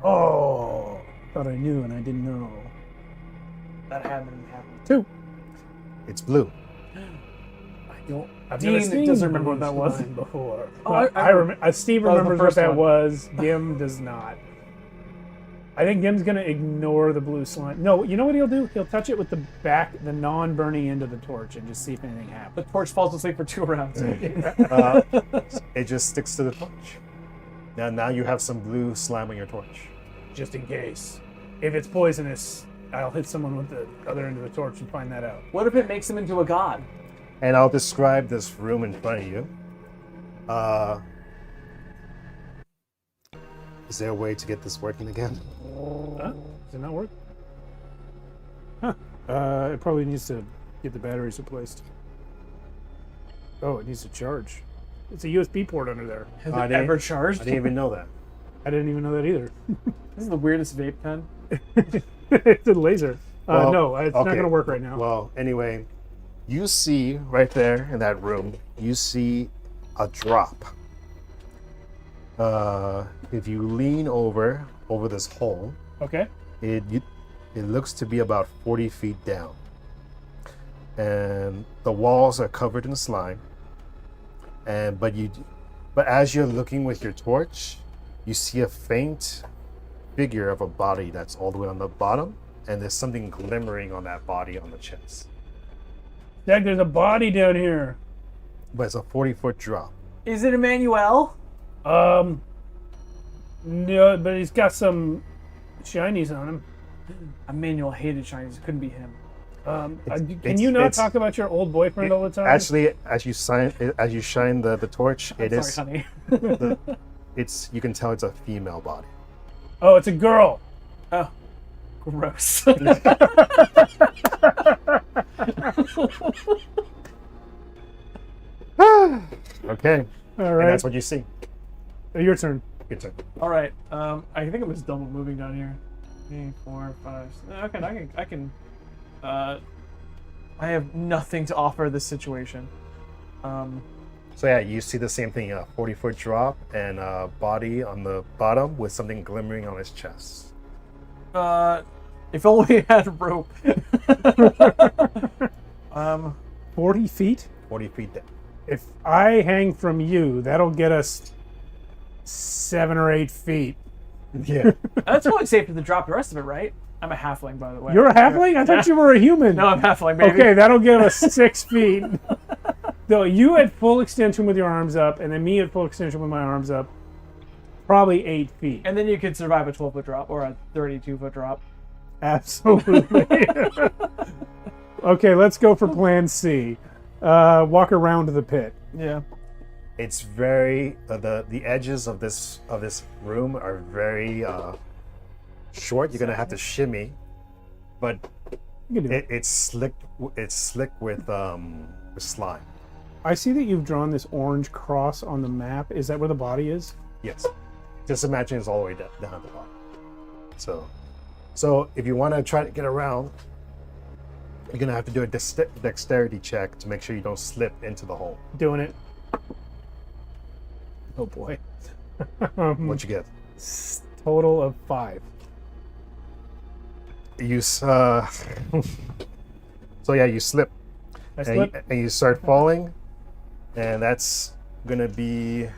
Oh, thought I knew and I didn't know. That happened. 2. It's blue. I don't. I've Dean never seen doesn't remember what that blue was. slime before. Oh, But I- I remember. Steve that was the remembers what first that one. was. Gim does not. I think Gim's gonna ignore the blue slime. No, you know what he'll do? He'll touch it with the non-burning end of the torch and just see if anything happens. The torch falls asleep for 2 rounds. It just sticks to the torch. Now you have some blue slime on your torch. Just in case. If it's poisonous, I'll hit someone with the other end of the torch and find that out. What if it makes him into a god? And I'll describe this room in front of you. Is there a way to get this working again? Does it not work? Huh. It probably needs to get the batteries replaced. Oh, it needs to charge. It's a USB port under there. Has it ever charged? I didn't even know that. I didn't even know that either. This is the weirdest vape pen. It's a laser. Well, no, it's not okay. going to work right now. Well, anyway, you see right there in that room, you see a drop. If you lean over this hole, Okay. it looks to be about 40 feet down. And the walls are covered in slime. But as you're looking with your torch, you see a faint figure of a body that's all the way on the bottom, and there's something glimmering on that body on the chest. Jack, there's a body down here. But it's a 40-foot drop. Is it Emmanuel? No, but he's got some shinies on him. Emmanuel hated shinies. It couldn't be him. Can you not talk about your old boyfriend all the time? Actually, as you shine the torch, Sorry, honey. you can tell it's a female body. Oh, it's a girl. Oh, gross. Okay. All And right. that's what you see. Your turn. Good turn. All right. I think I'm just double moving down here. 3, 4, 5. Okay, I can. I have nothing to offer this situation. So yeah, you see the same thing, a 40-foot drop and a body on the bottom with something glimmering on his chest. If only we had rope. 40 feet? 40 feet down. If I hang from you, that'll get us 7 or 8 feet. Yeah. That's probably safe to drop the rest of it, right? I'm a halfling, by the way. You're a halfling? I thought you were a human. No, I'm halfling, baby. Okay, that'll get us 6 feet. So you at full extension with your arms up, and then me at full extension with my arms up. Probably 8 feet. And then you could survive a 12-foot drop or a 32-foot drop. Absolutely. Okay, let's go for plan C. Walk around the pit. Yeah. It's very the edges of this room are very short. You're gonna have to shimmy, but You can do it. it's slick with slime. I see that you've drawn this orange cross on the map. Is that where the body is? Yes. Just imagine it's all the way down the bottom. So if you want to try to get around, you're gonna have to do a dexterity check to make sure you don't slip into the hole. Doing it. Oh boy. What you get? Total of 5. You so yeah, you slip. I slip. And you start falling, and that's gonna be.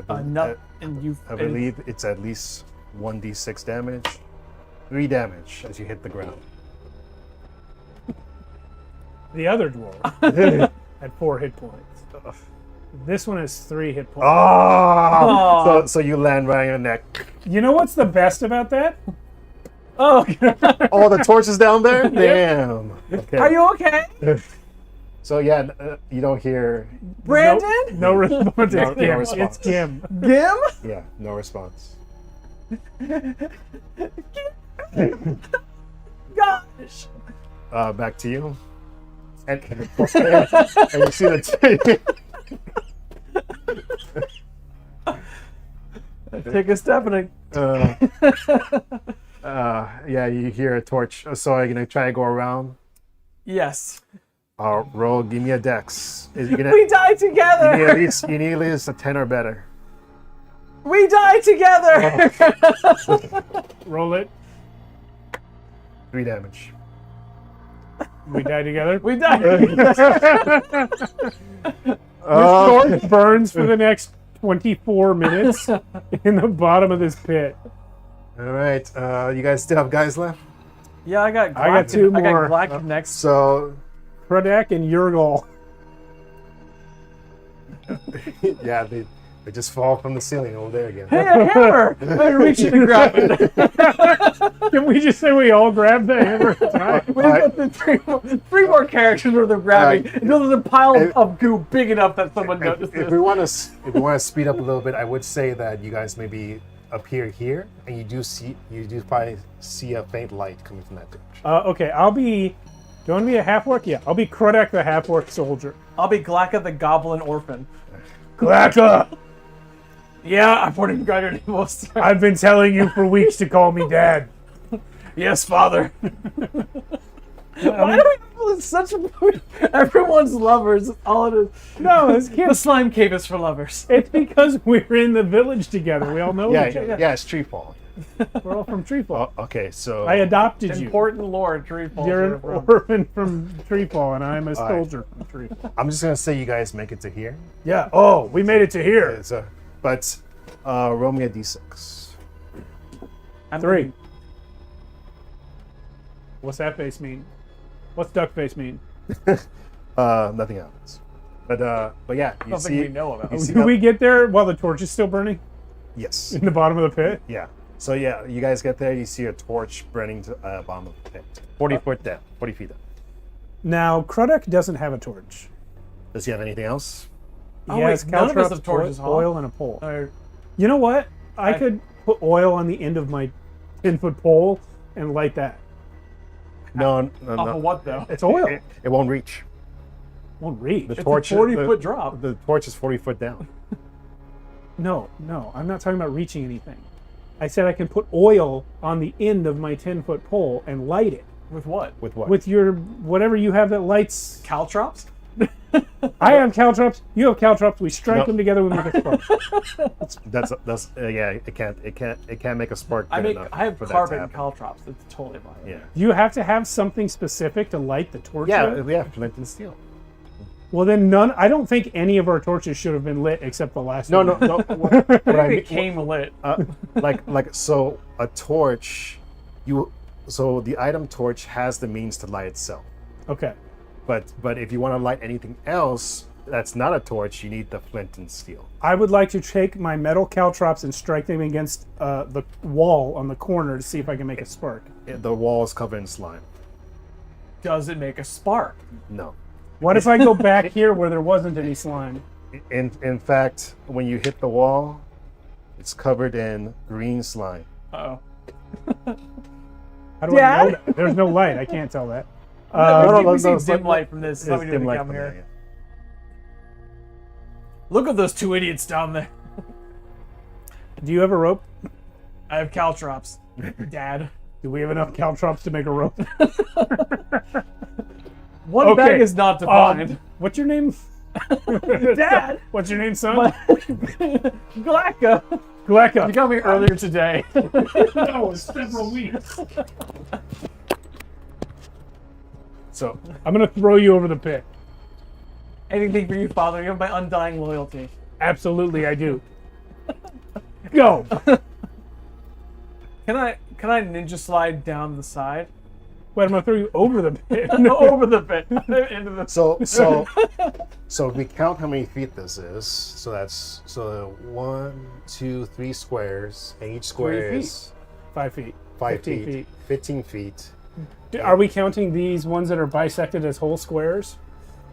I believe it's at least 1d6 damage, 3 damage as you hit the ground. The other dwarf had 4 hit points. This one has 3 hit points. Oh! So you land right on your neck. You know what's the best about that? Oh, Oh, the torch is down there? Damn. Okay. are you okay? So yeah, you don't hear. Brandon? No response. No It's response. Kim. Gim? Yeah, no response. Gosh. Back to you. And you see the. Take a step and Yeah, you hear a torch. So are you gonna try to go around? yes. Roll. Give me a dex. We die together. You need at least a 10 or better. We die together. Roll it. 3 damage. We die together. We die together. This torch burns for the next 24 minutes in the bottom of this pit. All right. You guys still have guys left? Yeah, I got 2 more. I got Black next. So Prodak and Yurgle. yeah, They just fall from the ceiling over there again. Hey, a hammer! I reach in and grab it. Can we just say we all grab the hammer at a time? We've got the three more characters where they're grabbing until there's a pile of goo big enough that someone notices. If we want to speed up a little bit, I would say that you guys maybe appear here, and you do probably see a faint light coming from that direction. Okay, I'll be. Do you want to be a half-orc? Yeah, I'll be Krodek the half-orc soldier. I'll be Glacka the goblin orphan. Glacka! Yeah, I put in your name most. I've been telling you for weeks to call me Dad. Yes, father. Why do we feel it's such a everyone's lovers? All it is. No, this The kid. slime cave is for lovers. It's because we're in the village together. We all know each other. Yeah, it's tree fall. We're all from Treefall. Oh, okay, so I adopted you. Important lore, tree falls. You're an orphan from Treefall, and I'm a right. soldier from Treefall. I'm just gonna say you guys make it to here. Yeah. Oh, we made it to here. But roll me a d6. I'm 3. What's that face mean? What's duck face mean? Nothing happens. But yeah, you Something see. we know about. You see Do we get there while the torch is still burning Yes. in the bottom of the pit? Yeah. So yeah, you guys get there. You see a torch burning to bottom of the pit. 40 foot down. 40 feet down. Now, Krodek doesn't have a torch. Does he have anything else? Oh, He wait, has none of us caltrops, have torches, huh? oil, and a pole. Or- You know what? I could put oil on the end of my 10-foot pole and light that. No. Off of what though? It's oil. It won't reach. Won't reach. The It's torch. a 40-foot drop. The torch is 40 foot down. No, I'm not talking about reaching anything. I said I can put oil on the end of my 10-foot pole and light it With what? With what? with your whatever you have that lights. Caltrops? I have caltrops. You have caltrops. We strike No. them together. We make a spark. That's yeah. It can't make a spark. I good enough have for that to carbon happen. caltrops. It's totally fine. Yeah. Do you have to have something specific to light the torch? with? Yeah. Flint and steel. Well, then none. I don't think any of our torches should have been lit except the last No. one. What It I mean, became lit. so a torch, so the item torch has the means to light itself. Okay. But if you want to light anything else that's not a torch, you need the flint and steel. I would like to take my metal caltrops and strike them against the wall on the corner to see if I can make a spark. The wall is covered in slime. Does it make a spark? No. What if I go back here where there wasn't any slime? In fact, when you hit the wall, it's covered in green slime. Uh-oh. How do I know Dad? that? There's no light. I can't tell that. We see dim light from this. That's how we There's do dim the light come from here. there, Look at those two idiots down there. Do you have a rope? I have caltrops. Dad. Do we have enough caltrops to make a rope? One Okay. bag is not defined. What's your name? Dad! What's your name, son? Glacka! Glacka. You got me earlier today. No, it's several weeks. So I'm gonna throw you over the pit. Anything for you, Father. You have my undying loyalty. Absolutely, I do. Go. Can I ninja slide down the side? Wait, I'm gonna throw you over the pit. No, over the pit. Into the... so if we count how many feet this is, so 1, 2, 3 squares, and each square 3 is 5 feet. 5 15 feet, 15 feet. Are we counting these ones that are bisected as whole squares?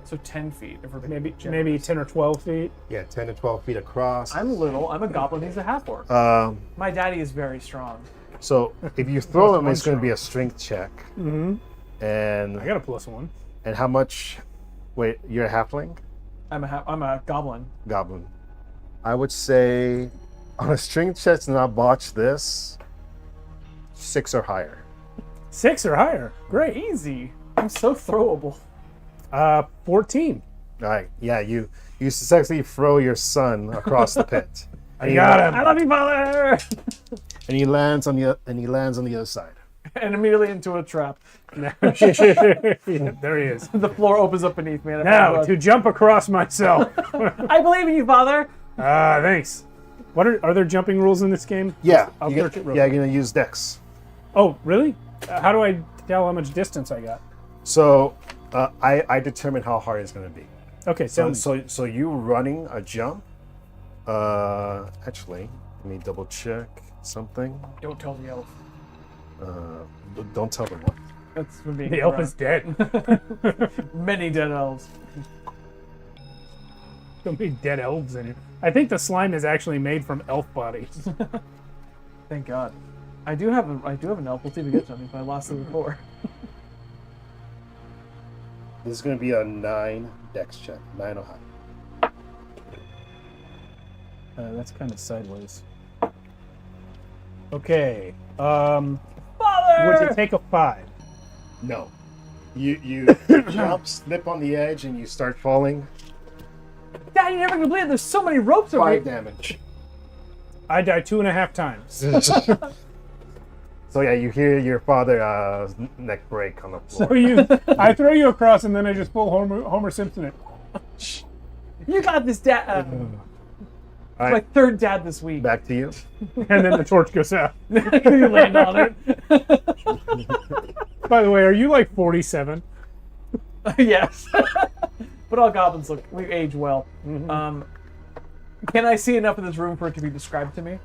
So 10 feet. If we're Maybe generous. maybe 10 or 12 feet. Yeah, 10 to 12 feet across. I'm little. I'm a goblin. He's a half-orc. My daddy is very strong. So if you throw them, one it's going to be a strength check. Mm-hmm. And I got a +1. and how much? Wait, you're a halfling? I'm a goblin. Goblin. I would say on a strength check to not botch this, 6 or higher. 6 or higher. Great. Easy. I'm so throwable. 14. All right. Yeah, you successfully throw your son across the pit. I got him. I love you, Father! And he lands on the other side. And immediately into a trap. There he is. The floor opens up beneath me. And Now to jump across myself. I believe in you, Father! Thanks. What are there jumping rules in this game? Yeah. I'll search it real You're quick. gonna use Dex. Oh, really? How do I tell how much distance I got? So I determine how hard it's gonna be. Okay, so So you running a jump Actually, let me double check something. Don't tell the elf. Don't tell them what. That's for being The elf is dead. Many dead elves. So many dead elves in here. I think the slime is actually made from elf bodies. Thank God. I do have an elf. We'll see if we get something if I lost it before. This is going to be a 9 dex check. 9 or higher. That's kind of sideways. Okay. Father! Would you take a 5? No. You jump, slip on the edge, and you start falling. Dad, you're never gonna believe it. There's so many ropes over 5 here. damage. I die 2.5 times. So yeah, you hear your father's neck break on the floor. So I throw you across, and then I just pull Homer Simpson it. You got this, Dad. All My right, third dad this week. back to you. And then the torch goes out. You land on it. By the way, are you like 47? Yes. But all goblins we age well. Mm-hmm. Can I see enough of this room for it to be described to me?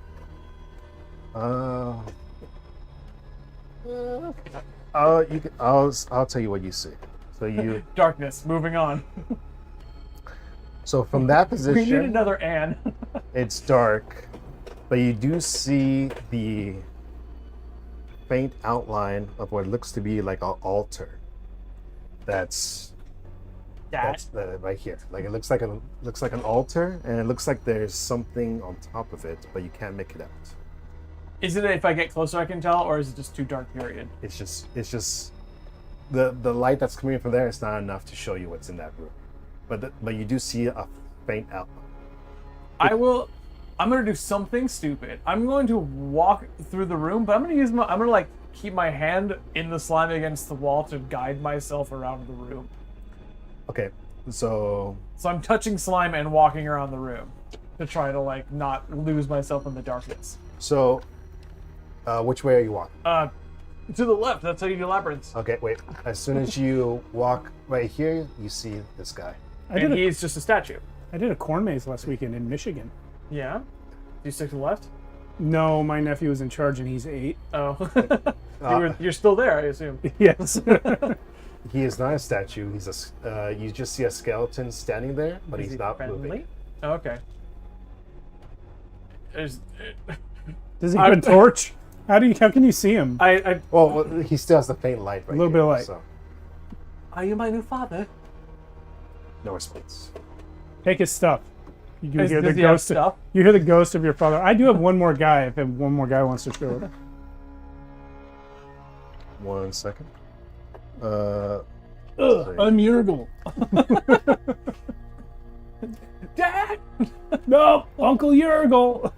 I'll tell you what you see. So you Darkness. Moving on. so from that We need position, another Anne. it's dark, but you do see the faint outline of what looks to be like an altar. That's right here. Like it looks like an altar, and it looks like there's something on top of it, but you can't make it out. Is it if I get closer I can tell, or is it just too dark? Period. It's just the light that's coming from there is not enough to show you what's in that room, but you do see a faint outline. I'm gonna do something stupid. I'm going to walk through the room, but I'm gonna like keep my hand in the slime against the wall to guide myself around the room. Okay, so So I'm touching slime and walking around the room to try to like not lose myself in the darkness. which way are you walking? To the left. That's how you do labyrinths. Okay, wait. As soon as you walk right here, you see this guy. And he's just a statue. I did a corn maze last weekend in Michigan. Yeah. Do you stick to the left? No, my nephew was in charge, and he's 8. Oh. You're still there, I assume. Yes. He is not a statue. He's you just see a skeleton standing there, but Is he's he not friendly? moving. Oh, okay. Does he have a torch? How can you see him? Well, he still has the faint light right A little bit of light. So Are you my new father? no response. Take his stuff. You Does hear the he have ghost. stuff? You hear the ghost of your father. I do have one more guy. If one more guy wants to show up. 1 second. I'm Yurgle. Dad! No, Uncle Yurgle.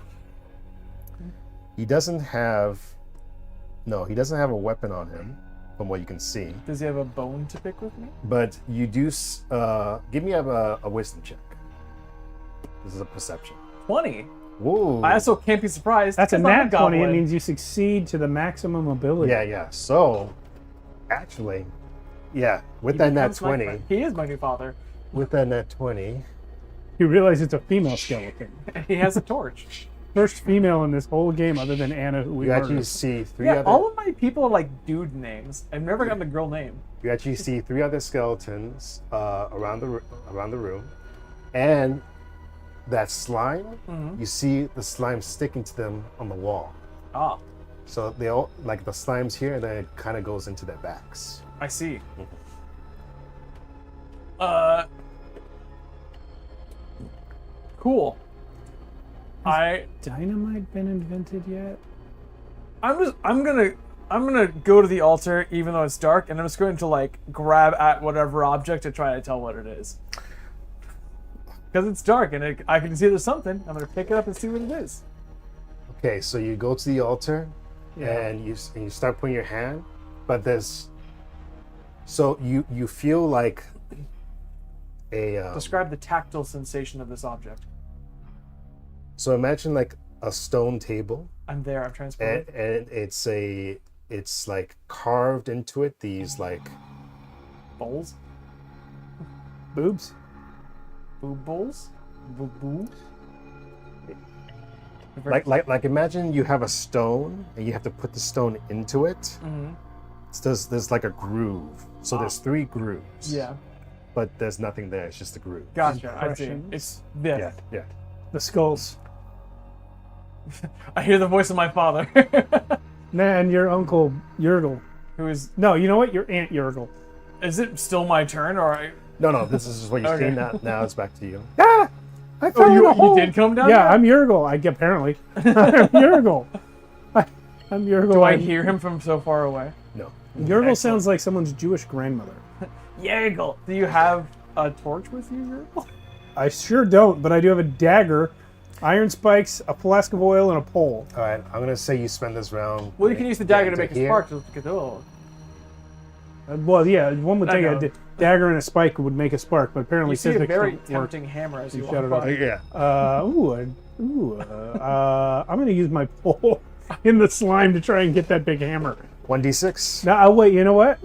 He doesn't have a weapon on him, from what you can see. Does he have a bone to pick with me? But you do. Give me a wisdom check. This is a perception. 20. Whoa. I also can't be surprised. That's a 'cause I'm nat 20. It goblin. means you succeed to the maximum ability. Yeah. So, actually, with that nat becomes my 20, friend. He is my new father. with that nat 20, You realize it's a female skeleton. He has a torch. First female in this whole game, other than Anna, who we you actually murdered. see three Yeah, other. all of my people are like dude names. I've never gotten a girl name. You actually see 3 other skeletons around the room, and that slime. Mm-hmm. You see the slime sticking to them on the wall. Ah, So they all like the slime's here, and then it kind of goes into their backs. I see. Cool. Dynamite been invented yet? I'm gonna go to the altar even though it's dark, and I'm just going to like grab at whatever object to try to tell what it is. Because it's dark and I can see there's something. I'm gonna pick it up and see what it is. Okay, so you go to the altar, and you start putting your hand, but so you feel like a Describe the tactile sensation of this object. so imagine like a stone table, I'm there. I'm transported. and it's like carved into it these like Bowls. Boobs? Boob bowls. Boob boo. Like imagine you have a stone and you have to put the stone into it. Mm-hmm. There's like a groove. So there's 3 grooves. Yeah. But there's nothing there. It's just a groove. Gotcha. I see. Impressions. It's this. Yeah, yeah. The skulls. I hear the voice of my father. And your uncle Yurgle. Who is? No, you know what? Your aunt Yurgle. Is it still my turn, or No, this is just what you've Okay. seen. Now it's back to you. Ah! I Oh, fell in a you hole. did come down? Yeah, there? I'm Yurgle. Apparently. I'm Yurgle. I'm Yurgle. Do I hear him from so far away? No. Yurgle Excellent. sounds like someone's Jewish grandmother. Yergel. Do you have a torch with you, Yergel? I sure don't, but I do have a dagger, iron spikes, a flask of oil, and a pole. All right, I'm gonna say you spend this round. Well, you can use the dagger to getting make a here. spark to get the oil. Well, yeah, one would I take know. dagger and a spike would make a spark, but apparently You see a physics very don't work. tempting hammer as you walk Shadowdark. by. Yeah. I'm gonna use my pole in the slime to try and get that big hammer. 1d6. Now, wait, you know what?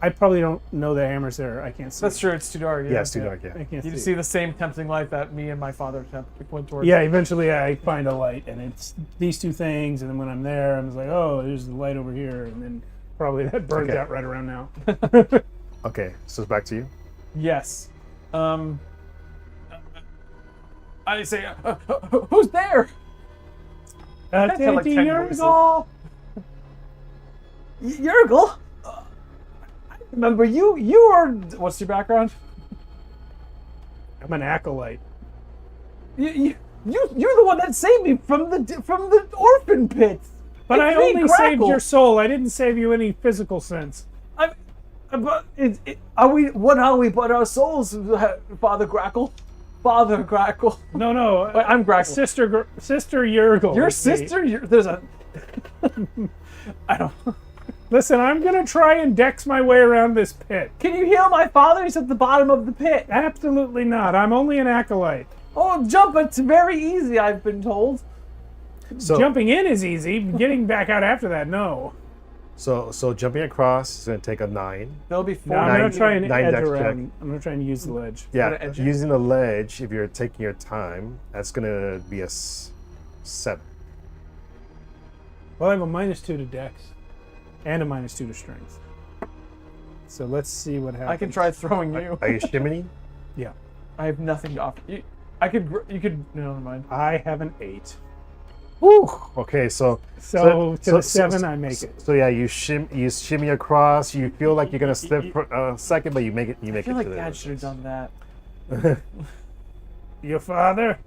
I probably don't know the hammer's there. I can't see. That's true. It's too dark. Yeah, it's too dark. Yeah. I can't You see. see the same tempting light that me and my father went towards. Yeah, eventually I find a light, and it's these 2 things, and then when I'm there, I'm just like, oh, there's the light over here, and then probably that burns Okay. out right around now. Okay, so it's back to you. Yes. I say, who's there? That's how, like, 10 voices. Yurgle! Yergel? I remember you. You are. What's your background? I'm an acolyte. You're the one that saved me from the orphan pit. But I It's me, only saved Crackle. your soul. I didn't save you any physical sense. But are we? What are we but our souls, Father Grackle? Father Grackle. No. Wait, I'm Grackle. Sister Yurgle. Your is me. sister? There's a. I don't. Listen, I'm gonna try and dex my way around this pit. Can you heal my father? He's at the bottom of the pit. Absolutely not. I'm only an acolyte. Oh, jump! It's very easy. I've been told. So Jumping in is easy. Getting back out after that, no. so jumping across is gonna take a 9. There'll be No, 4. I'm gonna Nine- try and nine edge dex around. I'm gonna try and use the ledge. Yeah, Gonna edge it. using the ledge. If you're taking your time, that's gonna be a 7. Well, I have a -2 to dex and a -2 to strength. So let's see what happens. I can try throwing you. Are you shimmy? Yeah. I have nothing to offer. You could. No, never mind. I have an 8. Woo! Okay, so So to the 7, I make it. So yeah, you shimmy across. You feel like you're gonna slip for a second, but you make it. You I make feel it like to the Dad should have done that. Your father?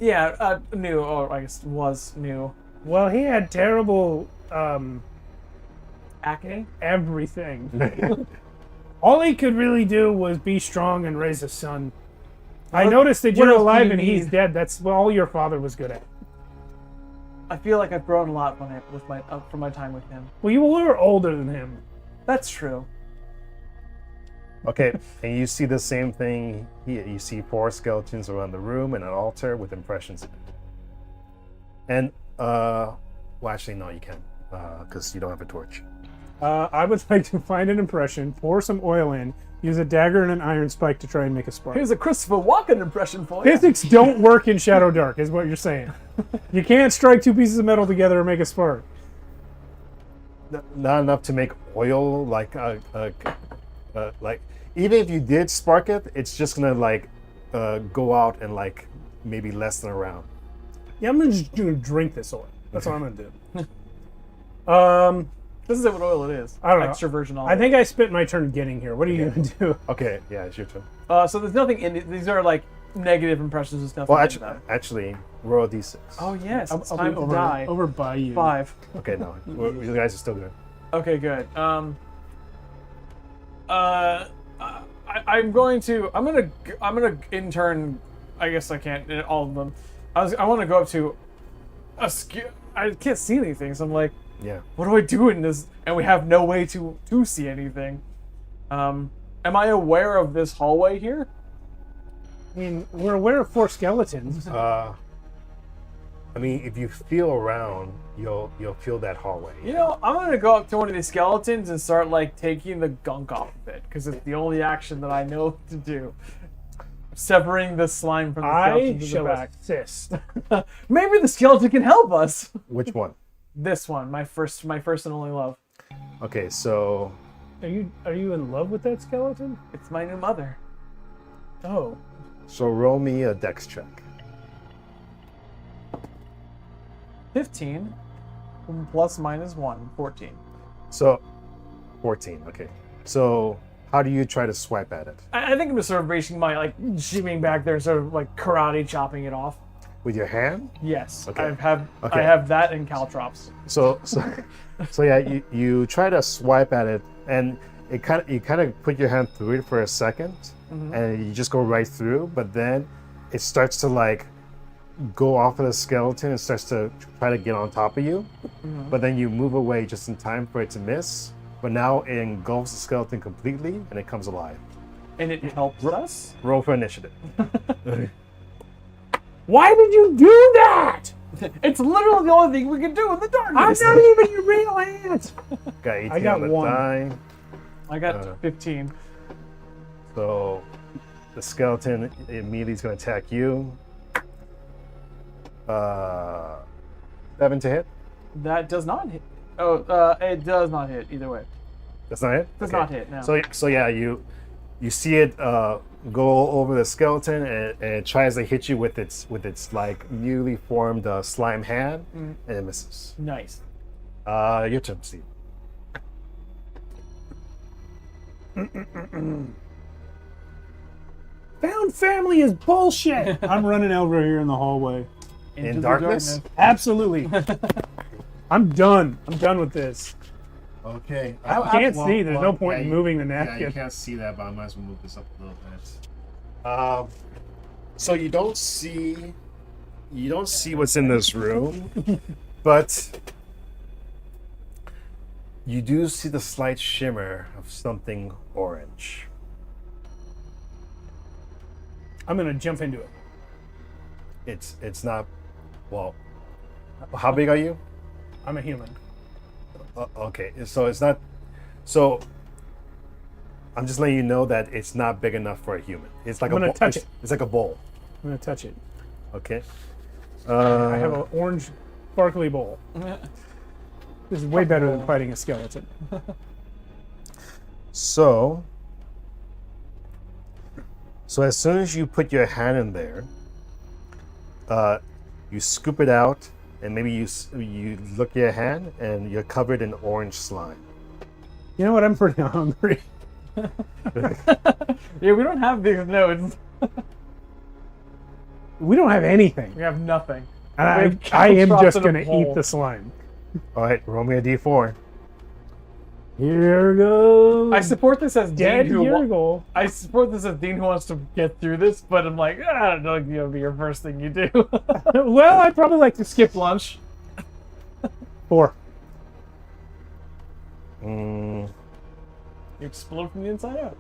Yeah, new. Or I guess was new. Well, he had terrible Acne. everything. All he could really do was be strong and raise a son. I noticed that what you're else do alive you and he's need? dead. That's all your father was good at. I feel like I've grown a lot from from my time with him. Well, you were older than him. That's true. Okay, and you see the same thing here. You see 4 skeletons around the room and an altar with impressions in it. And well, actually, no, you can't because you don't have a torch. I would like to find an impression, pour some oil in, use a dagger and an iron spike to try and make a spark. Here's a Christopher Walken impression for you. Physics don't work in Shadowdark, is what you're saying. You can't strike 2 pieces of metal together and make a spark. Not enough to make oil, like even if you did spark it, it's just gonna like go out and like maybe less than a round. Yeah, I'm just gonna drink this oil. That's what I'm gonna do. This is what oil it is. I don't know. Extra virgin olive. I think I spent my turn getting here. What are you gonna do? Okay, yeah, it's your turn. So there's nothing in it. These are like negative impressions and stuff. Well, in actually, them. roll a d6. Oh yes, it's I'll time be to die. over by you. 5. Okay, no, you guys are still good. Okay, good. I'm gonna intern. I guess I can't all of them. I want to go up to a I can't see anything, so I'm like, Yeah. what do I do in this? And we have no way to see anything. Am I aware of this hallway here? I mean, we're aware of 4 skeletons. I mean, if you feel around, you'll feel that hallway. You know, I'm gonna go up to one of these skeletons and start like taking the gunk off of it because it's the only action that I know to do. severing the slime from the I skeleton to the shall back. assist. Maybe the skeleton can help us. Which one? This one, my first and only love. Okay, so Are you in love with that skeleton? It's my new mother. Oh. roll me a dex check. 15 plus minus 1, 14. So 14. Okay. So how do you try to swipe at it? I think I'm just sort of basing my like shimmying back there, sort of like karate chopping it off. With your hand? Yes, Okay. I have that and caltrops. So yeah, you try to swipe at it, and you kind of put your hand through it for a second, and you just go right through. But then it starts to like go off of the skeleton and starts to try to get on top of you. But then you move away just in time for it to miss. But now it engulfs the skeleton completely, and it comes alive. And it helps us. Roll for initiative. Why did you do that? It's literally the only thing we can do in the I'm darkness. not even your real aunt. Got 18 I got on the one. die. I got 15. So the skeleton immediately is going to attack you. 7 to hit. That does not hit. Oh, it does not hit either way. That's not it. Does not hit. No. So yeah, you see it go over the skeleton, and it tries to hit you with its like newly formed slime hand, and it misses. Nice. Your turn, Steve. Found family is bullshit. I'm running over here in the hallway. Into In the darkness? Absolutely. I'm done. I'm done with this. Okay. I can't see. There's no point in moving the Yeah, you napkin. can't see that, but I might as well move this up a little bit. So you don't see what's in this room, but you do see the slight shimmer of something orange. I'm gonna jump into it. It's not. Well, how big are you? I'm a human. Okay, so it's not. So I'm just letting you know that it's not big enough for a human. It's like I'm gonna touch it's, it. It's like a bowl. I'm gonna touch it. Okay. I have an orange sparkly bowl. This is way better than fighting a skeleton. So as soon as you put your hand in there, you scoop it out, and maybe you look at your hand, and you're covered in orange slime. You know what? I'm pretty hungry. Yeah, we don't have these nodes. We don't have anything. We have nothing. And We have I am caltrops just in a gonna bowl. eat the slime. All right, roll me a d4. Here goes. I support this as Dead Dean who Yergol. I support this as Dean who wants to get through this, but I'm like, I don't know if it'll be your first thing you do. Well, I'd probably like to skip Skip lunch. 4. You explode from the inside out.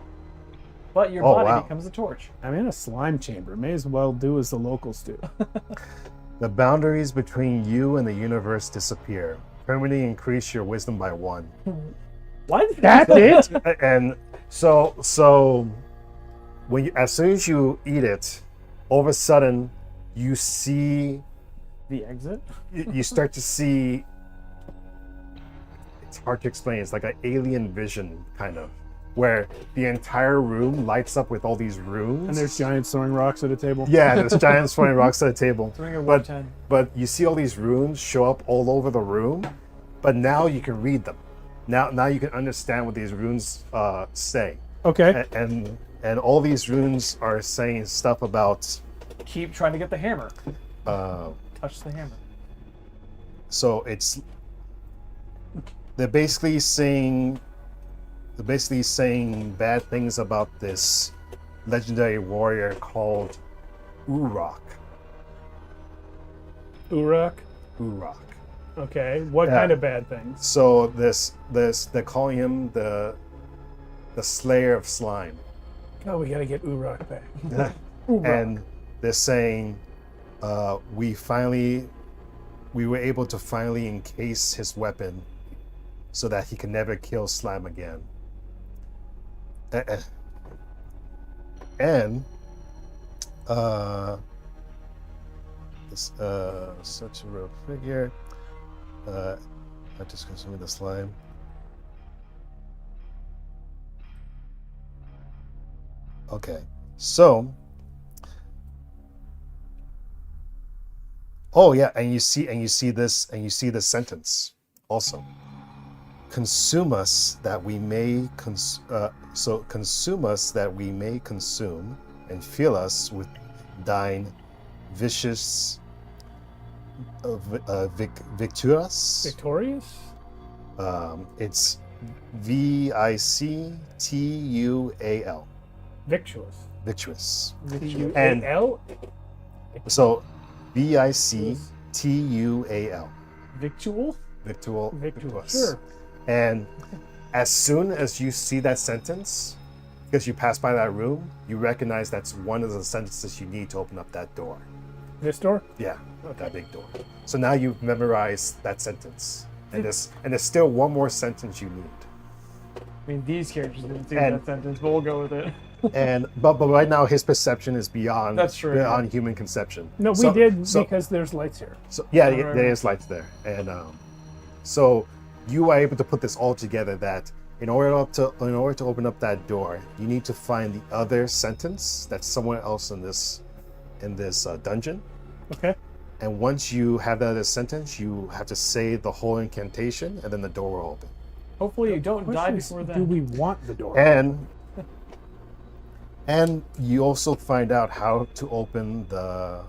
But your Oh, body wow. becomes a torch. I'm in a slime chamber. May as well do as the locals do. The boundaries between you and the universe disappear. Permanently increase your wisdom by 1. What? That's it? And so when as soon as you eat it, all of a sudden you see The exit? you start to see. It's hard to explain. It's like an alien vision, kind of, where the entire room lights up with all these runes. And there's giant throwing rocks at a table. yeah, there's giants throwing rocks at a table. Throwing a But 110. but you see all these runes show up all over the room, but now you can read them. Now you can understand what these runes say. Okay. And all these runes are saying stuff about. Keep trying to get the hammer. Uh, Touch the hammer. so they're basically saying bad things about this legendary warrior called Urok. Uruk. Urok. Okay. What Yeah. kind of bad things? So this they're calling him the Slayer of Slime. Oh, we gotta get Uruk back. And they're saying we were able to finally encase his weapon so that he can never kill Slime again. And This such a real figure. I just consumed the slime. Okay, so. Oh yeah, and you see this sentence also. Consume us that we may consume us that we may consume, and fill us with thine vicious victuous. Victorious? It's VICTUAL. Victuous. Victuous. V-U-A-L? So VICTUAL. Victual? Victuous. Sure. And as soon as you see that sentence, because you pass by that room, you recognize that's one of the sentences you need to open up that door. This door? Yeah, that big door. So now you've memorized that sentence. And there's still one more sentence you need. I mean, these characters didn't see that sentence, but we'll go with it. But right now his perception is beyond That's true, beyond human conception. No, we did because there's lights here. So yeah, there is lights there, and so you are able to put this all together. That in order to open up that door, you need to find the other sentence that's somewhere else in this dungeon. Okay. And once you have that other sentence, you have to say the whole incantation, and then the door will open. Hopefully you don't die before that. Do we want the door? And you also find out how to open the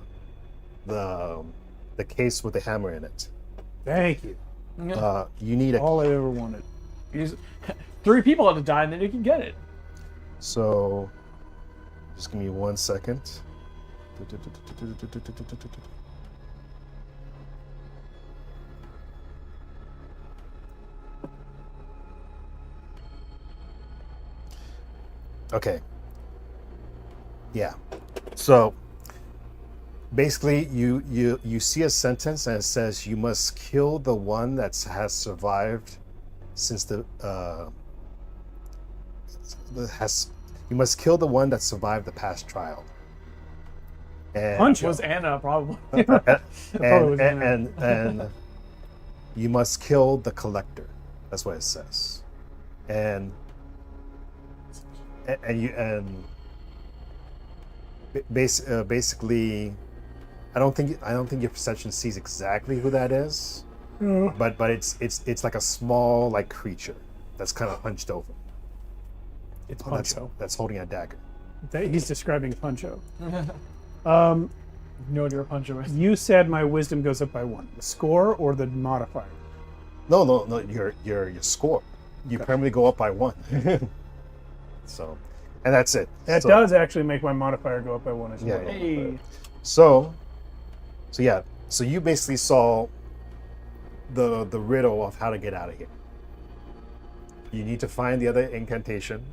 case with the hammer in it. Thank you. You need all I ever wanted. 3 people had to die, and then you can get it. So, just give me 1 second. Okay. Yeah. So basically you see a sentence and it says you must kill the one that has survived since you must kill the one that survived the past trial. And Punch was Anna probably. and you must kill the collector. That's what it says. And basically, I don't think your perception sees exactly who that is, but it's like a small creature that's kind of hunched over. It's Puncho. That's holding a dagger. He's describing Puncho. No idea what Puncho is. You said my wisdom goes up by 1. The score or the modifier? No. Your score. You permanently go up by 1. So, and that's it. That does actually make my modifier go up by 1 as well. Yeah. Hey. So you basically saw the riddle of how to get out of here. You need to find the other incantation,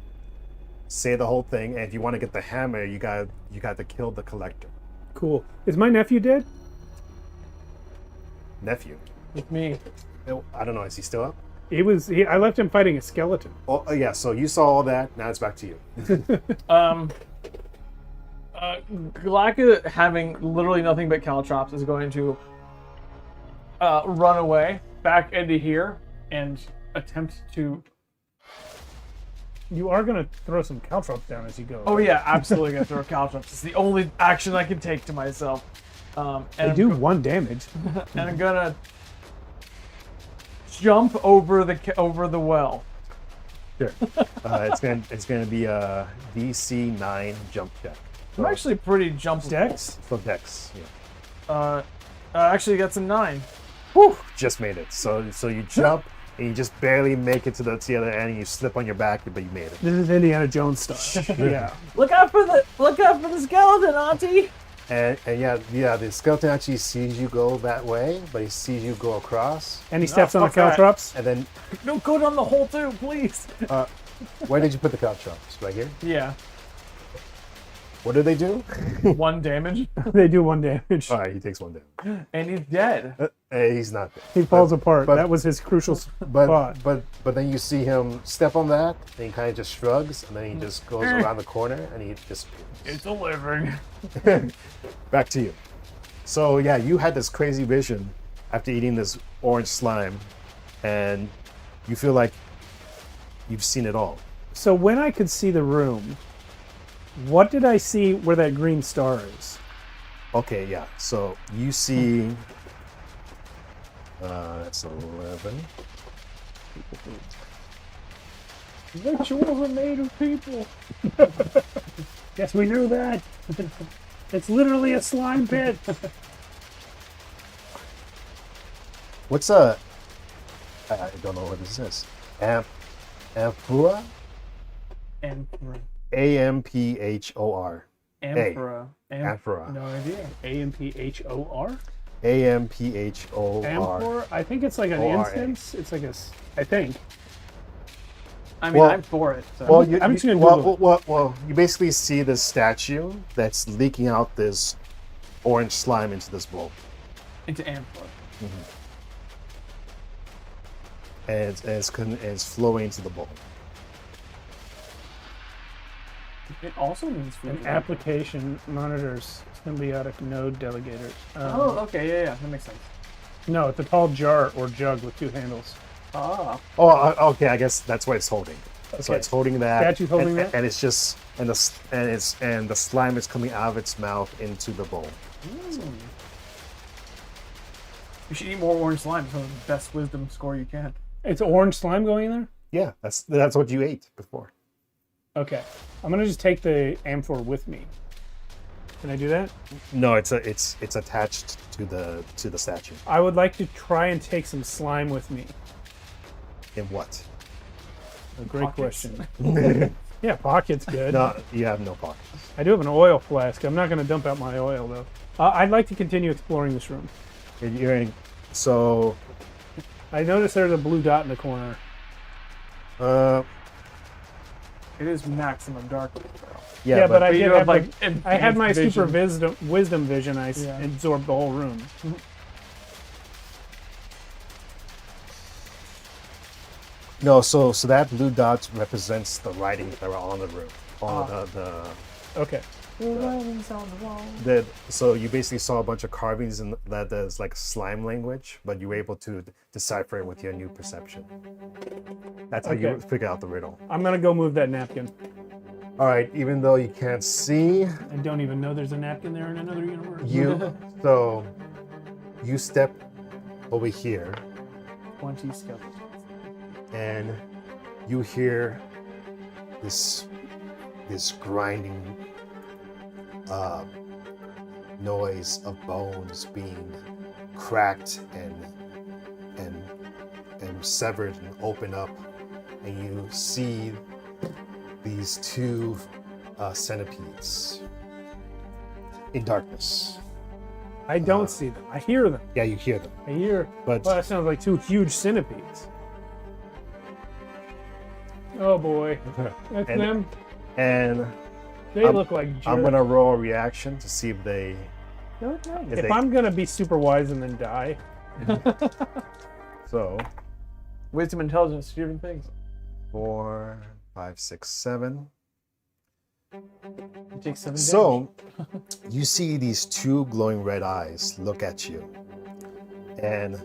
say the whole thing, and if you want to get the hammer, you got to kill the collector. Cool. Is my nephew dead? Nephew? With me. I don't know. Is he still up? I left him fighting a skeleton. Oh yeah. So you saw all that. Now it's back to you. Galacta, having literally nothing but caltrops, is going to run away back into here and attempt to. You are going to throw some caltrops down as you go. Oh yeah, absolutely going to throw caltrops. It's the only action I can take to myself. And they do 1 damage. And I'm gonna jump over the well. Sure. It's gonna be a DC 9 jump check. I'm actually pretty jump Dex. So Dex. Yeah. Actually gets a 9. Whew, just made it. So you jump and you just barely make it to the other end, and you slip on your back, but you made it. This is Indiana Jones stuff. Yeah. Look out for the skeleton, Auntie. And yeah, the skeleton actually sees you go that way, but he sees you go across. And he steps on the fuck that. caltrops. And then, No, go down the hole too, please. where did you put the caltrops? Right here? Yeah. What do they do? 1 damage, They do 1 damage. All right, he takes 1 damage. and he's dead. Hey, he's not dead. He falls apart. but- That was his crucial But spot. but then you see him step on that, and he kind of just shrugs, and then he just goes around the corner, and he disappears. It's a living. Back to you. So yeah, you had this crazy vision after eating this orange slime, and you feel like you've seen it all. So when I could see the room, what did I see where that green star is? Okay, yeah. So you see, that's 11. Rituals are made of people. Yes, we knew that. It's literally a slime pit. What's I don't know what this is. Amphora? Emperor. Amphor. Emperor. Amphora. No idea. AMPHOR? Amphor. Amphor? I think it's like an ORA. instance. It's like I think. I mean, Well- I'm for it. So. Well, I'm just gonna Google well, you basically see this statue that's leaking out this orange slime into this bowl, into Emperor. and it's flowing into the bowl. It also means food. An application monitors symbiotic node delegators. Oh, okay, yeah, that makes sense. No, it's a tall jar or jug with 2 handles. Ah, Oh, okay. I guess that's what it's holding. So Okay. it's holding that. Statue's holding and, that? and it's just and the slime is coming out of its mouth into the bowl. you should eat more orange slime. So the best wisdom score you can. It's orange slime going in there? Yeah, that's what you ate before. Okay. I'm gonna just take the amphor with me. Can I do that? No, it's attached to the statue. I would like to try and take some slime with me. In what? A great Pockets. question. Yeah, pocket's good. No, you have no pockets. I do have an oil flask. I'm not going to dump out my oil, though. I'd like to continue exploring this room. So, I noticed there's a blue dot in the corner. It is maximum darkness. Yeah, but I you did have, have like, I had my vision. super wisdom vision. I Yeah. absorbed the whole room. No, so that blue dot represents the writings that were on the roof. On Okay. so you basically saw a bunch of carvings in that is like slime language, but you were able to decipher it with your new perception. That's how you Okay. figure out the riddle. I'm going to go move that napkin. All right, even though you can't see, I don't even know there's a napkin there in another universe. you step over here 20 skeletons. and you hear this grinding noise of bones being cracked and severed and open up, and you see these 2 centipedes in darkness. I don't see them. I hear them. Yeah, you hear them, I hear. but Well, that sounds like 2 huge centipedes. Oh boy. That's And- them. and They look like jerks. I'm gonna roll a reaction to see if they. If I'm going to be super wise and then die, So Wisdom, intelligence, different things. 4, 5, 6, 7. You take 7 damage. So, you see these 2 glowing red eyes look at you, and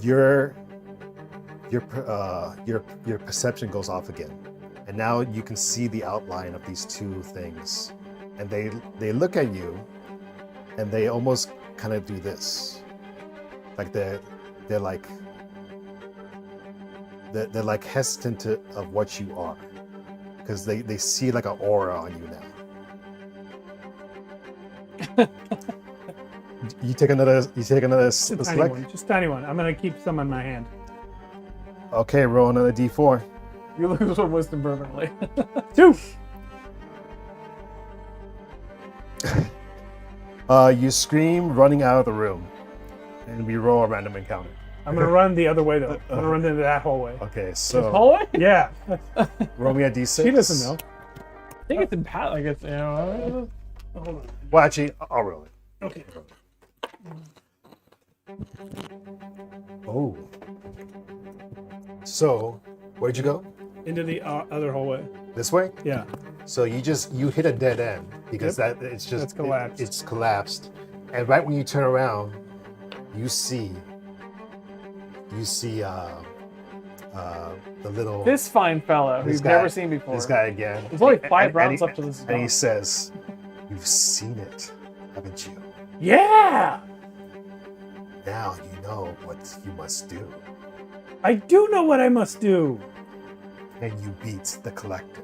your perception goes off again, and now you can see the outline of these 2 things, and they look at you, and they almost kind of do this, like they're like hesitant of what you are, because they see like an aura on you now. You take another just a tiny select. one. Just a tiny one. I'm going to keep some in my hand. Okay, roll another d4. You lose one wisdom permanently. 2. You scream, running out of the room, and we roll a random encounter. I'm going to run the other way, though. I'm going to run into that hallway. Okay, so Hallway? Yeah. roll me a d6. She doesn't know. I think it's in pat. Like it's Hold on. Well, actually, I'll roll it. Okay. Oh. So, where'd you go? Into the other hallway. This way? Yeah. So you hit a dead end because Yep. that it's just That's collapsed. It's collapsed, and right when you turn around, you see the little this fine fellow who this you've guy- never seen before. This guy again. There's only five And rounds he- up to this. And he spot. says, "You've seen it, haven't you? Yeah, Now you know what you must do. I do know what I must do. And you beat the collector."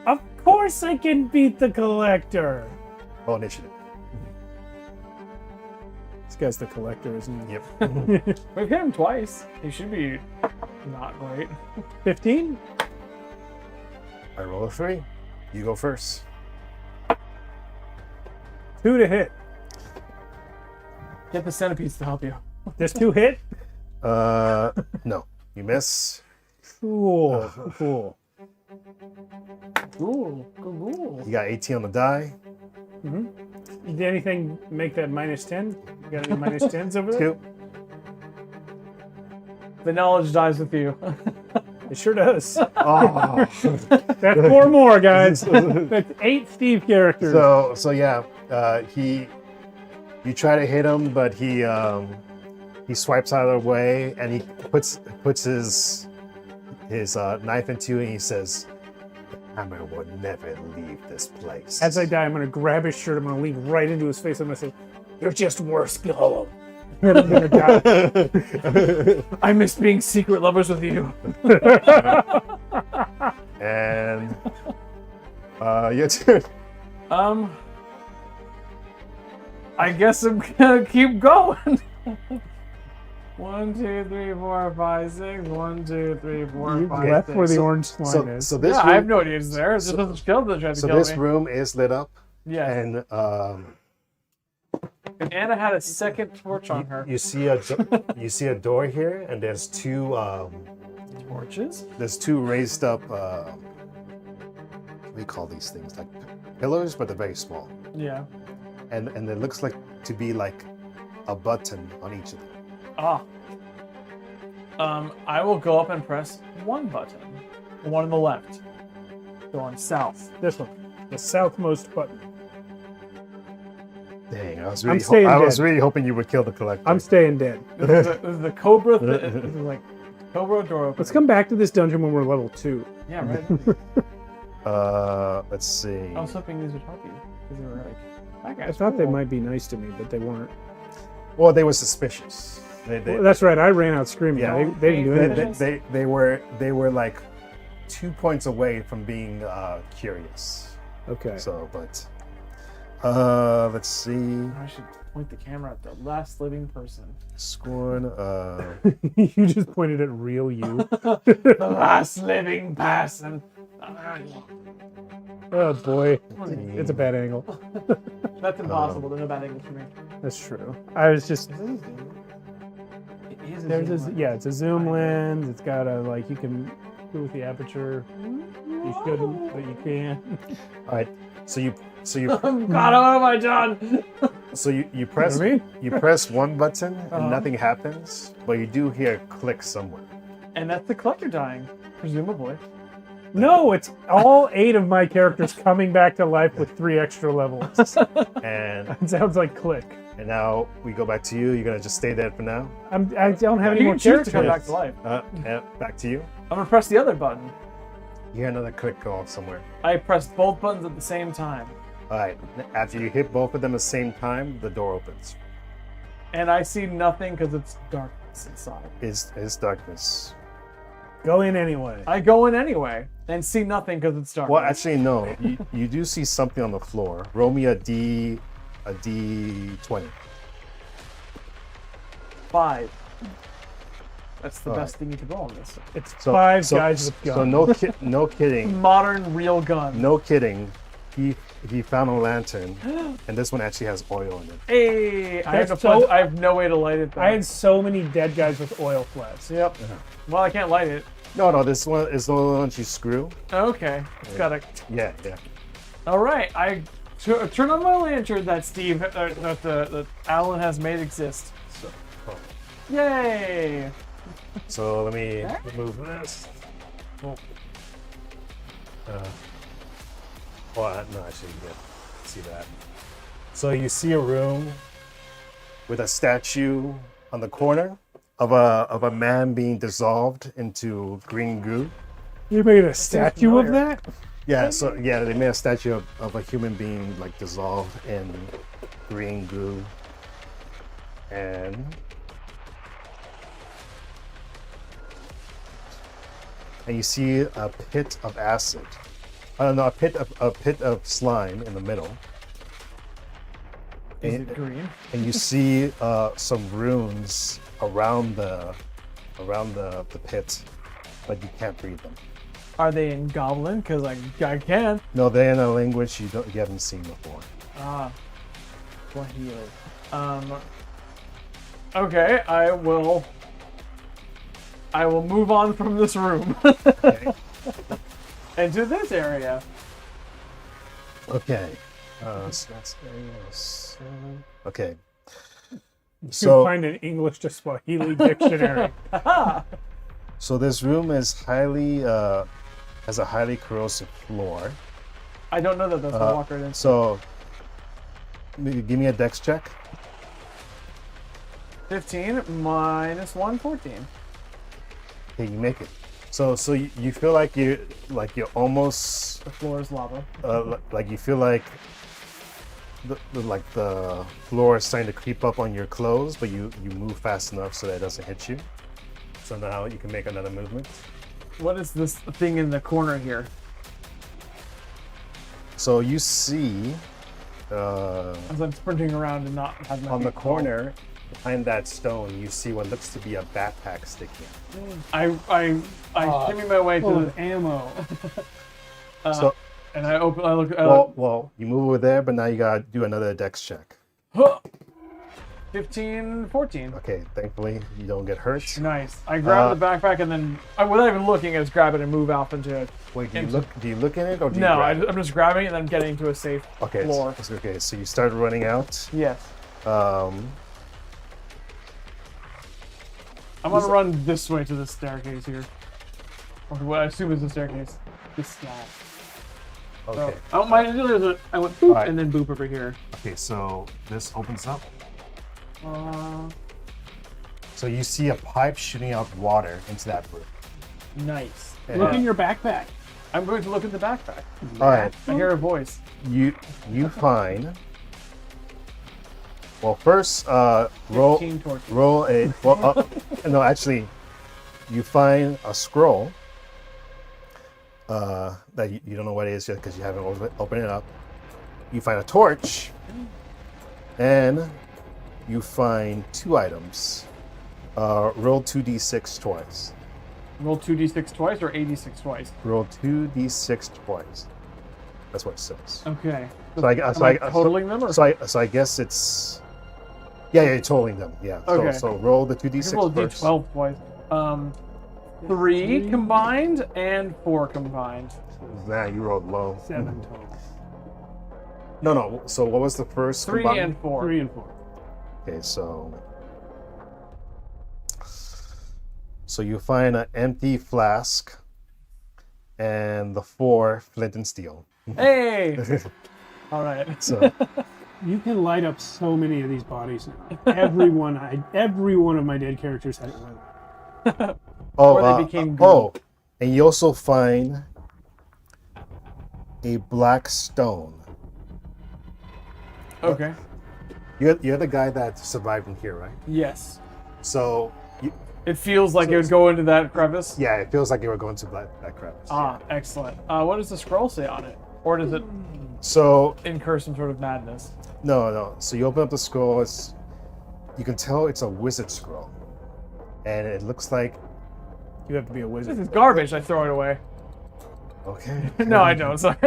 Of course I can beat the collector. Roll initiative. This guy's the collector, isn't he? Yep. we've hit him twice. He should be not great. 15? I roll a 3. You go first. 2 to hit. Get the centipedes to help you. There's 2 hit? No. You miss. Cool. Cool. Cool, cool. You got 18 on the die. Did anything make that minus 10? You got any minus 10s over there? 2. The knowledge dies with you. It sure does. Oh. That's 4 more, guys. That's 8 Steve characters. So yeah, you try to hit him, but he swipes out of the way and he puts his knife into you and he says, "The hammer will never leave this place." As I die, I'm going to grab his shirt. I'm going to lean right into his face. I'm going to say, "You're just worse, Gollum." And I'm going to die. I miss being secret lovers with you. And your turn. I guess I'm gonna keep going. 1, 2, 3, 4, 5, 6. 1, 2, 3, 4, You 5, left 6. where the orange slime So, is. so this Yeah, room, I have no idea it's there. It's just doesn't kill the trying to so kill this me. room is lit up, Yeah. and And Anna had a second torch on her. you see a door here, and there's two Torches? raised up. What do we call these things? Like pillars, but they're very small. Yeah. And it looks like to be like a button on each of them. Ah. I will go up and press one button. The one on the left. Going south. This one. The southmost button. Dang, I was I'm really, staying I was dead. really hoping you would kill the collector. I'm staying dead. This is the Cobra. This is like Cobra door open. Let's come back to this dungeon when we're level 2. Yeah, right. Let's see. I was hoping these would help you because they were like. That I guy's thought they cool. might be nice to me, but they weren't. Well, they were suspicious. They Well, that's right. I ran out screaming. Yeah. They didn't do anything. they were like 2 points away from being curious. Okay. So, but let's see. I should point the camera at the last living person. Scorn. You just pointed at real you. The last living person. Oh boy, it's a bad angle. That's impossible. There's no bad English for me. That's true. I was just It is a there's zoom a, yeah, it's a zoom lens. It's got a like you can do with the aperture. You shouldn't, but you can. All right. So you God, what have I done? you press You know what I mean? you press one button and Uh-huh. nothing happens, but you do hear a click somewhere. And that's the collector dying, presumably. No, it's all 8 of my characters coming back to life with 3 extra levels. And It sounds like click. and now we go back to you. You're gonna just stay there for now. I don't have any You more can choose characters. to come back to life. And back to you. I'm gonna press the other button. You hear another click go off somewhere. I pressed both buttons at the same time. All right. After you hit both of them at the same time, the door opens. And I see nothing because it's darkness inside. Is darkness. Go in anyway. I go in anyway and see nothing because it's dark. Well, actually, no. You do see something on the floor. Roll me a D20. 5. That's the best thing you could roll on this. It's 5 guys with guns. So no kidding, Modern real gun. no kidding. He found a lantern, and this one actually has oil in it. Hey, I have, That's no so- I have no way to light it. Though. I had so many dead guys with oil flats. Yep. Well, I can't light it. No, this one is the one you screw. Okay. It's got a. Yeah. All right. I turn on my lantern that that Alan has made exist. Yay! So let me remove this. No, actually, you can't see that. So you see a room with a statue on the corner of a man being dissolved into green goo. You made a statue of that? Yeah, so they made a statue of a human being like dissolved in green goo. And you see a pit of acid. No, a pit of slime in the middle. Is it green? And you see some runes around the pit, but you can't read them. Are they in Goblin? Because I can. No, they're in a language you haven't seen before. Swahili. Okay, I will move on from this room Okay. into this area. Okay. So that's okay. You So find an English to Swahili dictionary. so this room is has a highly corrosive floor. I don't know that that's a walker then. So give me a dex check. 15 minus 1, 14. Okay, you make it. So you feel like you're almost The floor is lava. like you feel like the floor is starting to creep up on your clothes, but you move fast enough so that it doesn't hit you. So now you can make another movement. What is this thing in the corner here? So you see As I'm sprinting around and not having my on the feet corner behind that stone, you see what looks to be a backpack sticking. I shimmy my way Full to of ammo. So and I open. I look. well, you move over there, but now you gotta do another dex check. 15, 14. Okay, thankfully you don't get hurt. Nice. I grab the backpack and then, without even looking, I just grab it and move off into it. Wait, do you look in it or do you No, grab it? I'm just grabbing it and then getting into a safe Okay, floor. okay, so you start running out. Yes. Um, I'm gonna run this way to the staircase here. Or what I assume is the staircase. This slab. okay. So, I went boop Alright. and then boop over here. Okay, so this opens up. Uh, So you see a pipe shooting out water into that room. nice. Look in your backpack. I'm going to look at the backpack. All right, I hear a voice. you find. Well, first, roll 15 torches. roll a. Well, no, actually, you find a scroll. That you don't know what it is yet because you haven't opened it up. You find a torch, and you find 2 items. Roll 2d6 twice. Roll 2d6 twice or 86 twice? Roll 2d6 twice. That's what it says. Okay. So I totaling them or? so I guess it's you're totaling them. Yeah. Okay. So roll the I can 2d6 roll first. d12 twice. 3 combined and 4 combined. Nah, you rolled low. 7 total. No. So what was the first? 3 combined? and 4. 3 and 4. Okay, so you find an empty flask and the 4 flint and steel. Hey! All right. So You can light up so many of these bodies now. Every one of my dead characters had it with them. Or they became goo. oh, and you also find a black stone. Okay. You're the guy that survived in here, right? Yes. So It feels like it would go into that crevice. yeah, it feels like you were going to that crevice. Ah, excellent. What does the scroll say on it? Or does it So incur some sort of madness? no. So you open up the scroll. You can tell it's a wizard scroll, and it looks like You have to be a This wizard. is garbage. I throw it away. okay. No, I don't. Sorry.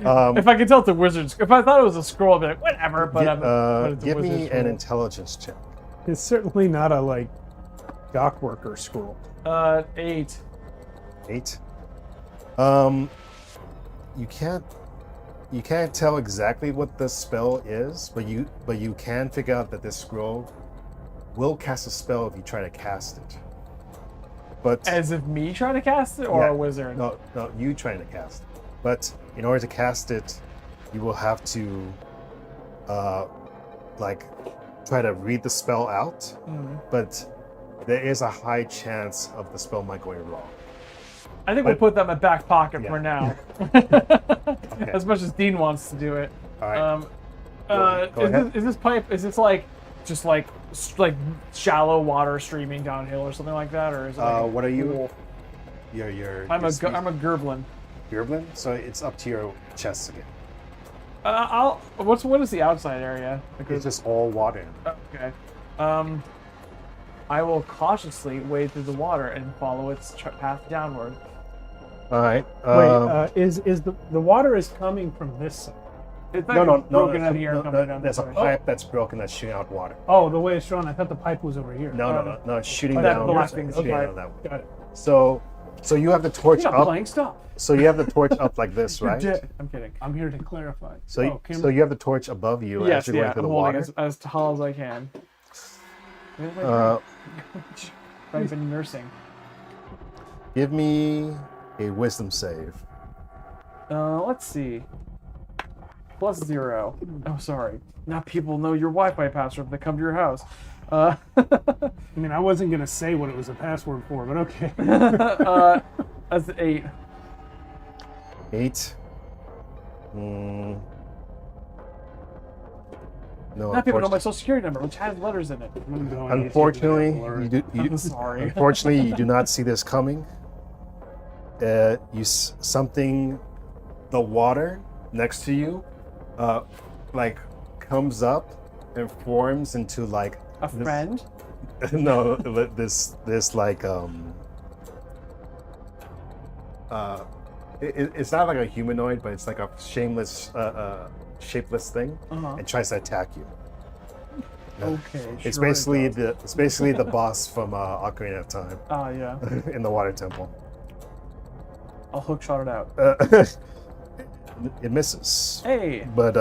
Um, If I could tell it's a wizard's, if I thought it was a scroll, I'd be like, whatever. But, but it's a give me wizard's an scroll. intelligence check. It's certainly not a dock worker scroll. 8. 8. You can't tell exactly what the spell is, but you can figure out that this scroll will cast a spell if you try to cast it. But As if me trying to cast it, or yeah, a wizard? No, you trying to cast it. But in order to cast it, you will have to try to read the spell out. Mm. But there is a high chance of the spell might going wrong. I think we'll put that in my back pocket Yeah. for now. Okay. As much as Dean wants to do it. All right. Go Is ahead. this pipe? Is this like just like shallow water streaming downhill or something like that, or is it? Like What are you? pool? Your I'm a speed- I'm a gerblin. Gerblin, so it's up to your chest again. What is the outside area? It's just all water. Okay. I will cautiously wade through the water and follow its path downward. All right. Wait, is the water is coming from this side? It's no, broken out here, coming down there's this a way. pipe that's broken that's shooting out water. Oh, the way it's shown, I thought the pipe was over here. No, it's shooting that down. black it's thing's shooting pipe. down that way. Got it. So you have the torch Stop up. playing. Stop. So you have the torch up like this, right? I'm kidding. I'm here to clarify. So you have the torch above you Yes, as you're going yeah. through I'm the holding water. as tall as I can. I've been nursing. Give me a wisdom save. Let's see. +0. Oh, sorry. Now people know your Wi-Fi password if they come to your house. I mean, I wasn't gonna say what it was a password for, but okay. That's 8. 8. No. Now people know my social security number, which has letters in it. Unfortunately, I'm sorry. Unfortunately, you do not see this coming. Something, the water next to you, comes up and forms into like A friend? no, this it's not like a humanoid, but it's like a shapeless thing, and tries to attack you. Okay. It's sure basically it does. the boss from Ocarina of Time Oh, yeah. in the water temple. I'll hook shot it out. It misses, Hey! but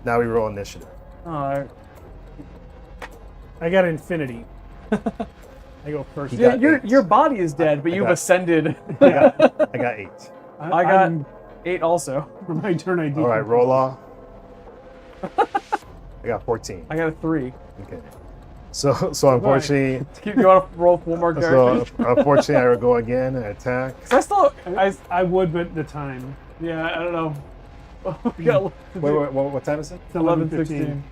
now we roll initiative. Oh, I got infinity. I go first. You yeah, got 8. your body is dead, but you've got- ascended. I got 8. I got 8 also. For my turn, I All right, roll off. I got 14. I got a 3. Okay. So unfortunately, You want to roll 4 more characters? unfortunately, I will go again and attack. I would, but the time. Yeah, I don't know. We got Wait, what time is it? It's 11, 16.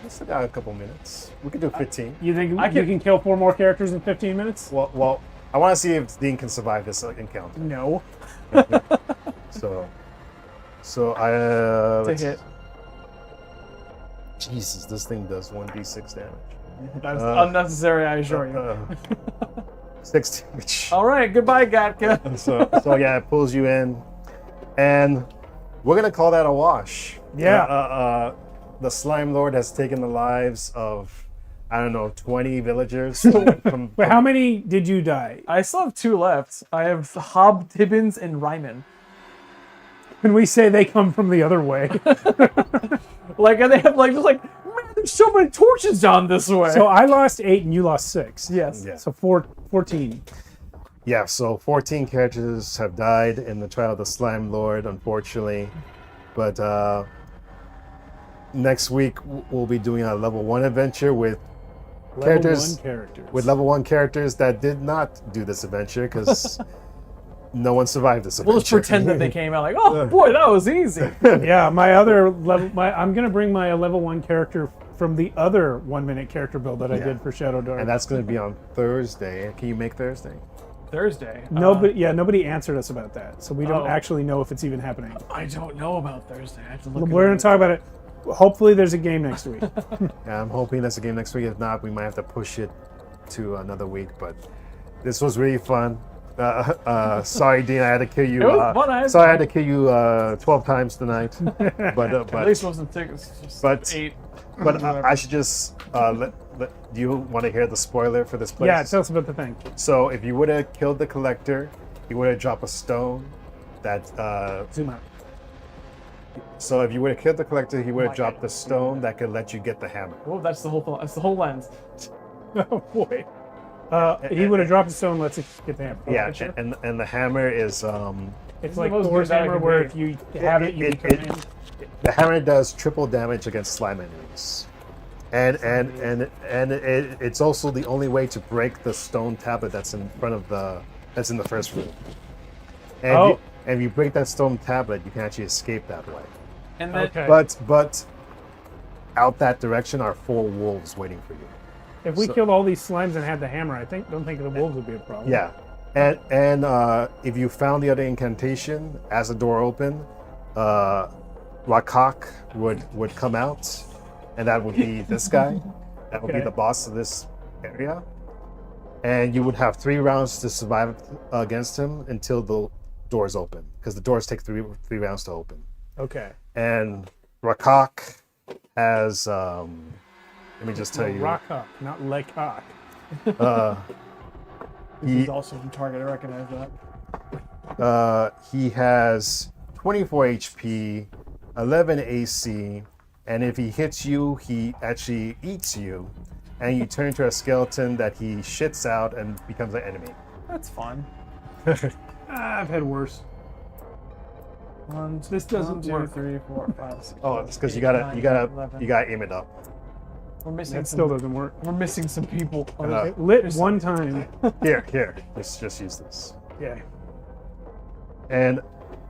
We still got a couple minutes. We can do 15. You think I you can kill 4 more characters in 15 minutes? Well, I want to see if Dean can survive this encounter. No. So I. It's a let's- hit. Jesus, this thing does 1d6 damage. That's unnecessary, I assure you. 16. All right, goodbye, Gatka. So yeah, it pulls you in, and we're gonna call that a wash. Yeah. The Slime Lord has taken the lives of, I don't know, 20 villagers. from, Wait, how many did you die? I still have 2 left. I have Hob, Tibbins, and Ryman. Can we say they come from the other way? And they have man, there's so many torches down this way. So I lost 8 and you lost 6. yes. Yeah. So 14. Yeah, so 14 characters have died in the trial of the Slime Lord, unfortunately. But next week we'll be doing a level 1 adventure with characters level 1 characters that did not do this adventure because no one survived this adventure. We'll just pretend that they came out oh boy, that was easy. Yeah, my other level. I'm gonna bring my level 1 character from the other 1-minute character build that I did for Shadowdark. And that's going to be on Thursday. Can you make Thursday? Thursday. Nobody answered us about that, so we don't Oh. actually know if it's even happening. I don't know about Thursday. I have to look. We're gonna talk about it. Hopefully, there's a game next week. Yeah, I'm hoping that's a game next week. If not, we might have to push it to another week. But this was really fun. Sorry, Dean, I had to kill you. It was fun. Sorry, I had to kill you 12 times tonight. But At least wasn't tickets. Just but- 8. But I should just let Do you want to hear the spoiler for this place? Yeah, tell us about the thing. So if you would have killed the collector, he would have dropped a stone that. Zoom out. So if you would have killed the collector, he would have my dropped God. the stone that could let you get the hammer. Oh, that's the whole lens. Oh boy. He would have dropped the stone. Let's get the hammer. Yeah, Okay, sure. and the hammer is It's the like most Thor's good that I hammer, can where do. if you have it, you It- become it- him. the hammer does triple damage against slime enemies, and it's also the only way to break the stone tablet that's in the first room. And Oh. and if you break that stone tablet, you can actually escape that way. And then Okay. But out that direction are 4 wolves waiting for you. If we so- killed all these slimes and had the hammer, don't think the wolves would be a problem. Yeah, and if you found the other incantation as the door opened, Rakak would come out, and that would be this guy. That would be Okay. the boss of this area, and you would have 3 rounds to survive against him until the doors open, because the doors take three rounds to open. Okay. And Rakak has let me just tell you, Rock cock, not leg cock. he's also the target. I recognize that. he has 24 HP, 11 AC, and if he hits you, he actually eats you, and you turn into a skeleton that he shits out and becomes an enemy. That's fun. I've had worse. This doesn't 1, 2, work. 3, 4, 5, 6. Oh, it's because you 8, gotta 9, 11. aim it up. We're missing That some. still doesn't work. We're missing some people. It lit one time. Here, just use this. Yeah.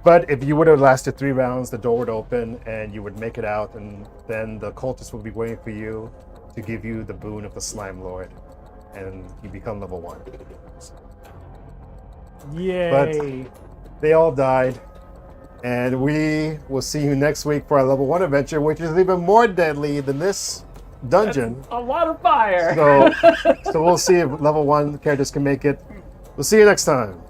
But if you would have lasted 3 rounds, the door would open and you would make it out, and then the cultists would be waiting for you to give you the boon of the Slime Lord, and you become level 1. Yay. They all died, and we will see you next week for our level 1 adventure, which is even more deadly than this dungeon. A lot of fire. So we'll see if level 1 characters can make it. We'll see you next time.